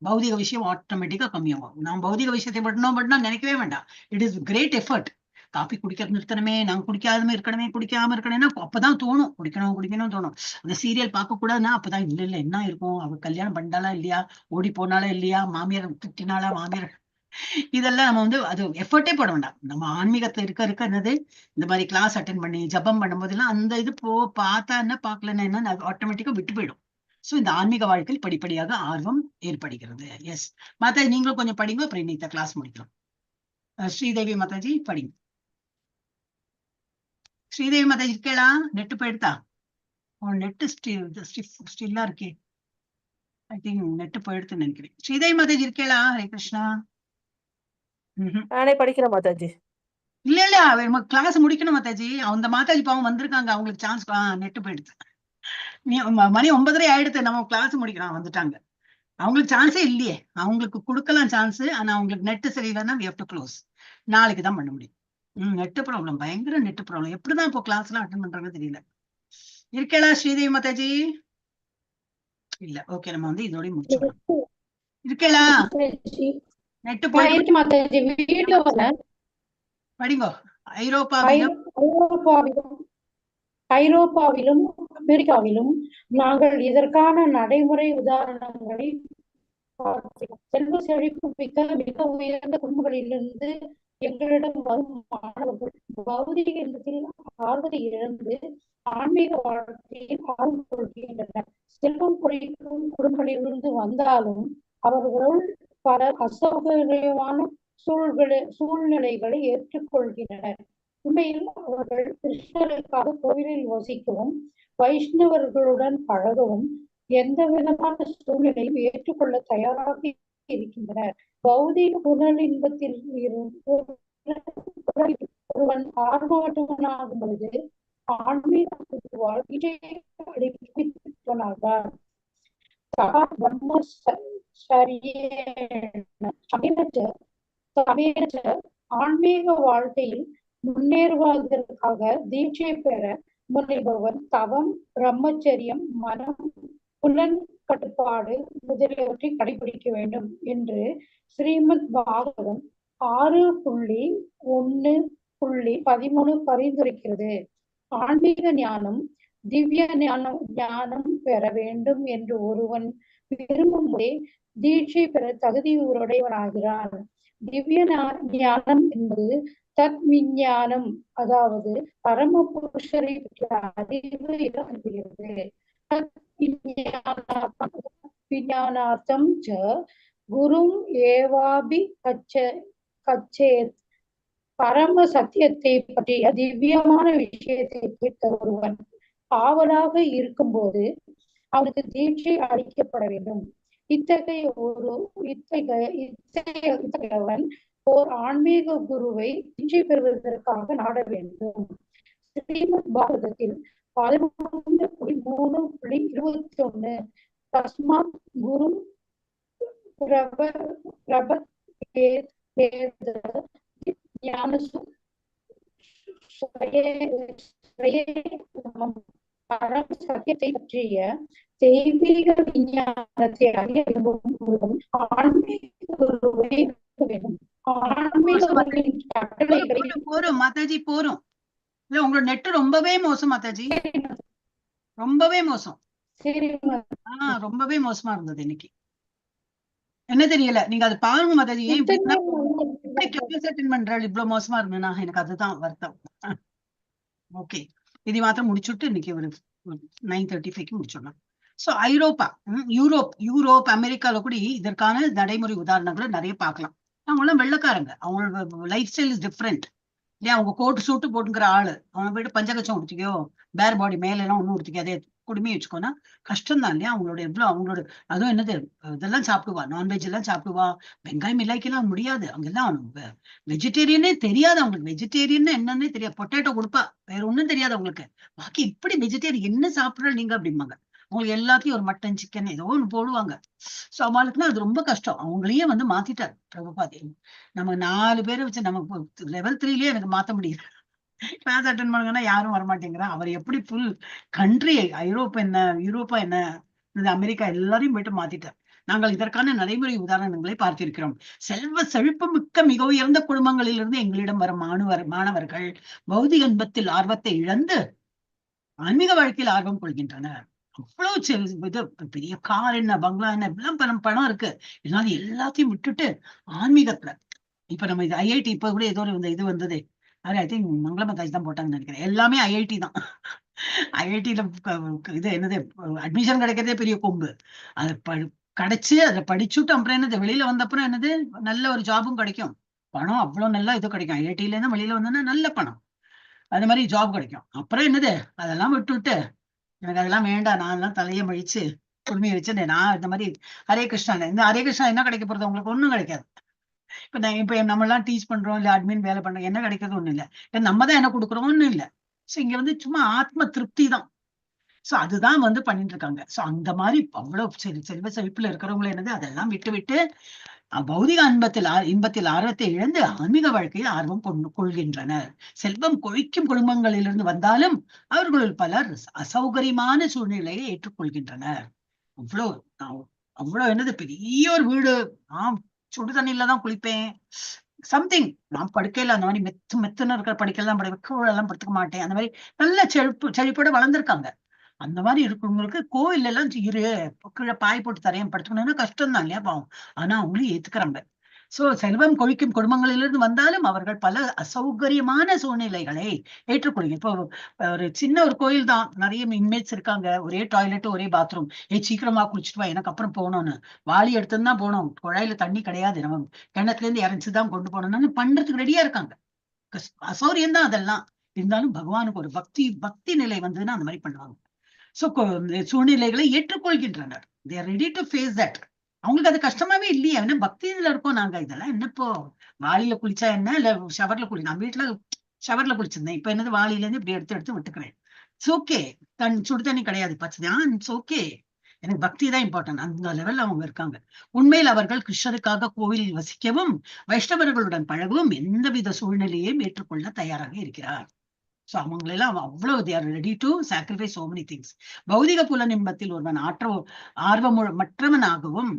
பௌதிக விஷயம் ஆட்டோமேட்டிக்கா கம்மியாகும். நான் பௌதிக விஷயத்தை பட்டணும் நினைக்கவே வேண்டாம். It is great effort. Coffee குடிக்கிறது நிறுத்தணுமே, நான் குடிக்காம இருக்கணும்னா அப்பதான் தோணும் குடிக்கணும் தோணும். அந்த சீரியல் பார்க்க கூடாதுன்னா அப்பதான் இல்ல என்ன இருக்கும், அவ கல்யாணம் பண்ணாலா இல்லையா, ஓடி போனாலா இல்லையா, மாமியார் திட்டினாலா, மாமியார் இதெல்லாம் நம்ம அது எஃபர்ட்டே போட வேண்டாம். நம்ம ஆன்மீகத்துல இருக்க என்னது, இந்த மாதிரி கிளாஸ் அட்டென்ட் பண்ணி ஜபம் பண்ணும்போதெல்லாம் அந்த இது பார்த்தா என்ன பார்க்கலன்னா என்ன ஆட்டோமேட்டிக்கா விட்டு போயிடும். சோ இந்த ஆன்மீக வாழ்க்கையில் படிப்படியாக ஆர்வம் ஏற்படுகிறது. எஸ் மாதாஜி, நீங்களும் கொஞ்சம் படிங்க, அப்புறம் இன்னைக்கு கிளாஸ் முடிக்கலாம். ஸ்ரீதேவி மாதாஜி படிங்க. ஸ்ரீதேவி மாதாஜி இருக்கேளா? நெட்டு போயிடுதா? நெட்டு ஸ்டில்லா இருக்கே, ஐ திங்க் நெட்டு போயிடுதுன்னு நினைக்கிறேன். ஸ்ரீதேவி மாதாஜி இருக்கேளா? ஹரே கிருஷ்ணா. நானே படிக்கிறேன் மாதாஜி. இல்ல கிளாஸ் முடிக்கணும் மாதாஜி. அந்த மாதாஜி பாவம் வந்திருக்காங்க, அவங்களுக்கு சான்ஸ் நெட்டு போயிடுது. மணி 9:30 ஆயிடுது, நம்ம கிளாஸ் முடிக்கலாம், வந்துட்டாங்க. அவங்களுக்கு சான்ஸே இல்லையே, அவங்களுக்கு கொடுக்கலாம் சான்ஸ், ஆனா அவங்களுக்கு நெட்டு சரியில்லைன்னா we have to close. நாளைக்கு தான் பண்ண முடியும். நெட்டு ப்ராப்ளம், பயங்கர நெட்டு ப்ராப்ளம். எப்படிதான் இப்போ கிளாஸ் எல்லாம் அட்டன் பண்றாங்க தெரியல. இருக்கேளா ஸ்ரீதேவி மாதாஜி? இல்ல, ஓகே, நம்ம இதோட முடிச்சுக்கலாம். இருக்கேளா? நெட்டு போயிட்டு படிங்கோ. ஐரோப்பாவிலும் அமெரிக்காவிலும் நாங்கள் இதற்கான நடைமுறை உதாரணங்களை செல்வ செழிப்பு மிக உயர்ந்த குடும்பங்களிலிருந்து எங்களிடம் வரும் மாணவர்கள் பௌதிக இன்பத்தில் ஆர்வத்தை இழந்து ஆன்மீக வாழ்க்கையில் ஆர்வம் கொள்கின்றனர். செல்வம் குறைக்கும் குடும்பங்களிலிருந்து வந்தாலும் அவர்களுள் பலர் அசௌகரியமான சூழ்நிலைகளை ஏற்றுக்கொள்கின்றனர். உண்மையில் அவர்கள் கிருஷ்ணருக்காக கோவிலில் வசிக்கவும் வைஷ்ணவர்களுடன் பழகவும் எந்த விதமான சூழ்நிலையும் ஏற்றுக்கொள்ள தயாராக இருக்கின்றனர். பௌதிக புனலின்பத்தில் இருந்து ஒருவன் ஆர்வமாகும் பொழுது ஆன்மீக அடிப்பவனாகிறார். ஆன்மீக வாழ்க்கையில் முன்னேறுவதற்காக தீட்சை பெற முனைபவன் தவம், பிரம்மச்சரியம், மனம், புலன் கட்டுப்பாடு முதலியவற்றை கடைபிடிக்க வேண்டும் என்று ஸ்ரீமத் பாகவதம் 6.1.13 பரிந்துரைக்கிறது. ஆன்மீக ஞானம், திவ்ய ஞானம் பெற வேண்டும் என்று ஒருவன் விரும்பும் போதே தீட்சை பெற தகுதியுடையவனாகிறான். திவ்ய ஞானம் என்பது தத் விஞ்ஞானம், அதாவது பரம புருஷரை பற்றிய அறிவு எனப்படுகிறது. தத் விஞ்ஞானார்த்தம் ச குரும் ஏவாபி கச்சேத். பரம சத்தியத்தை பற்றிய திவ்யமான விஷயத்தை கேட்க ஒருவன் ஆவலாக இருக்கும்போது அவனுக்கு தீட்சை அளிக்கப்பட வேண்டும். இத்தகையவன் ஓர் ஆன்மீக குருவை தீட்சை பெறுவதற்காக நாட வேண்டும். ஸ்ரீமத் பாகவதத்தில் 11.3.21 தஸ்மாத் குரு சத்தியத்தை பற்றிய தெய்வீக விஞ்ஞானத்தை அறிய விரும்பும் ஆன்மீக குருவை வேண்டும். போரும் மாதாஜி, போரும். இல்ல, உங்களோட நெட் ரொம்பவே மோசம் மாதாஜி, ரொம்பவே மோசம். ரொம்பவே மோசமா இருந்தது இன்னைக்கு. என்ன தெரியல, நீங்க அது பாருங்க மாதாஜி. ஏன் கிளாஸ் அட்டெண்ட் பண்றாள் இவ்வளவு மோசமா இருந்ததுன்னா எனக்கு அதுதான் வருத்தம். ஓகே, இது மாத்திரம் முடிச்சுட்டு இன்னைக்கு ஒரு 9:35 முடிச்சிடலாம். சோ யூரோப் அமெரிக்கால கூட இதற்கான நடைமுறை உதாரணங்களை நிறைய பார்க்கலாம். அவங்க எல்லாம் வெள்ளக்காரங்க, அவங்களோட லைஃப் ஸ்டைல் இஸ் டிஃப்ரெண்ட் இல்லையா. அவங்க கோட்டு சூட்டு போட்டுங்கிற ஆளு, அவங்க போயிட்டு பஞ்சகச்சம் உடுத்திக்கோ, பேர் பாடி மேல எல்லாம் ஒண்ணும் உடுத்திக்கோ, அதே குடுமையை வச்சுக்கோன்னா கஷ்டம் தான் இல்லையா. அவங்களோட எவ்வளவு அவங்களோட அதுவும் என்னது இதெல்லாம் சாப்பிடுவா, நான்வெஜ் எல்லாம் சாப்பிடுவா, வெங்காயம் இல்லாய்க்கெல்லாம் முடியாது. அங்கெல்லாம் வெஜிடேரியனே தெரியாது அவங்களுக்கு, வெஜிடேரியன் என்னன்னே தெரியாது. பொட்டேட்டோ கொடுப்பா, வேற ஒண்ணும் தெரியாது அவங்களுக்கு. பாக்கி இப்படி வெஜிடேரியன் என்ன சாப்பிடுற நீங்க அப்படிம்பாங்க. அவங்களுக்கு எல்லாத்தையும் ஒரு மட்டன், சிக்கன் ஏதோ ஒண்ணு போடுவாங்க. சோ அவங்களுக்குன்னா அது ரொம்ப கஷ்டம். அவங்களையே மாத்திட்டாரு பிரபுபாதி. நம்ம 4 பேரை வச்சு நம்ம level 3லயே எனக்கு மாத்த முடியல. கிளாஸ் அட்டெண்ட் பண்ணுங்கன்னா யாரும் வரமாட்டேங்கிறா. அவர் எப்படி ஃபுல் கண்ட்ரி, யூரோப்பா என்ன அமெரிக்கா எல்லாரையும் போயிட்டு மாத்திட்டார். நாங்கள் இதற்கான நடைமுறை உதாரணங்களை பார்த்திருக்கிறோம். செல்வ செழிப்பு மிக்க மிக உயர்ந்த குடும்பங்களிலிருந்து எங்களிடம் வரும் மாணவர்கள் பௌதிக இன்பத்தில் ஆர்வத்தை இழந்து ஆன்மீக வாழ்க்கையில் ஆர்வம் கொள்கின்றனர். அவ்வளவு இது பெரிய கார் என்ன, பங்களா என்ன, எல்லாம் பணம் இருக்கு. இதனால எல்லாத்தையும் விட்டுட்டு ஆன்மீகத்துல இப்ப நம்ம இது ஐஐடி இப்ப கூட ஏதோ இது வந்ததே, ஐ திங்க் மங்களமதாஜ் தான் போட்டாங்கன்னு நினைக்கிறேன். எல்லாமே ஐஐடி தான். ஐஐடியில இது என்னது அட்மிஷன் கிடைக்கிறதே பெரிய கொம்பு. அதை கிடைச்சு அதை படிச்சுட்டு அப்புறம் என்னது வெளியில வந்த அப்புறம் என்னது நல்ல ஒரு ஜாபும் கிடைக்கும், பணம் அவ்வளவு நல்லா இது கிடைக்கும். ஐஐடியில இருந்து வெளியில வந்தோன்னா நல்ல பணம், அது மாதிரி ஜாப் கிடைக்கும். அப்புறம் என்னது அதெல்லாம் விட்டுவிட்டு எனக்கு அதெல்லாம் வேண்டாம், நான் எல்லாம் தலையை மழிச்சு குடுமையை வச்சு நான் இந்த மாதிரி ஹரே கிருஷ்ணா, இந்த ஹரே கிருஷ்ணா என்ன கிடைக்க போறது, உங்களுக்கு ஒண்ணும் கிடைக்காது. இப்ப நம்ம எல்லாம் டீச் பண்றோம் இல்ல, அட்மின் வேலை பண்றோம், என்ன கிடைக்கிறது ஒண்ணும் இல்ல. நம்ம தான் என்ன கொடுக்குறோம்னு இல்ல. சோ இங்க சும்மா ஆத்ம திருப்தி தான். சோ அதுதான் பண்ணிட்டு இருக்காங்க. சோ அந்த மாதிரி அவ்வளவு செல்வ செழிப்புல இருக்கிறவங்களை என்னது அதெல்லாம் விட்டு பௌதிக இன்பத்தில் ஆர்வத்தை இழந்து ஆன்மீக வாழ்க்கையில் ஆர்வம் கொள்கின்றனர். செல்வம் கொழிக்கும் குடும்பங்களிலிருந்து வந்தாலும் அவர்களுள் பலர் அசௌகரியமான சூழ்நிலையை ஏற்றுக்கொள்கின்றனர். அவ்வளவு என்னது பெரிய ஒரு வீடு, சுடு தண்ணியில தான் குளிப்பேன், சம்திங் நான் படுக்கையில அந்த மாதிரி மெத்துன்னு இருக்கிற படுக்கையெல்லாம் எல்லாம் படுத்துக்க மாட்டேன். அந்த மாதிரி நல்ல செழிப்போட வளர்ந்துருக்காங்க. அந்த மாதிரி இருக்கிறவங்களுக்கு கோவில் எல்லாம் கீழே பாய் போட்டு தரையும் படுத்துக்கணும்னா கஷ்டம் தான் இல்லையா, பாவம். ஆனா அவங்களும் ஏத்துக்கிறாங்க. சோ செல்வம் கொழிக்கும் குடும்பங்களிலிருந்து வந்தாலும் அவர்கள் பல அசௌகரியமான சூழ்நிலைகளை ஏற்றுக்கொள்ளுங்க. இப்போ ஒரு சின்ன ஒரு கோயில் தான், நிறைய இன்மேட்ஸ் இருக்காங்க, ஒரே டாய்லெட் ஒரே பாத்ரூம், சீக்கிரமா குளிச்சுட்டு வா எனக்கு அப்புறம் போகணும்னு, வாளி எடுத்துன்னு தான் போகணும், குழாயில தண்ணி கிடையாது, நம்ம கிணத்துல இருந்து இறந்துதான் கொண்டு போகணும்னு பண்றதுக்கு ரெடியா இருக்காங்க. அசௌரியம் தான் அதெல்லாம். இருந்தாலும் பகவானுக்கு ஒரு பக்தி நிலை வந்ததுன்னா அந்த மாதிரி பண்ணுவாங்க. சோ சூழ்நிலைகளை ஏற்றுக்கொள்கின்றனர். they are ready to face that. அவங்களுக்கு அது கஷ்டமாவே இல்லையே, என்ன பக்தியில இருக்கோம் நாங்க, இதெல்லாம் என்னப்போ வாளியில குளிச்சா என்ன, இல்ல ஷவர்ல நான் வீட்டுல ஷவர்ல குளிச்சிருந்தேன், இப்ப என்னது வாளியில இருந்து இப்படி எடுத்து விட்டுக்கிறேன். It's okay. சுடு தண்ணி கிடையாது, பச்சதான், இட்ஸ் ஓகே. எனக்கு பக்தி தான் இம்பார்ட்டன்ட். அந்த லெவல்ல அவங்க இருக்காங்க. உண்மையில் அவர்கள் கிருஷ்ணருக்காக கோவிலில் வசிக்கவும் வைஷ்ணவர்களுடன் பழகவும் எந்தவித சூழ்நிலையையும் ஏற்றுக்கொள்ள தயாராக இருக்கிறார். சோ அவங்களெல்லாம் அவ்வளவு they are ready to sacrifice so many things. பௌதிக புலனின்பத்தில் ஒருவன் ஆர்வமற்றவனாகவும்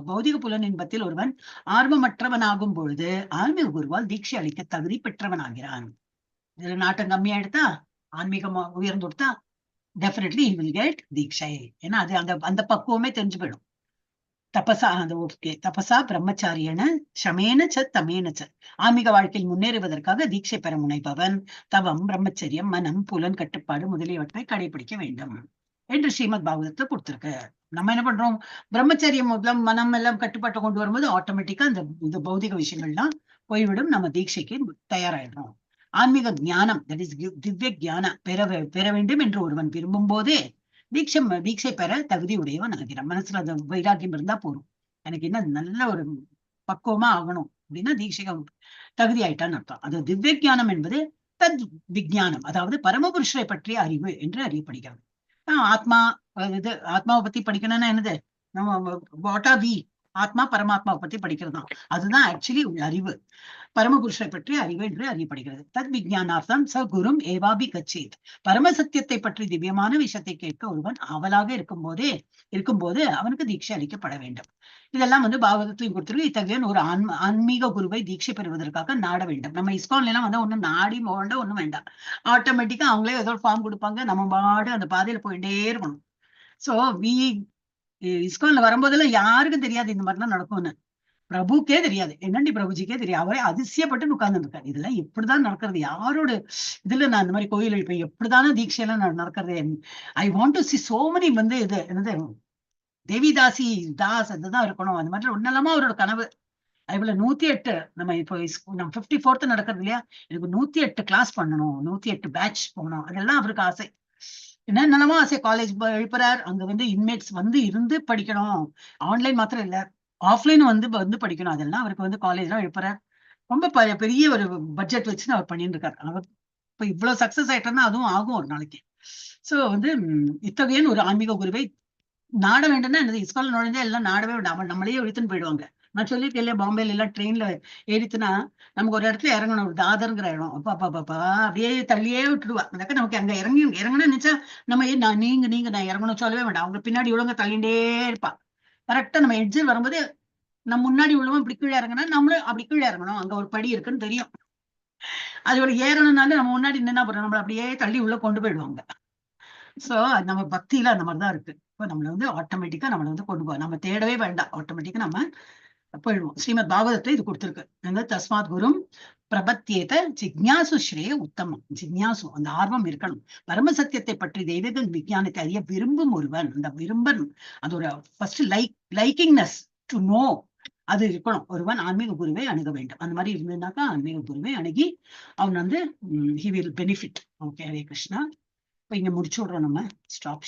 பௌதிக புலனின்பத்தில் ஒருவன் ஆர்வமற்றவனாகும் பொழுது ஆன்மீக குருவால் தீட்சை அளிக்க தகுதி பெற்றவனாகிறான். இதுல நாட்டம் கம்மியா எடுத்தா, ஆன்மீகமா உயர்ந்து கொடுத்தா டெஃபினெட்லி he will get தீட்சை. ஏன்னா அது அந்த பக்குவமே தெரிஞ்சு போயிடும். தபசா பிரம்மச்சாரியன சமேன தமேன ஆன்மீக வாழ்க்கையில் முன்னேறுவதற்காக தீட்சை பெற முனைப்பவன் தவம், பிரம்மச்சரியம், மனம், புலன் கட்டுப்பாடு முதலியவற்றை கடைபிடிக்க வேண்டும் என்று ஸ்ரீமத் பாகவதத்தை கொடுத்திருக்கு. நம்ம என்ன பண்றோம், பிரம்மச்சரியம் முதலம் மனம் எல்லாம் கட்டுப்பாட்டை கொண்டு வரும்போது ஆட்டோமேட்டிக்கா இந்த பௌதிக விஷயங்கள்லாம் போய்விடும், நம்ம தீட்சைக்கு தயாராயிடுறோம். ஆன்மீக ஞானம், தட் இஸ் திவ்ய ஞானம் பெற வேண்டும் என்று ஒருவன் விரும்பும் போதே தீட்சை பெற தகுதி உடையவன் ஆகிறான். மனசுல அந்த வைராக்கியம் இருந்தா போதும், எனக்கு என்ன நல்ல ஒரு பக்குவமா ஆகணும் அப்படின்னா தீட்சைக்கு தகுதி ஆயிட்டான்னு அர்த்தம். அது திவ்ய ஞானம் என்பது தத் விஞ்ஞானம், அதாவது பரமபுருஷரை பற்றிய அறிவு என்று அறியப்படுகிறது. ஆத்மாவை பத்தி படிக்கணும்னா என்னது, நம்ம வாட் ஆர் வி, ஆத்மா பரமாத்மாவை பத்தி படிக்கிறது தான், அதுதான் ஆக்சுவலி அறிவு. பரமபுருஷரை பற்றி அறிவு என்று அறியப்படுகிறது. தத் விஞ்ஞானார்த்தம் ச குரும் ஏவாபி கச்சேத். பரம சத்தியத்தை பற்றி திவ்யமான விஷயத்தை கேட்க ஒருவன் ஆவலாக இருக்கும்போது அவனுக்கு தீட்சை அளிக்கப்பட வேண்டும். இதெல்லாம் பாகவதத்தையும் கொடுத்திருக்கு. இத்தகைய ஒரு ஆன்மீக குருவை தீட்சை பெறுவதற்காக நாட வேண்டும். நம்ம இஸ்கான்ல எல்லாம் ஒன்னும் நாடி மோண்ட ஒண்ணும் வேண்டாம், ஆட்டோமேட்டிக்கா அவங்களே ஏதோ ஃபார்ம் கொடுப்பாங்க, நம்ம பாடு அந்த பாதையில போயிட்டே இருக்கணும். சோ இஸ்கான்ல வரும்போதெல்லாம் யாருக்கும் தெரியாது இந்த மாதிரிலாம் நடக்கும்னு, பிரபுக்கே தெரியாது, என்னண்டி பிரபுஜிக்கே தெரியாது, அவரே அதிசயப்பட்டு உட்கார்ந்து இருக்காரு. இதெல்லாம் எப்படிதான் நடக்கிறது, யாரோட இதுல நான் இந்த மாதிரி கோயில் இப்ப எப்படிதானே தீட்சையெல்லாம் நடக்கிறது. I want to C so many இது என்னது தேவிதாசி தாஸ் அதுதான் இருக்கணும், அந்த மாதிரி ஒன்னெல்லாமா அவரோட கனவு. அதுபோல 108 நம்ம இப்போ நம்ம 54th நடக்கிறது இல்லையா, எனக்கு 108 கிளாஸ் பண்ணணும், 108 பேட்ச் போகணும், அதெல்லாம் அவருக்கு ஆசை. என்னென்னமோ ஆசை. காலேஜ் எழுப்புறார், அங்க இன்மேட்ஸ் இருந்து படிக்கணும், ஆன்லைன் மாத்திரம் இல்ல ஆஃப்லைன் வந்து படிக்கணும், அதெல்லாம் அவருக்கு காலேஜ்லாம் எழுப்புறார். ரொம்ப பெரிய ஒரு பட்ஜெட் வச்சுன்னு அவர் பண்ணிட்டு இருக்காரு. அவர் இப்ப இவ்வளவு சக்சஸ் ஆயிட்டோம்னா அதுவும் ஆகும் ஒரு நாளைக்கு. சோ இத்தகைய ஒரு ஆன்மீக குருவை நாட வேண்டும்னா என்னது, இஸ்கான்ல நுழைஞ்சா எல்லாம் நாடவே வேண்டாம், நம்மளையே இழுத்துன்னு போயிடுவாங்க. நான் சொல்லியிருக்கேன் இல்லையா, பாம்பேல எல்லாம் ட்ரெயின்ல ஏறித்துனா நமக்கு ஒரு இடத்துல இறங்கணும், ஒரு தாதர்ங்கிற இடம், அப்பா அப்படியே தள்ளியே விட்டுடுவா. அதாக்க நமக்கு அங்க இறங்கணும்னு நினைச்சா நம்ம நீங்க நான் இறங்கணும் சொல்லவே வேண்டாம், அவங்க பின்னாடி உள்ளவங்க தள்ளிண்டே இருப்பா. கரெக்டா நம்ம எட்ஜில் வரும்போது நம்ம முன்னாடி உள்ளவன் இப்படி கீழே இறங்கினா நம்மளும் அப்படி கீழே இறங்கணும், அங்க ஒரு படி இருக்குன்னு தெரியும். அது ஏறணும்னாலும் நம்ம முன்னாடி நின்னா போறோம், நம்மள அப்படியே தள்ளி உள்ள கொண்டு போயிடுவாங்க. சோ நம்ம பக்தியில அந்த மாதிரிதான் இருக்கு. இப்போ நம்மள ஆட்டோமேட்டிக்கா நம்மள கொண்டு போவோம், நம்ம தேடவே வேண்டாம், ஆட்டோமேட்டிக்கா நம்ம போயிடுவோம். ஸ்ரீமத் பாகவதத்தை இது கொடுத்திருக்கு. தஸ்மாத் குரும் பிரபத்தியேத ஜிக்ஞாசு ஸ்ரேய உத்தமம். ஜிக்ஞாசு அந்த ஆர்வம் இருக்கணும். பரம சத்தியத்தை பற்றி தெய்வீக விஞ்ஞானத்தை அறிய விரும்பும் ஒருவன், அந்த விரும்பன் அது ஒரு ஃபர்ஸ்ட் லைக்கிங்னஸ் டு நோ அது இருக்கணும். ஒருவன் ஆன்மீக குருவை அணுக வேண்டும். அந்த மாதிரி இருந்ததுனாக்கா ஆன்மீக குருவை அணுகி அவன் he will benefit. Okay, Hare Krishna. இப்ப இங்க முடிச்சு விடுறோம் நம்ம ஸ்டாப்.